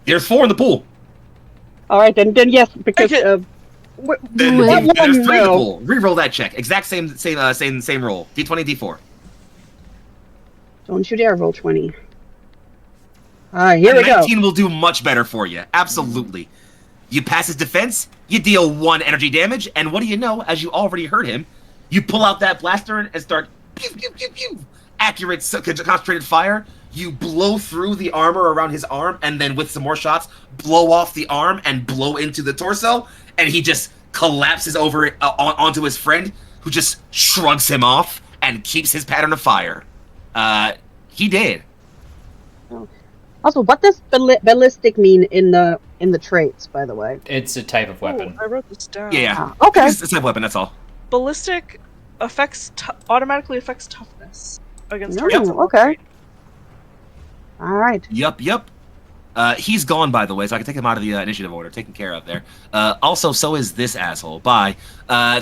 There's 4 in the pool. All right, then yes, because Then what there's one? 3 in the No. pool. Reroll that check. Exact same roll. D20, D4. Don't you dare roll 20. All right, here And we go. 19 will do much better for you. Absolutely. You pass his defense, you deal 1 energy damage, and what do you know, as you already heard him, you pull out that blaster and start pew, pew, pew, pew. Accurate, concentrated fire. You blow through the armor around his arm, and then with some more shots, blow off the arm and blow into the torso, and he just collapses over onto his friend, who just shrugs him off and keeps his pattern of fire. He did. Also, what does ballistic mean in the traits, by the way? It's a type of weapon. I wrote this down. Yeah. Okay. It's a type of weapon, that's all. Ballistic automatically affects toughness against No, targets. okay. All right. Yup. He's gone, by the way, so I can take him out of the initiative order. Taken care of there. Also, so is this asshole. Bye.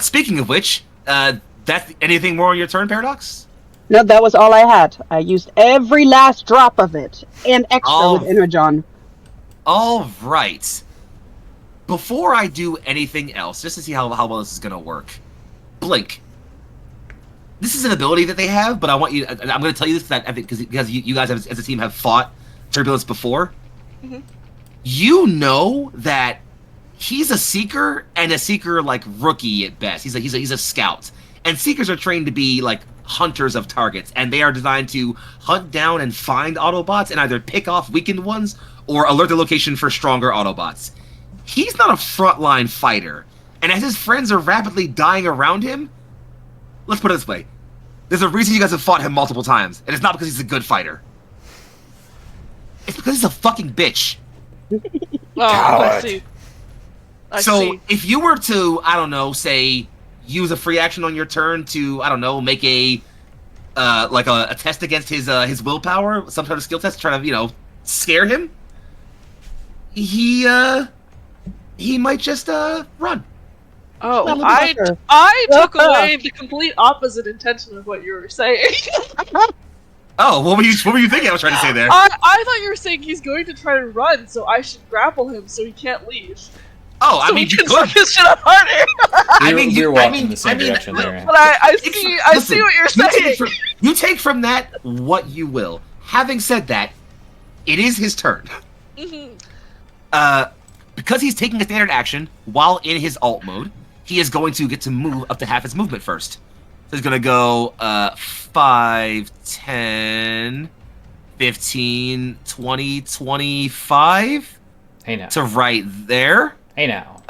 Speaking of which, that's anything more on your turn, Paradox? No, that was all I had. I used every last drop of it, and extra Oh. with Energon. All right. Before I do anything else, just to see how well this is going to work, Blink. This is an ability that they have, but I want you. I'm going to tell you this that I think because you guys have, as a team have fought Turbulence before. Mm-hmm. You know that he's a seeker, and a seeker like rookie at best. He's a scout, and seekers are trained to be like hunters of targets, and they are designed to hunt down and find Autobots and either pick off weakened ones or alert the location for stronger Autobots. He's not a frontline fighter, and as his friends are rapidly dying around him, let's put it this way. There's a reason you guys have fought him multiple times, and it's not because he's a good fighter. It's because he's a fucking bitch. Oh, God. I see. I So see. if you were to, I don't know, say use a free action on your turn to, I don't know, make a like a test against his willpower, some sort of skill test, trying to scare him, he might just run. Oh, Motherfucker. I took away the complete opposite intention of what you were saying. Oh, what were you thinking I was trying to say there? I thought you were saying he's going to try to run, so I should grapple him so he can't leave. Oh, I So mean, he you can could. suck his shit up harder. I mean, we're I walking mean, in the same direction there. But I Listen, see what you're saying. You take from that what you will. Having said that, it is his turn. Mhm. Because he's taking a standard action while in his alt mode, he is going to get to move up to half his movement first. So he's going to go 5, 10, 15, 20, 25 Hey now. to right there. Hey now.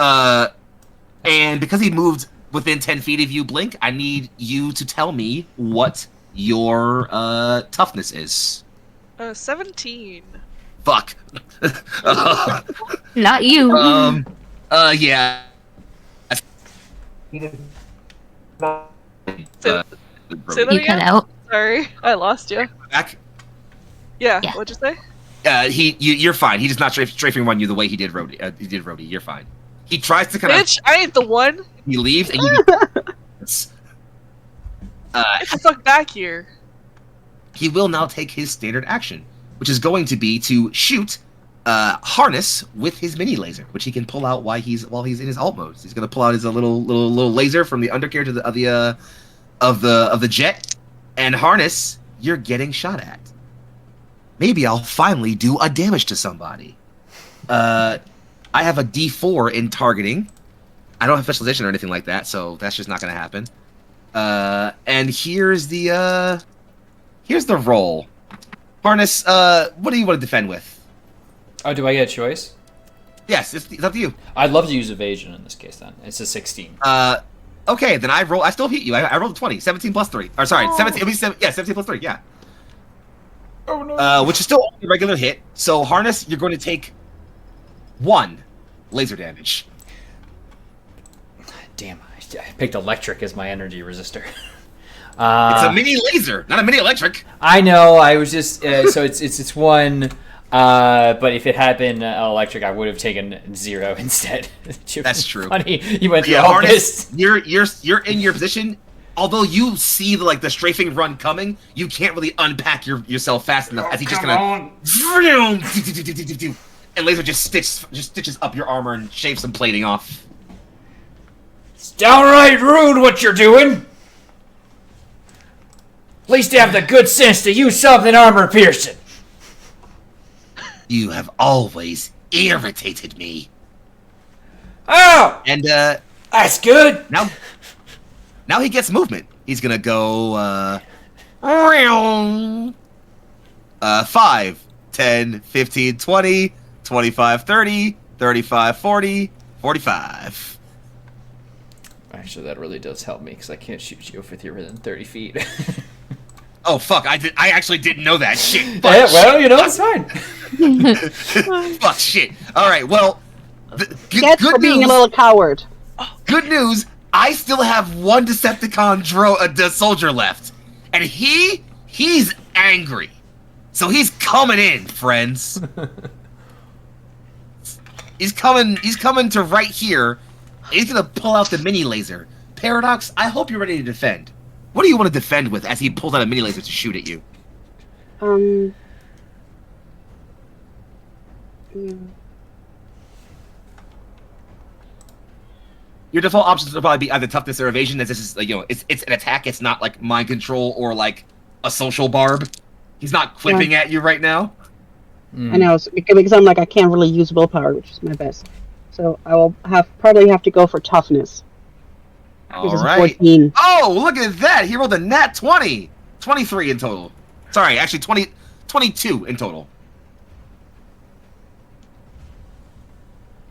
And because he moved within 10 feet of you, Blink, I need you to tell me what your toughness is. 17. Fuck. Not you. Yeah. Say that you cut again? out. Sorry, I lost you. Back. Yeah, Yeah. what'd you say? You're fine. He does not strafing run you the way he did Rhodey. You're fine. He tries to kind of. Bitch, I ain't the one. He leaves and you. Get the fuck back here. He will now take his standard action, which is going to be to shoot Harness with his mini laser, which he can pull out while he's in his alt mode. So he's going to pull out his little laser from the undercarriage of the jet, and Harness, you're getting shot at. Maybe I'll finally do a damage to somebody. I have a D4 in targeting. I don't have specialization or anything like that, so that's just not going to happen. And here's the roll. Harness, what do you want to defend with? Oh, do I get a choice? Yes, it's up to you. I'd love to use evasion in this case then. It's a 16. Okay, then I still beat you. I rolled a 20. 17 plus 3. Or sorry, 17. It'll be 17 plus 3. Yeah. Oh no. Which is still only a regular hit. So Harness, you're going to take 1 laser damage. Damn, I picked electric as my energy resistor. It's a mini laser, not a mini electric. I know. I was just so it's 1. But if it had been electric, I would have taken 0 instead. That's true. Funny, you went the Yeah, opposite. Harness, you're in your position. Although you see the strafing run coming, you can't really unpack yourself fast enough as he just gonna and laser just stitches up your armor and shaves some plating off. It's downright rude what you're doing. At least have the good sense to use something armor piercing. You have always irritated me. Oh, And that's good. now he gets movement. He's gonna go 5, 10, 15, 20, 25, 30, 35, 40, 45. Actually, that really does help me because I can't shoot you if you're within 30 feet. Oh fuck! I actually didn't know that shit. Fuck, Yeah, well, shit. you know, it's fine. Fuck shit. All right. Well, Yes, for being a little coward. Good news. I still have 1 Decepticon soldier left, and he's angry, so he's coming in, friends. He's coming to right here. He's gonna pull out the mini laser. Paradox, I hope you're ready to defend. What do you want to defend with as he pulls out a mini laser to shoot at you? Yeah. Your default options will probably be either toughness or evasion, as this is it's an attack. It's not like mind control or like a social barb. He's not quipping at you right now. I know, because I'm like, I can't really use willpower, which is my best. So I will probably have to go for toughness. All Which is right. 14. Oh, look at that! He rolled a nat 20. 23 in total. Sorry, actually 22 in total.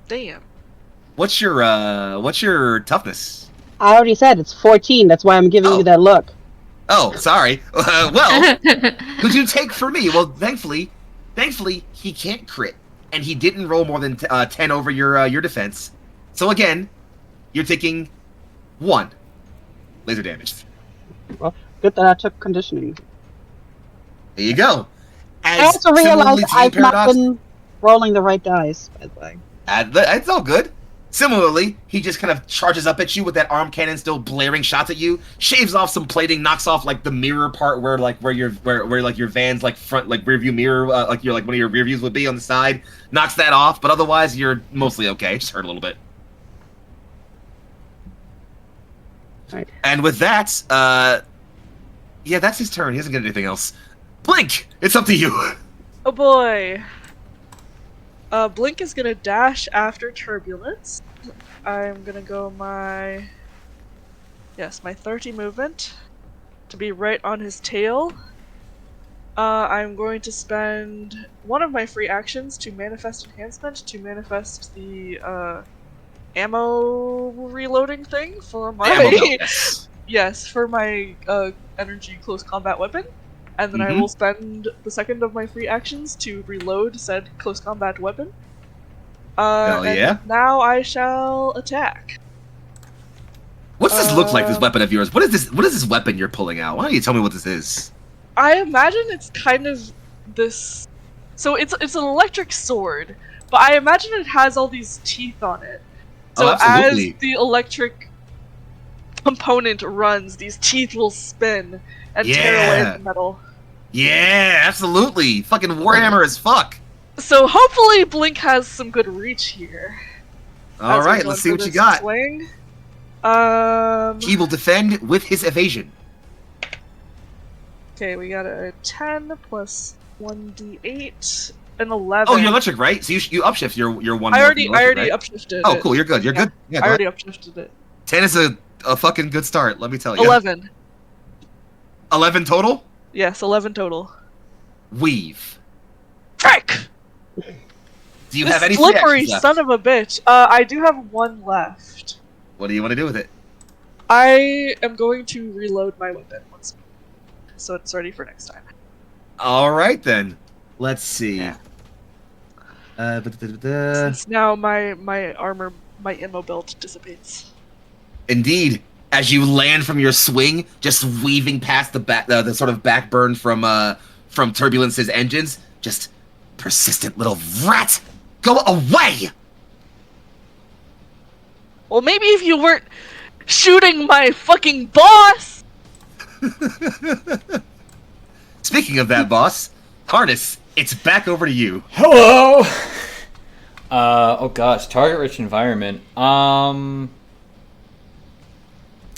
Damn. What's your toughness? I already said it's 14. That's why I'm giving you that look. Oh, sorry. Well, could you take for me? Well, thankfully, Thankfully, he can't crit, and he didn't roll more than 10 over your defense. So again, you're taking 1 laser damage. Well, good that I took conditioning. There you go. I also realized similarly to you, I've not Paradox, been rolling the right dice, by the way. it's all good. Similarly, he just kind of charges up at you with that arm cannon still blaring shots at you, shaves off some plating, knocks off like the mirror part where your van's like front like rear view mirror like one of your rear views would be on the side, knocks that off, but otherwise you're mostly okay. Just hurt a little bit. Right. And with that, yeah, that's his turn. He doesn't get anything else. Blink, it's up to you. Oh boy. Blink is gonna dash after Turbulence. I'm gonna go my 30 movement to be right on his tail. I'm going to spend one of my free actions to manifest enhancement to manifest the ammo reloading thing for my Ammo belt. yes, for my energy close combat weapon. And then I will spend the second of my free actions to reload said close combat weapon. Hell yeah. And now I shall attack. What's this look like, this weapon of yours? What is this weapon you're pulling out? Why don't you tell me what this is? I imagine it's kind of this... So it's an electric sword, but I imagine it has all these teeth on it. So as the electric component runs, these teeth will spin and tear away the metal. Yeah, absolutely. Fucking Warhammer as fuck. So hopefully Blink has some good reach here. Alright, let's see what you got. Swing. He will defend with his evasion. Okay, we got a 10 plus 1d8, an 11. Oh, you're electric, right? So you upshift your one. I already right? upshifted. Oh, cool. You're good. You're good. Yeah, I already upshifted it. 10 is a fucking good start. Let me tell you. 11. 11 total. Yes, 11 total. Weave. Frick! Do you have any slippery son of a bitch? I do have one left. What do you want to do with it? I am going to reload my weapon once, so it's ready for next time. All right then. Let's see. Yeah. Since now my armor, my ammo belt dissipates. Indeed. As you land from your swing, just weaving past the sort of backburn from Turbulence's engines, just persistent little rat, go away! Well, maybe if you weren't shooting my fucking boss! Speaking of that, boss, Harness, it's back over to you. Hello! Oh gosh, target-rich environment.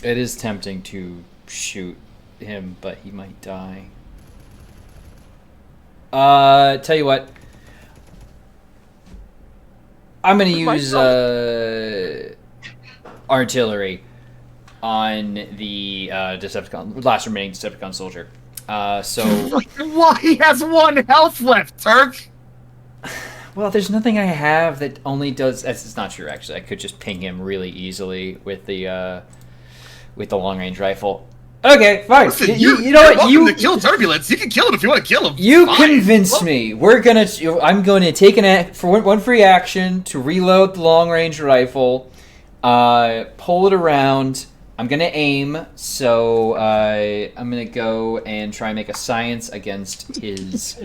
It is tempting to shoot him, but he might die. Tell you what. I'm gonna use artillery on the last remaining Decepticon soldier. So why he has 1 health left, Turk? well, there's nothing I have that only does. That's not true. Actually, I could just ping him really easily with the long range rifle. Okay, fine. Listen, you know what? You to kill Turbulence. You can kill him if you want to kill him. You convinced me. I'm going to take one free action to reload the long range rifle, pull it around. I'm going to aim, so I'm going to go and try and make a science against his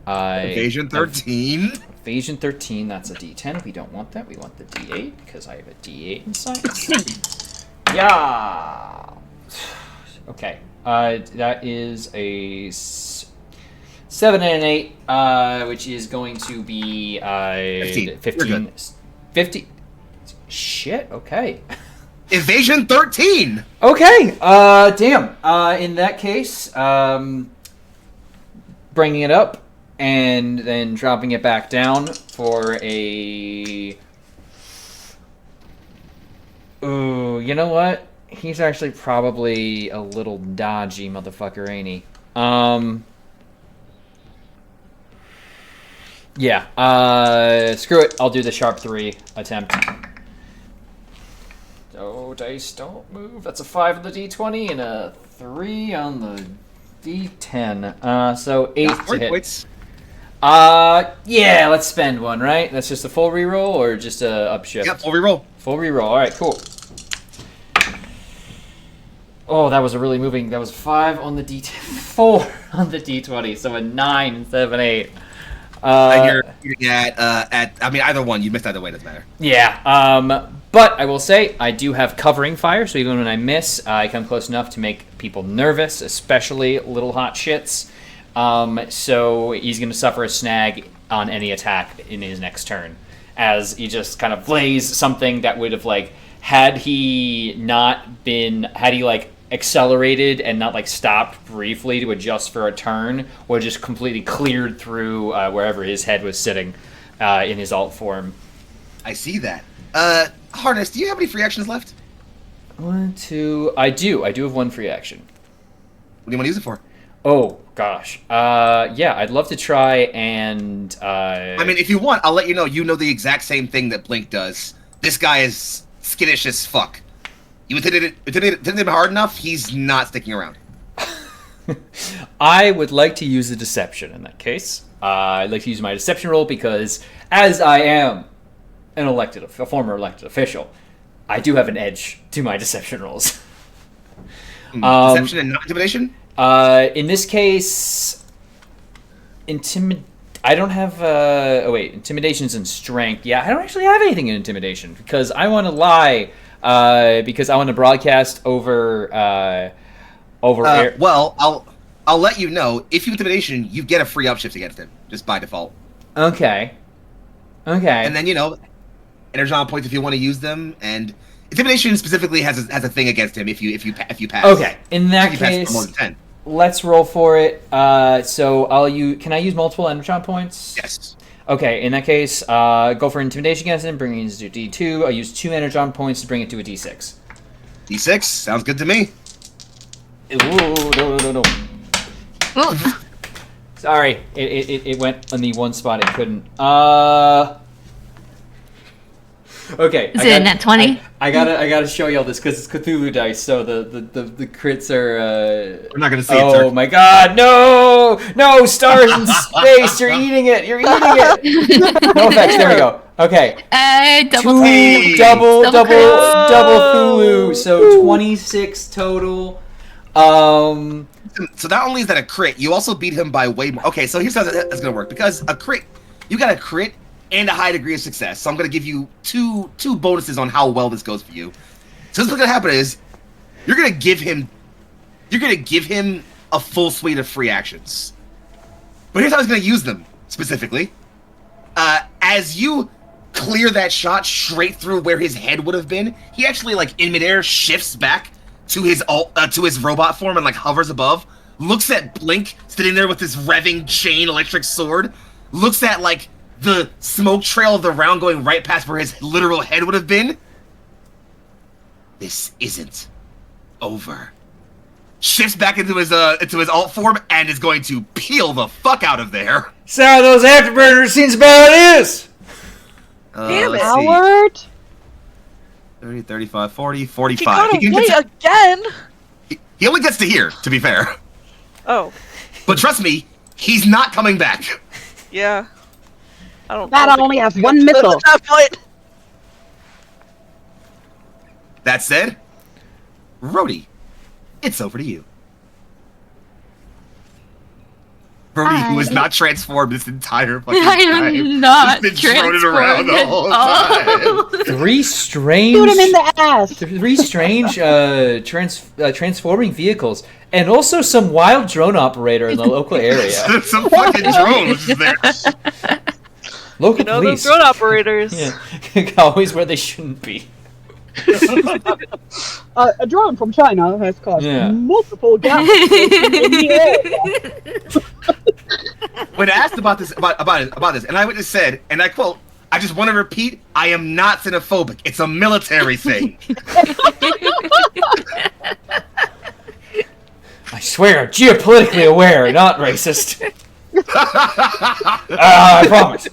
Evasion 13. Evasion 13. That's a D10. We don't want that. We want the D8 because I have a D8 in science. Yeah. Okay, that is a 7 and an 8, which is going to be 15. 50. Shit. Okay. Evasion 13. Okay. Damn. In that case, bringing it up and then dropping it back down for a. Ooh, you know what? He's actually probably a little dodgy motherfucker, ain't he? Yeah, screw it. I'll do the sharp 3 attempt. Oh, dice, don't move. That's a 5 on the D20 and a 3 on the D10. So 8 to hit. Yeah, let's spend one, right? That's just a full reroll or just a upshift? Yep, full reroll. Full reroll. All right, cool. Oh, that was a really moving. That was 5 on the D10, 4 on the D20, so a 9 instead of an 8. And you're at I mean, either one. You missed either way. Doesn't matter. Yeah. But I will say I do have covering fire, so even when I miss, I come close enough to make people nervous, especially little hot shits. So he's going to suffer a snag on any attack in his next turn, as he just kind of lays something that would have had he accelerated and not stopped briefly to adjust for a turn, would just completely cleared through wherever his head was sitting in his alt form. I see that. Harness, do you have any free actions left? 1, 2. I do have 1 free action. What do you want to use it for? Oh gosh. Yeah, I'd love to try and. I mean, if you want, I'll let you know. You know the exact same thing that Blink does. This guy is skittish as fuck. You intimidated him hard enough, he's not sticking around. I would like to use a deception in that case. I'd like to use my deception roll because, as I am a former elected official, I do have an edge to my deception rolls. Deception and not intimidation? In this case, I don't have. Intimidation's and strength. Yeah, I don't actually have anything in intimidation because I want to lie. Because I want to broadcast over air. Well, I'll let you know. If you intimidation, you get a free upshift against him, just by default. Okay. And then energon points if you want to use them, and intimidation specifically has a thing against him if you pass. Okay. In that if you pass case, for more than 10. Let's roll for it. So can I use multiple energon points? Yes. Okay, in that case, go for intimidation against him, bring it to D2. I'll use 2 energon points to bring it to a D6. D6? Sounds good to me. Ooh, no. Oh, Sorry, it went on the one spot it couldn't. Okay. is it a net 20? I gotta show y'all this because it's Cthulhu dice, so the crits are. We're not gonna see it, Oh sir. my God! No! Stars in space! You're eating it! No effects. There we go. Okay. Double Hey! Double Double Thulu. So 26 total. So not only is that a crit, you also beat him by way more. Okay, so here's how that's gonna work. Because a crit, you got a crit and a high degree of success. So I'm gonna give you two bonuses on how well this goes for you. So what's gonna happen is you're gonna give him a full suite of free actions. But here's how he's gonna use them specifically. As you clear that shot straight through where his head would have been, he actually in midair shifts back to his robot form and hovers above, looks at Blink sitting there with this revving chain electric sword, looks at the smoke trail of the round going right past where his literal head would have been. This isn't over. Shifts back into his alt form and is going to peel the fuck out of there. So those afterburners seems about it is. Damn it. Let's see. Howard? 30, 35, 40, He 45. got He, can away get again. he only gets to here, to be fair. Oh, But trust me, he's not coming back. yeah. I don't. That only has one missile. At that point. That said, Rhodey, it's over to you. Rhodey, who is not transformed this entire fucking I time. am not Just been droning around the transformed whole time. Three strange. Shoot him in the ass. Three strange transforming vehicles, and also some wild drone operator in the local area. Some fucking drone was just there. Local You know police. those drone operators. Yeah, always where they shouldn't be. A drone from China has caused Yeah. multiple gas stations in the area. When asked about this, about this, and Eyewitness said, and I quote, "I just want to repeat, I am not xenophobic. It's a military thing." I swear, geopolitically aware, not racist. I promise.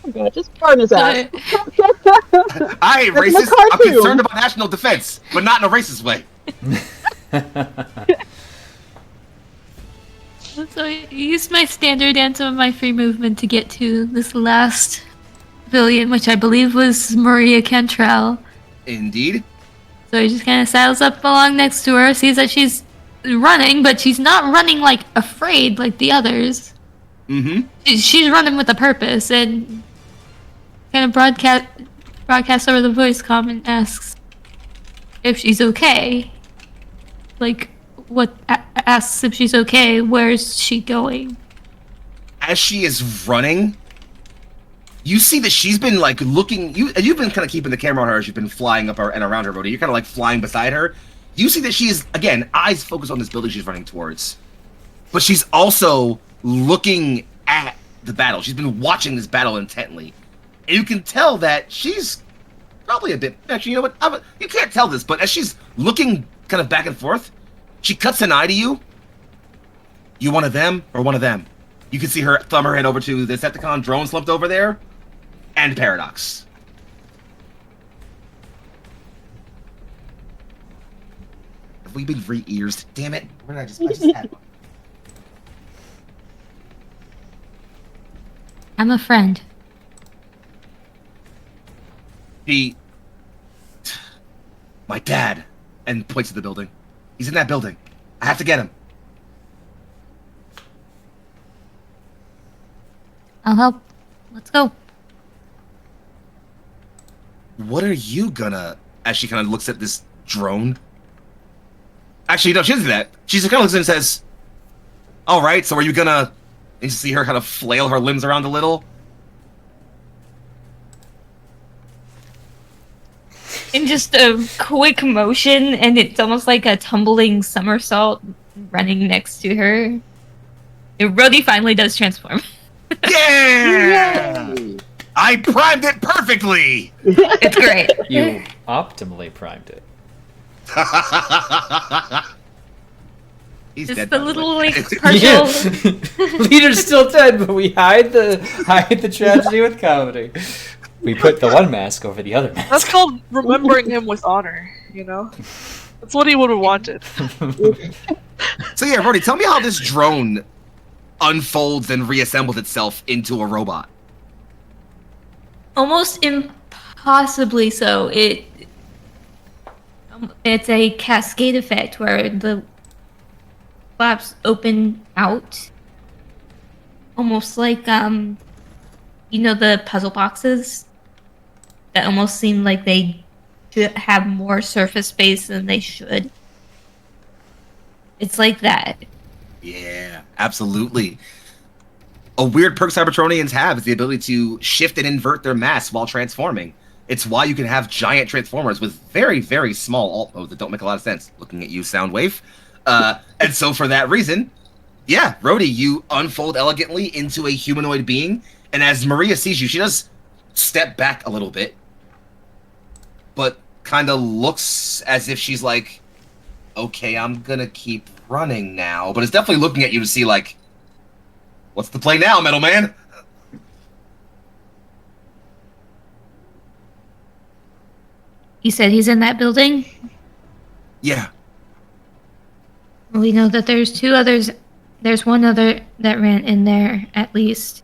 Oh God, just burn his ass. I ain't That's in racist. the I'm cartoon. concerned about national defense, but not in a racist way. So I used my standard and some of my free movement to get to this last civilian, which I believe was Maria Cantrell. Indeed. So he just kind of saddles up along next to her, sees that she's running, but she's not running like afraid like the others. Mm-hmm. She's running with a purpose, and kind of broadcasts over the voice comm and asks if she's okay. Like, asks if she's okay. Where's she going? As she is running, you see that she's been like looking. You've been kind of keeping the camera on her as you've been flying up her and around her, Rhodey. You're kind of like flying beside her. You see that she is again eyes focused on this building she's running towards, but she's also looking at the battle. She's been watching this battle intently, and you can tell that she's probably a bit. Actually, you know what? You can't tell this, but as she's looking kind of back and forth, she cuts an eye to you. You one of them or one of them? You can see her thumb her head over to the Decepticon drone slumped over there, and Paradox. Have we been re-ears? Damn it! Where did I just had one. I'm a friend. My dad, and points to the building. He's in that building. I have to get him. I'll help. Let's go. What are you gonna... As she kind of looks at this drone. Actually, no, she doesn't do that. She just kind of looks at it and says, all right, so are you gonna... And you see her kind of flail her limbs around a little. In just a quick motion, and it's almost like a tumbling somersault running next to her. Rhodey finally does transform. Yeah! I primed it perfectly! It's great. You optimally primed it. He's Just dead, the by the little way. like partial. Leader's still dead, but we hide the tragedy with comedy. We put the one mask over the other mask. That's called remembering him with honor, you know? That's what he would have wanted. So yeah, Rhodey, tell me how this drone unfolds and reassembles itself into a robot. Almost impossibly so. It's a cascade effect where the flaps open out, almost like the puzzle boxes that almost seem like they should have more surface space than they should. It's like that. Yeah, absolutely. A weird perk Cybertronians have is the ability to shift and invert their mass while transforming. It's why you can have giant transformers with very, very small alt modes that don't make a lot of sense. Looking at you, Soundwave. And so for that reason, yeah, Rhodey, you unfold elegantly into a humanoid being, and as Maria sees you, she does step back a little bit, but kind of looks as if she's like, okay, I'm gonna keep running now, but it's definitely looking at you to see like, what's the play now, Metal Man? You said he's in that building? Yeah. We know that there's two others. There's one other that ran in there, at least.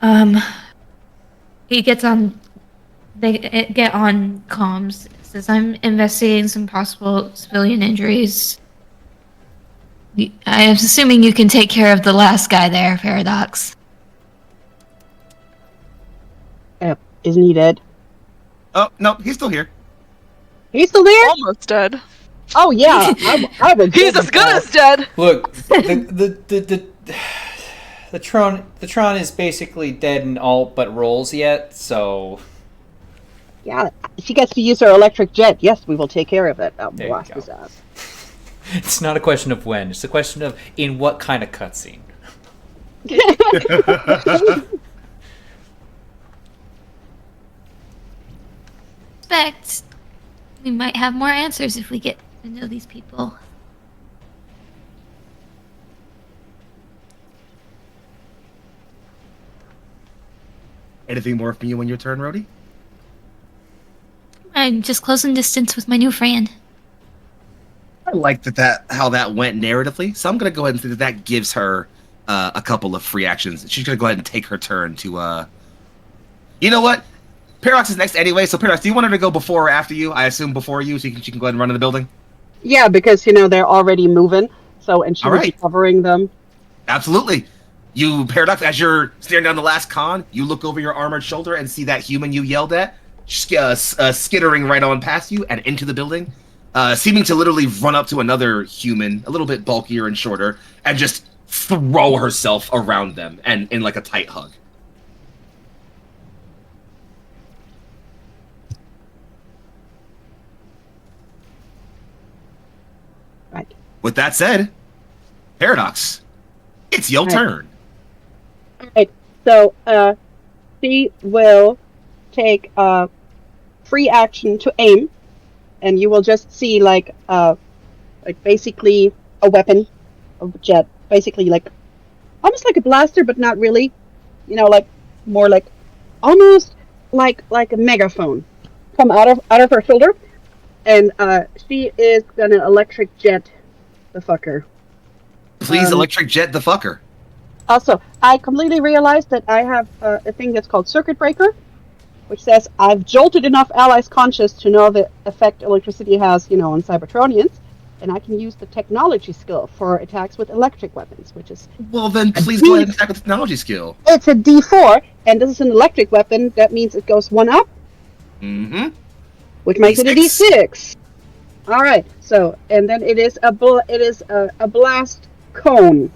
He gets on... They get on comms. Says, I'm investigating some possible civilian injuries. I'm assuming you can take care of the last guy there, Paradox. Isn't he dead? Oh, no, he's still here. He's still there? Almost dead. Oh yeah, I would. He's as good as dead! Look, the Tron is basically dead in all but rolls yet, so Yeah, she gets to use her electric jet. Yes, we will take care of it. I'll There you blast go. his ass. it's not a question of when, it's a question of in what kind of cutscene. Expect we might have more answers if we get to know these people. Anything more from you on your turn, Rhodey? I'm just close in distance with my new friend. like how that went narratively, so I'm gonna go ahead and say that gives her a couple of free actions. She's gonna go ahead and take her turn to. You know what? Paradox is next anyway. So Paradox, do you want her to go before or after you? I assume before you, so she can go ahead and run in the building. Yeah, because they're already moving. So and she would be covering them. Absolutely. You, Paradox, as you're staring down the last con, you look over your armored shoulder and see that human you yelled at skittering right on past you and into the building, seeming to literally run up to another human, a little bit bulkier and shorter, and just throw herself around them and in like a tight hug. Right. With that said, Paradox, it's your turn. Alright, so she will take free action to aim, and you will just see like basically a weapon of a jet, basically like almost like a blaster, but not really. Like more like almost like a megaphone come out of her shoulder, and she is gonna electric jet the fucker. Please electric jet the fucker. Also, I completely realized that I have a thing that's called Circuit Breaker, which says I've jolted enough allies conscious to know the effect electricity has, on Cybertronians, and I can use the technology skill for attacks with electric weapons, which is... Well, then please go ahead and attack with technology skill. It's a D4, and this is an electric weapon. That means it goes 1 up. Mm-hmm. Which makes it a D6. All right, so, and then it is a blast cone.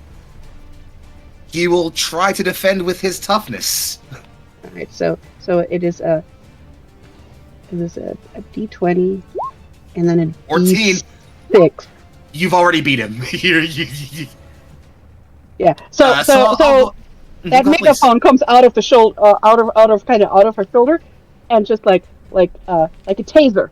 He will try to defend with his toughness. All right, so it is a D20, and then a 14. D6. You've already beat him. Yeah. So that megaphone comes out of the shoulder, out of her shoulder, and just like a taser.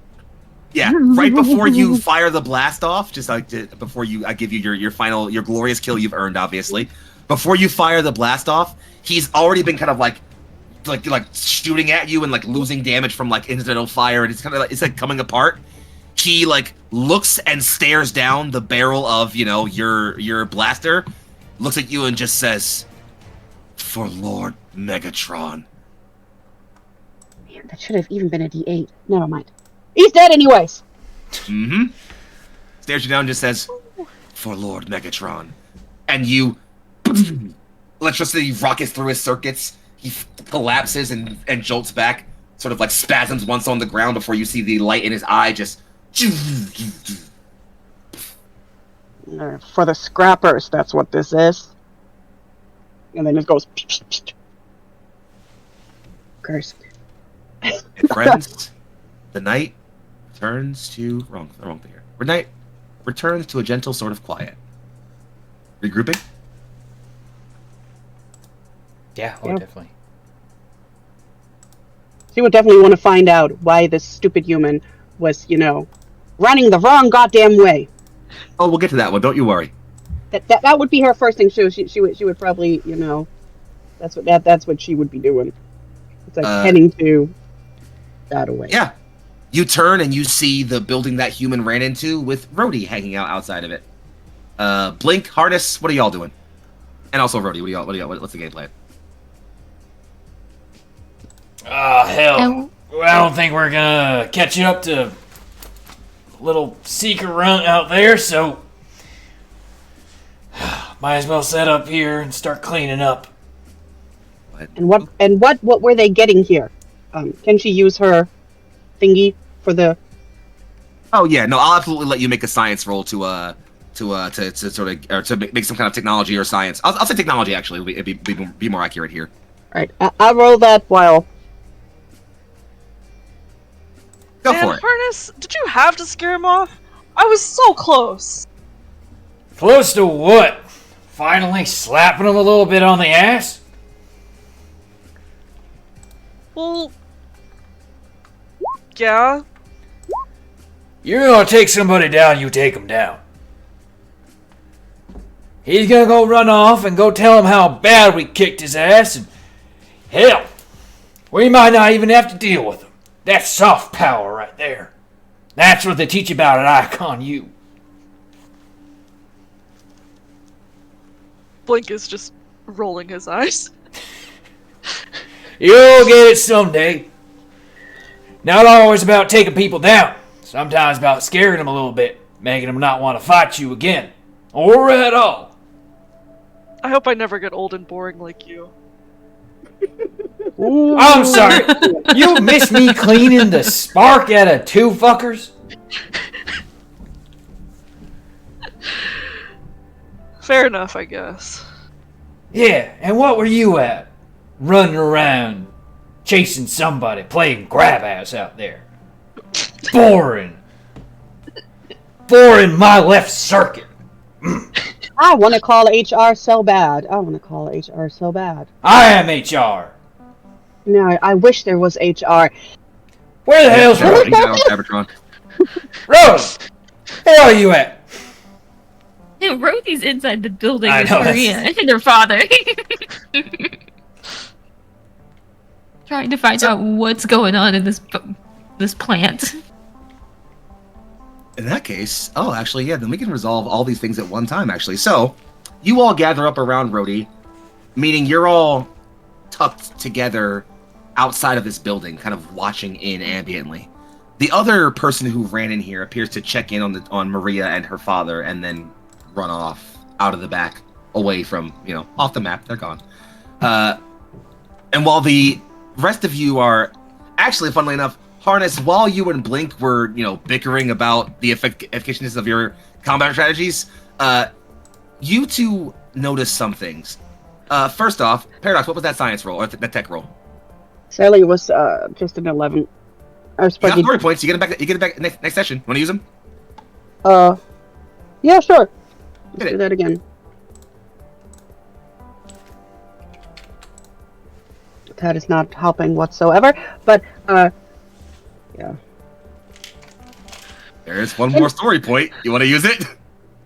Yeah, right before you fire the blast off, just like before I give you your glorious kill you've earned, obviously. Before you fire the blast off, he's already been kind of like shooting at you and like losing damage from like incidental fire, and it's kind of like it's like coming apart. He like looks and stares down the barrel of your blaster, looks at you and just says, "For Lord Megatron." Man, that should have even been a D8. Never mind. He's dead anyways. Mm-hmm. Stares you down and just says, "For Lord Megatron." And you... electricity rockets through his circuits. He collapses and jolts back, sort of like spasms once on the ground before you see the light in his eye just... For the scrappers, that's what this is. And then it goes... Curse. Friends, the night turns to... Wrong thing here. The night returns to a gentle sort of quiet. Regrouping? Yeah, definitely. She would definitely want to find out why this stupid human was, running the wrong goddamn way. Oh, we'll get to that one. Don't you worry. That would be her first thing. She would probably, that's what she would be doing. It's like heading to that away. Yeah. You turn and you see the building that human ran into with Rhodey hanging out outside of it. Blink, Harness, what are y'all doing? And also Rhodey, what's the game plan? Hell. I don't think we're gonna catch you up to a little secret run out there, so might as well set up here and start cleaning up. What? And what were they getting here? Can she use her thingy for the... Oh yeah, no, I'll absolutely let you make a science roll to sort of or to make some kind of technology or science. I'll say technology actually. It'd be more accurate here. All right, I'll roll that while. Go for it. Harness, did you have to scare him off? I was so close. Close to what? Finally slapping him a little bit on the ass? Well, yeah. You're gonna take somebody down, you take him down. He's gonna go run off and go tell him how bad we kicked his ass, and hell, we might not even have to deal with him. That's soft power right there. That's what they teach about at Icon U. Blink is just rolling his eyes. You'll get it someday. Not always about taking people down. Sometimes about scaring them a little bit, making them not want to fight you again. Or at all. I hope I never get old and boring like you. I'm sorry. You miss me cleaning the spark out of two fuckers? Fair enough, I guess. Yeah, and what were you at? Running around, chasing somebody, playing grab ass out there. Boring. Boring my left circuit. I want to call HR so bad. I want to call HR so bad. I am HR. No, I wish there was HR. Where the hell's Rody? Cybertron. Rody! Where are you at? Rothy's inside the building I with know, Maria and her father. Trying to find out what's going on in this plant. In that case, oh, actually, yeah, then we can resolve all these things at one time, actually. So, you all gather up around Rody, meaning you're all tucked together outside of this building, kind of watching in ambiently. The other person who ran in here appears to check in on Maria and her father, and then run off out of the back, away from, off the map. They're gone. And while the rest of you are, actually, funnily enough, Harness, while you and Blink were, bickering about the effectiveness of your combat strategies, you two noticed some things. First off, Paradox, what was that science roll, or that tech roll? Sally was just an 11. I was You got story points. You get it back next session. You want to use them? Yeah, sure. Hit Let's it. do that again. That is not helping whatsoever, but, yeah. There's one more story point. You want to use it?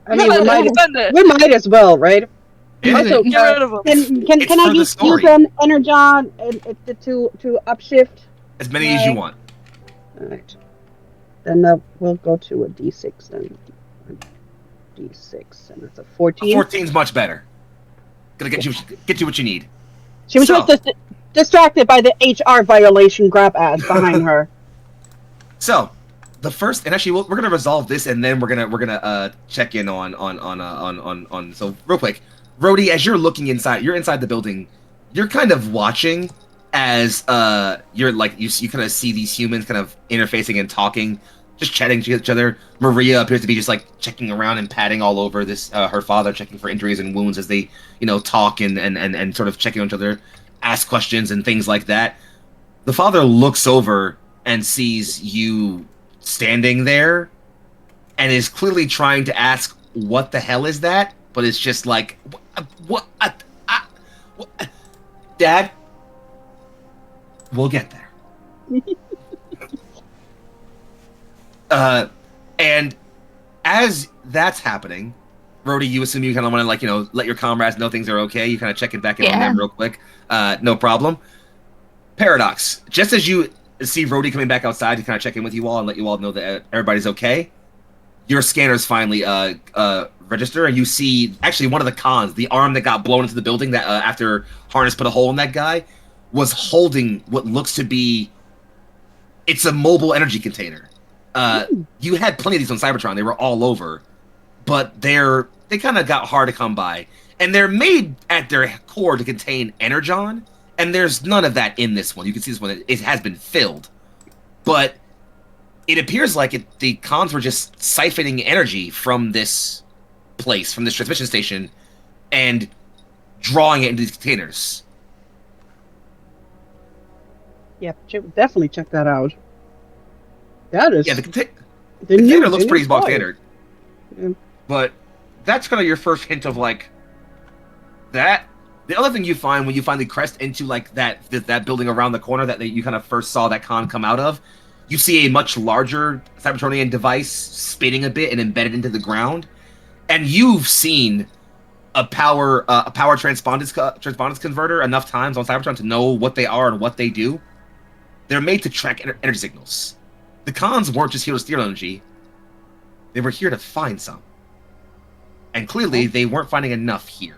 I mean, Spend it. we might as well, right? Yeah. Also, Get rid of him. can It's I for the use story. an energon to upshift? As many as you want. Alright. Then we'll go to a D6 then. A D6, and it's a 14. 14's much better. Gonna get you what you need. She was So- just distracted by the HR violation grab ass behind her. So, the first, and actually, we're gonna resolve this, and then we're gonna check in on. So, real quick, Rhodey, as you're looking inside, you're inside the building. You're kind of watching as you're like you kind of see these humans kind of interfacing and talking, just chatting to each other. Maria appears to be just like checking around and patting all over this her father, checking for injuries and wounds as they talk and sort of checking on each other, ask questions and things like that. The father looks over and sees you standing there and is clearly trying to ask what the hell is that, but it's just like what Dad, we'll get there. And as that's happening, Rhodey, you assume you kind of want to let your comrades know things are okay. You kind of check it back in on them real quick. No problem. Paradox, just as you see Rhodey coming back outside to kind of check in with you all and let you all know that everybody's okay, your scanners finally register, and you see actually one of the cons, the arm that got blown into the building that after Harness put a hole in that guy, was holding what looks to be, it's a mobile energy container. You had plenty of these on Cybertron. They were all over, but they kind of got hard to come by, and they're made at their core to contain energon, and there's none of that in this one. You can see this one; it has been filled, but it appears like the cons were just siphoning energy from this place, from this transmission station, and drawing it into these containers. Yeah, definitely check that out. That is. Yeah, the the new- container looks the pretty new bog toy. standard. Yeah. But that's kind of your first hint of that. The other thing you find when you finally crest into that building around the corner that you kind of first saw that con come out of, you see a much larger Cybertronian device spinning a bit and embedded into the ground, and you've seen a power transpondence converter enough times on Cybertron to know what they are and what they do. They're made to track energy signals. The cons weren't just here to steal energy; they were here to find some. And clearly, they weren't finding enough here.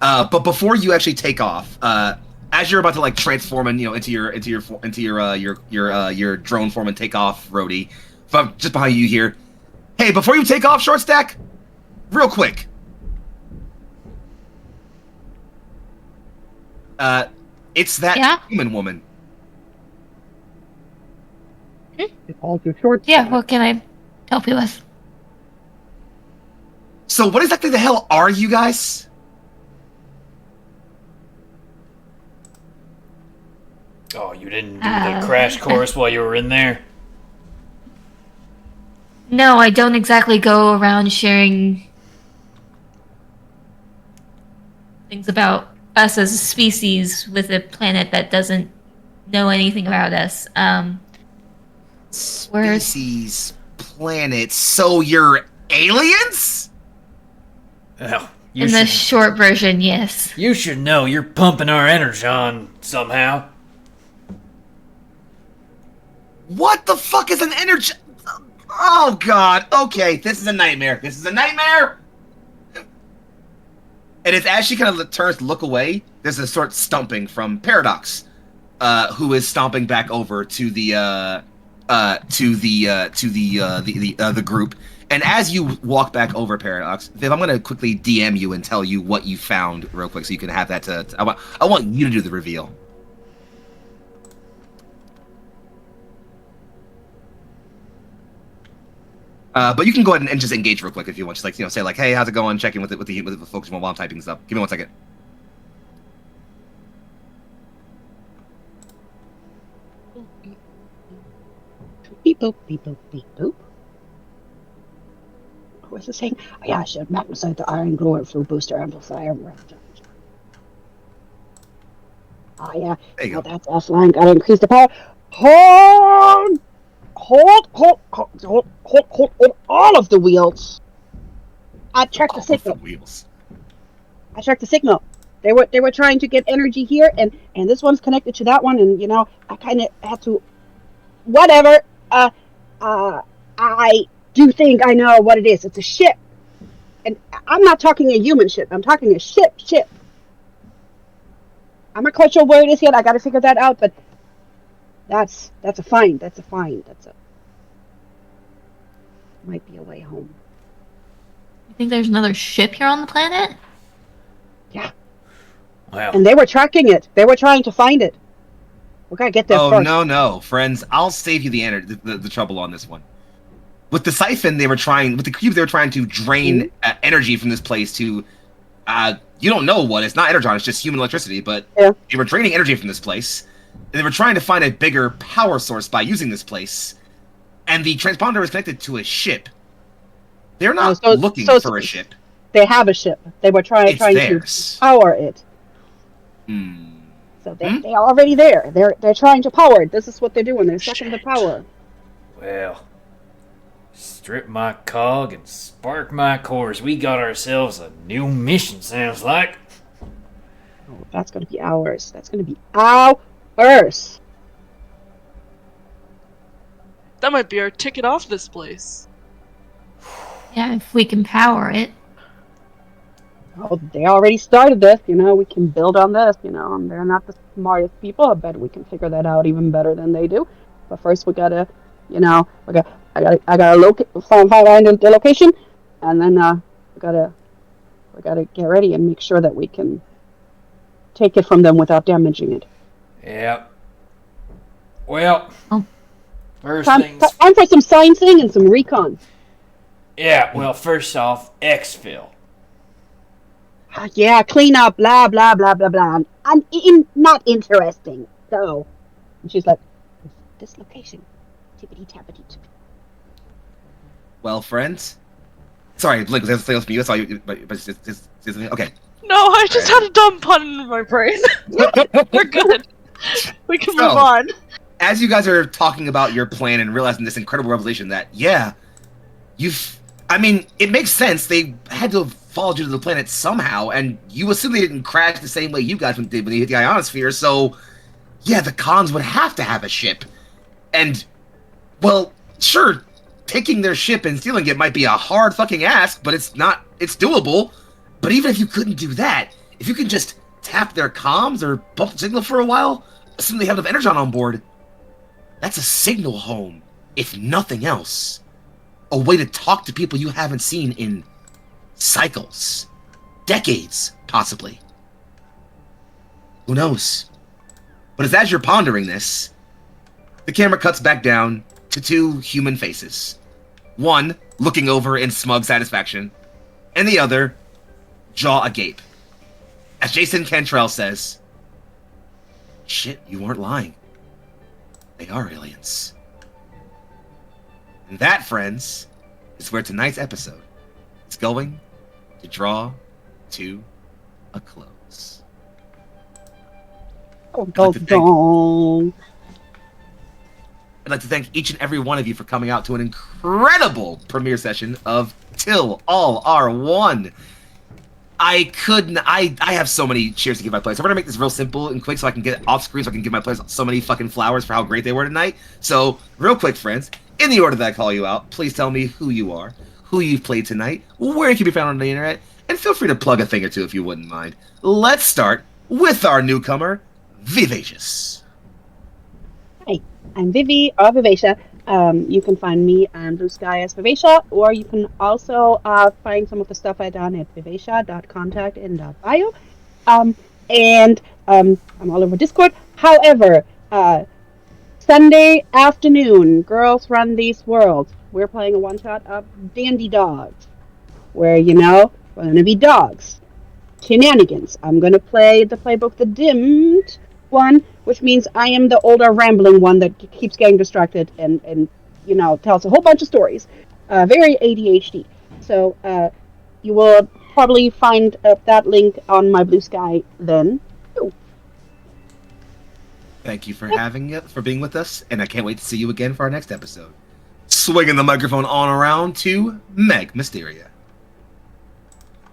But before you actually take off, as you're about to like transform and into your drone form and take off, Rhodey, from just behind you here. Hey, before you take off, Short Stack, real quick. It's that human woman. All too short. Yeah, what can I help you with? So what exactly the hell are you guys? Oh, you didn't do the crash course while you were in there? No, I don't exactly go around sharing things about us as a species with a planet that doesn't know anything about us. Species, planets, so you're aliens? Well, in the short version, yes. You should know you're pumping our energon somehow. What the fuck is an energy? Oh god, okay, this is a nightmare. This is a nightmare! And it's as she kind of turns to look away, there's a sort of stomping from Paradox, who is stomping back over to the group. And as you walk back over, Paradox, Viv, I'm gonna quickly DM you and tell you what you found real quick, so you can have that I want you to do the reveal. But you can go ahead and just engage real quick if you want. Just like say like, hey, how's it going? Check in with the folks while I'm typing this up. Give me 1 second. Beep boop, beep boop, beep boop. What was it saying? Oh, yeah, I should magnesize the iron glow and flow booster amplifier. Oh yeah. There you go. That's offline. Gotta increase the power. Hold all of the wheels. I checked the signal. I checked the signal. They were trying to get energy here, and this one's connected to that one, and I kind of had to. Whatever. I do think I know what it is. It's a ship, and I'm not talking a human ship. I'm talking a ship. I'm not quite sure where it is yet. I got to figure that out, but that's a find. Might be a way home. You think there's another ship here on the planet? Yeah. Wow. And they were tracking it. They were trying to find it. We gotta get there first. No, friends. I'll save you the trouble on this one. With the siphon, with the cube, they were trying to drain energy from this place to, you don't know what. It's not energon, it's just human electricity, but they were draining energy from this place. And they were trying to find a bigger power source by using this place. And the transponder is connected to a ship. They're not looking for a ship. They have a ship. They were trying to power it. So they're already there. They're trying to power it. This is what they're doing. They're sucking the power. Well, strip my cog and spark my cores. We got ourselves a new mission, sounds like. Oh, that's going to be ours. That's going to be ours. That might be our ticket off this place. Yeah, if we can power it. Oh, they already started this. We can build on this. They're not the smartest people. I bet we can figure that out even better than they do. But first, we gotta, I gotta find the location, and then we gotta get ready and make sure that we can take it from them without damaging it. Yeah. Well, first Time for some sciencing and some recon. Yeah, well, first off, exfil. Yeah, clean up, blah, blah, blah, blah, blah. I'm not interesting. So, and she's like, this location, tippity-tappity. Well, friends. Sorry, Blink, was there something else for you? But okay. No, I just had a dumb pun in my brain. We're good. We can move on. As you guys are talking about your plan and realizing this incredible revelation that, it makes sense. They had to have followed you to the planet somehow, and you assume they didn't crash the same way you guys did when they hit the ionosphere, so, yeah, the cons would have to have a ship. And, well, sure, taking their ship and stealing it might be a hard fucking ask, but it's doable. But even if you couldn't do that, if you can just tap their comms or bump the signal for a while, assuming they have enough energon on board, that's a signal home, if nothing else. A way to talk to people you haven't seen in cycles, decades, possibly. Who knows? But as you're pondering this, the camera cuts back down to two human faces. One looking over in smug satisfaction, and the other jaw agape. As Jason Cantrell says, "Shit, you weren't lying. They are aliens." And that, friends, is where tonight's episode is going to draw to a close. I'd like to thank each and every one of you for coming out to an incredible premiere session of Till All Are One. I have so many cheers to give my players. I'm gonna make this real simple and quick so I can get it off screen so I can give my players so many fucking flowers for how great they were tonight. So, real quick, friends, in the order that I call you out, please tell me who you are, who you've played tonight, where you can be found on the internet, and feel free to plug a thing or two if you wouldn't mind. Let's start with our newcomer, Vivacious. Hi, I'm Vivi or Vivacia. You can find me on Blue Sky as Vivacia, or you can also find some of the stuff I've done at vivacia.contact.bio. And I'm all over Discord. However, Sunday afternoon, Girls Run These Worlds. We're playing a one-shot of Dandy Dogs, where, we're going to be dogs. Shenanigans. I'm going to play the playbook The Dimmed one, which means I am the older rambling one that keeps getting distracted and tells a whole bunch of stories. Very ADHD. So you will probably find that link on my Blue Sky then. Ooh. Thank you for being with us, and I can't wait to see you again for our next episode. Swinging the microphone on around to Meg Mysteria.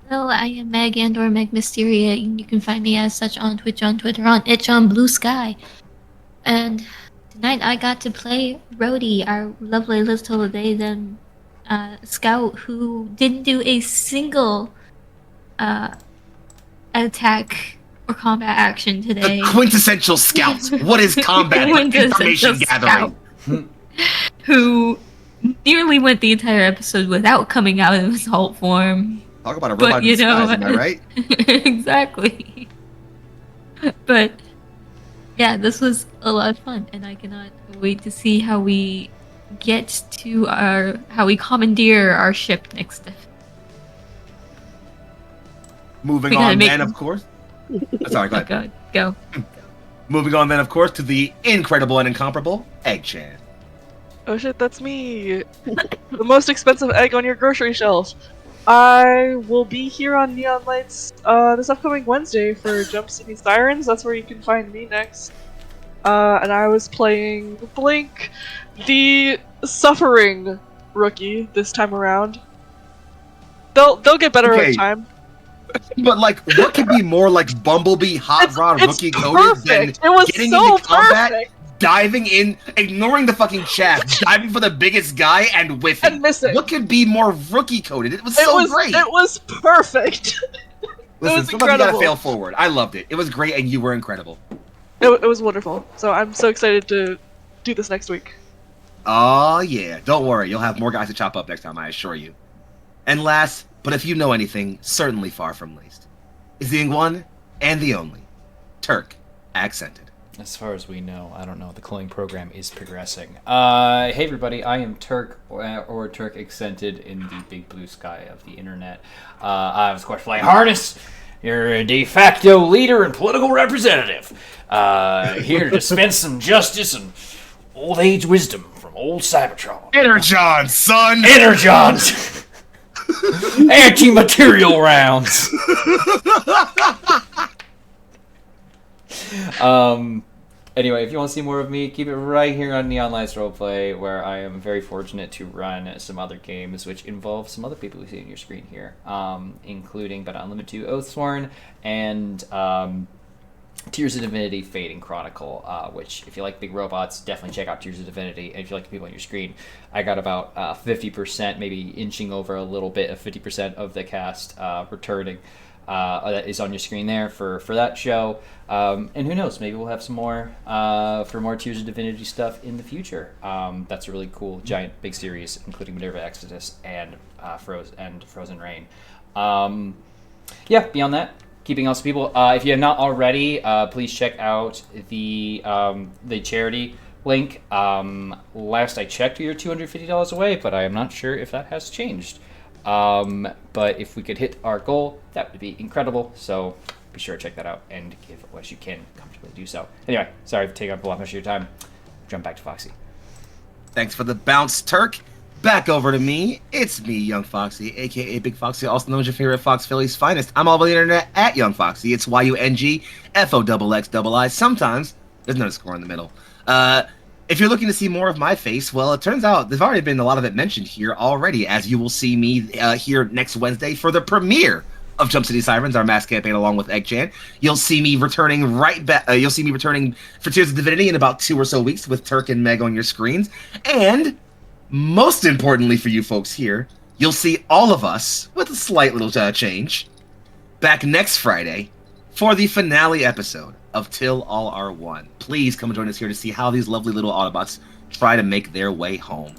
Hello, I am Meg and/or Meg Mysteria, and you can find me as such on Twitch, on Twitter, on Itch, on Blue Sky. And tonight I got to play Rhodey, our lovely little Leviathan scout who didn't do a single attack or combat action today. The quintessential scout. What is combat? Information gathering. Who nearly went the entire episode without coming out of his Hulk form. Talk about a robot disguise, am I right? Exactly. But yeah, this was a lot of fun, and I cannot wait to see how we commandeer our ship next time. Moving on then, of course. Sorry, go ahead. Go. Moving on then, of course, to the incredible and incomparable Egg Chan. Oh shit, that's me! The most expensive egg on your grocery shelf. I will be here on Neon Lights this upcoming Wednesday for Jump City Sirens. That's where you can find me next. And I was playing Blink, the suffering rookie this time around. They'll get better over time. But what could be more like Bumblebee Hot Rod rookie coded than getting so into combat, perfect. diving in, ignoring the fucking shaft, diving for the biggest guy and whiffing? And missing. What could be more rookie coded? It was great. It was perfect. Listen, sometimes you gotta fail forward. I loved it. It was great, and you were incredible. It was wonderful. So I'm so excited to do this next week. Oh yeah, don't worry. You'll have more guys to chop up next time, I assure you. And last, but if you know anything, certainly far from least, is the one and the only Turk Accented. As far as we know, I don't know. The cloning program is progressing. Hey everybody, I am Turk or Turk Accented in the big blue sky of the internet. I was quite flying Harness. You're a de facto leader and political representative. Here to dispense some justice and old age wisdom from old Cybertron. Energon, son! Energon! Anti-material rounds! Anyway, if you want to see more of me, keep it right here on Neon Lights Roleplay, where I am very fortunate to run some other games which involve some other people you see on your screen here, including but not limited to Oathsworn and Tears of Divinity Fading Chronicle, which, if you like big robots, definitely check out Tears of Divinity. And if you like the people on your screen, I got about 50%, maybe inching over a little bit of 50% of the cast returning that is on your screen there for that show. And who knows, maybe we'll have some more for more Tears of Divinity stuff in the future. That's a really cool, giant, big series, including Minerva Exodus and Frozen Rain. Beyond that, keeping awesome people. If you have not already, please check out the charity link. Last I checked, you're $250 away, but I am not sure if that has changed. But if we could hit our goal, that would be incredible. So be sure to check that out and give what you can comfortably do so. Anyway, sorry for taking up a lot much of your time. Jump back to Foxy. Thanks for the bounce, Turk. Back over to me. It's me, Young Foxy, aka Big Foxy, also known as your favorite Fox Philly's finest. I'm all over the internet at Young Foxy. It's YUNGFOXXII. Sometimes there's no score in the middle. If you're looking to see more of my face, well, it turns out there's already been a lot of it mentioned here already, as you will see me here next Wednesday for the premiere of Jump City Sirens, our mass campaign, along with Egg-chan. You'll see me returning right back. You'll see me returning for Tears of Divinity in about 2 or so weeks with Turk and Meg on your screens. And most importantly for you folks here, you'll see all of us, with a slight little change, back next Friday for the finale episode of Till All Are One. Please come and join us here to see how these lovely little Autobots try to make their way home.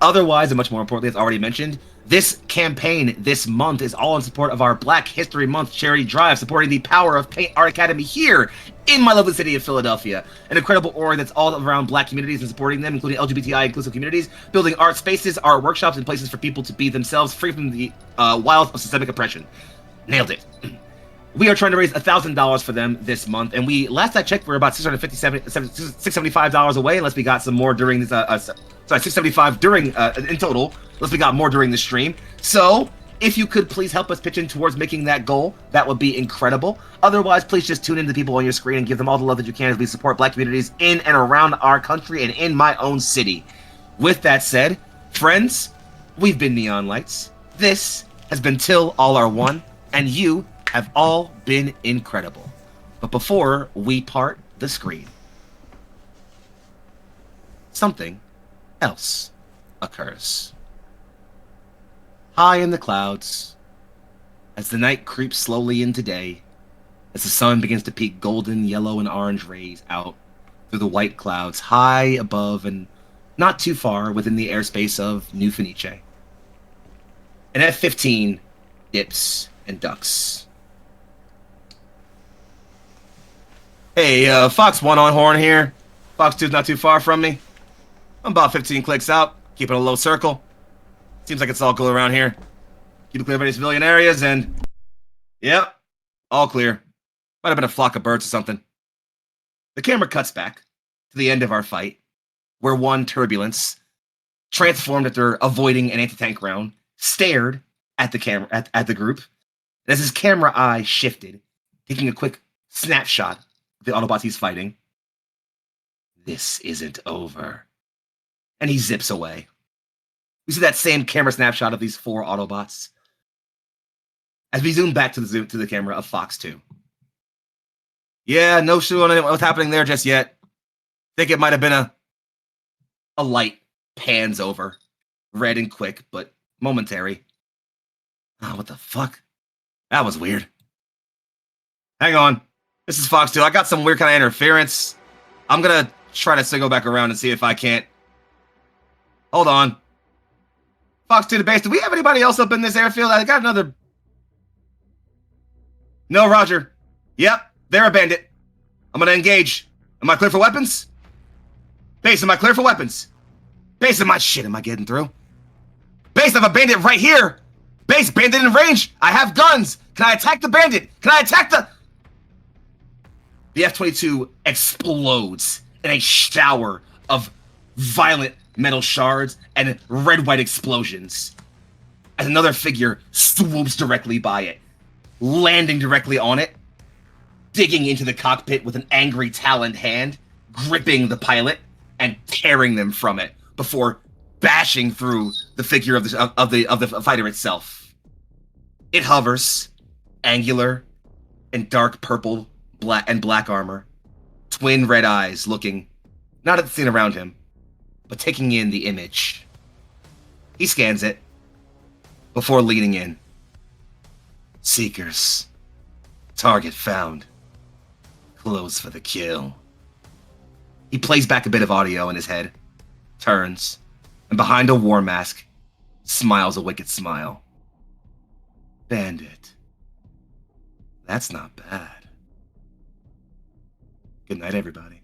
Otherwise, and much more importantly, as already mentioned, this campaign this month is all in support of our Black History Month charity drive, supporting the power of Paint Art Academy here in my lovely city of Philadelphia. An incredible org that's all around Black communities and supporting them, including LGBTI inclusive communities, building art spaces, art workshops, and places for people to be themselves, free from the wiles of systemic oppression. Nailed it. We are trying to raise $1,000 for them this month, and last I checked, we're about $675 away, unless we got some more during this. $675 during in total, unless we got more during the stream. So, if you could please help us pitch in towards making that goal, that would be incredible. Otherwise, please just tune in to the people on your screen and give them all the love that you can as we support Black communities in and around our country and in my own city. With that said, friends, we've been Neon Lights. This has been Till All Are One, and you have all been incredible. But before we part the screen, something else occurs. High in the clouds, as the night creeps slowly into day, as the sun begins to peek golden, yellow, and orange rays out through the white clouds high above and not too far within the airspace of New Fenice, an F-15 dips and ducks. Hey, Fox 1 on horn here. Fox 2's not too far from me. I'm about 15 clicks out, keeping a low circle. Seems like it's all cool around here. Keep it clear of any civilian areas, and... Yep, all clear. Might have been a flock of birds or something. The camera cuts back to the end of our fight, where one turbulence, transformed after avoiding an anti-tank round, stared at the camera at the group. And as his camera eye shifted, taking a quick snapshot the Autobots he's fighting. This isn't over. And he zips away. We see that same camera snapshot of these 4 Autobots as we zoom back to the camera of Fox 2. Yeah, no clue on what's happening there just yet. Think it might have been a light pans over. Red and quick, but momentary. Ah, what the fuck? That was weird. Hang on. This is Fox 2. I got some weird kind of interference. I'm gonna try to signal back around and see if I can't. Hold on. Fox 2 to base. Do we have anybody else up in this airfield? I got another. No, Roger. Yep, they're a bandit. I'm gonna engage. Am I clear for weapons? Base, am I clear for weapons? Base, am I getting through? Base, I have a bandit right here. Base, bandit in range. I have guns. Can I attack the bandit? Can I attack the... The F-22 explodes in a shower of violent metal shards and red-white explosions as another figure swoops directly by it, landing directly on it, digging into the cockpit with an angry taloned hand, gripping the pilot and tearing them from it before bashing through the figure of the fighter itself. It hovers, angular and dark purple, black armor, twin red eyes looking not at the scene around him, but taking in the image. He scans it before leaning in. Seekers, Target found. Close for the kill. He plays back a bit of audio in his head, turns, and behind a war mask, smiles a wicked smile. Bandit. That's not bad. Good night, everybody.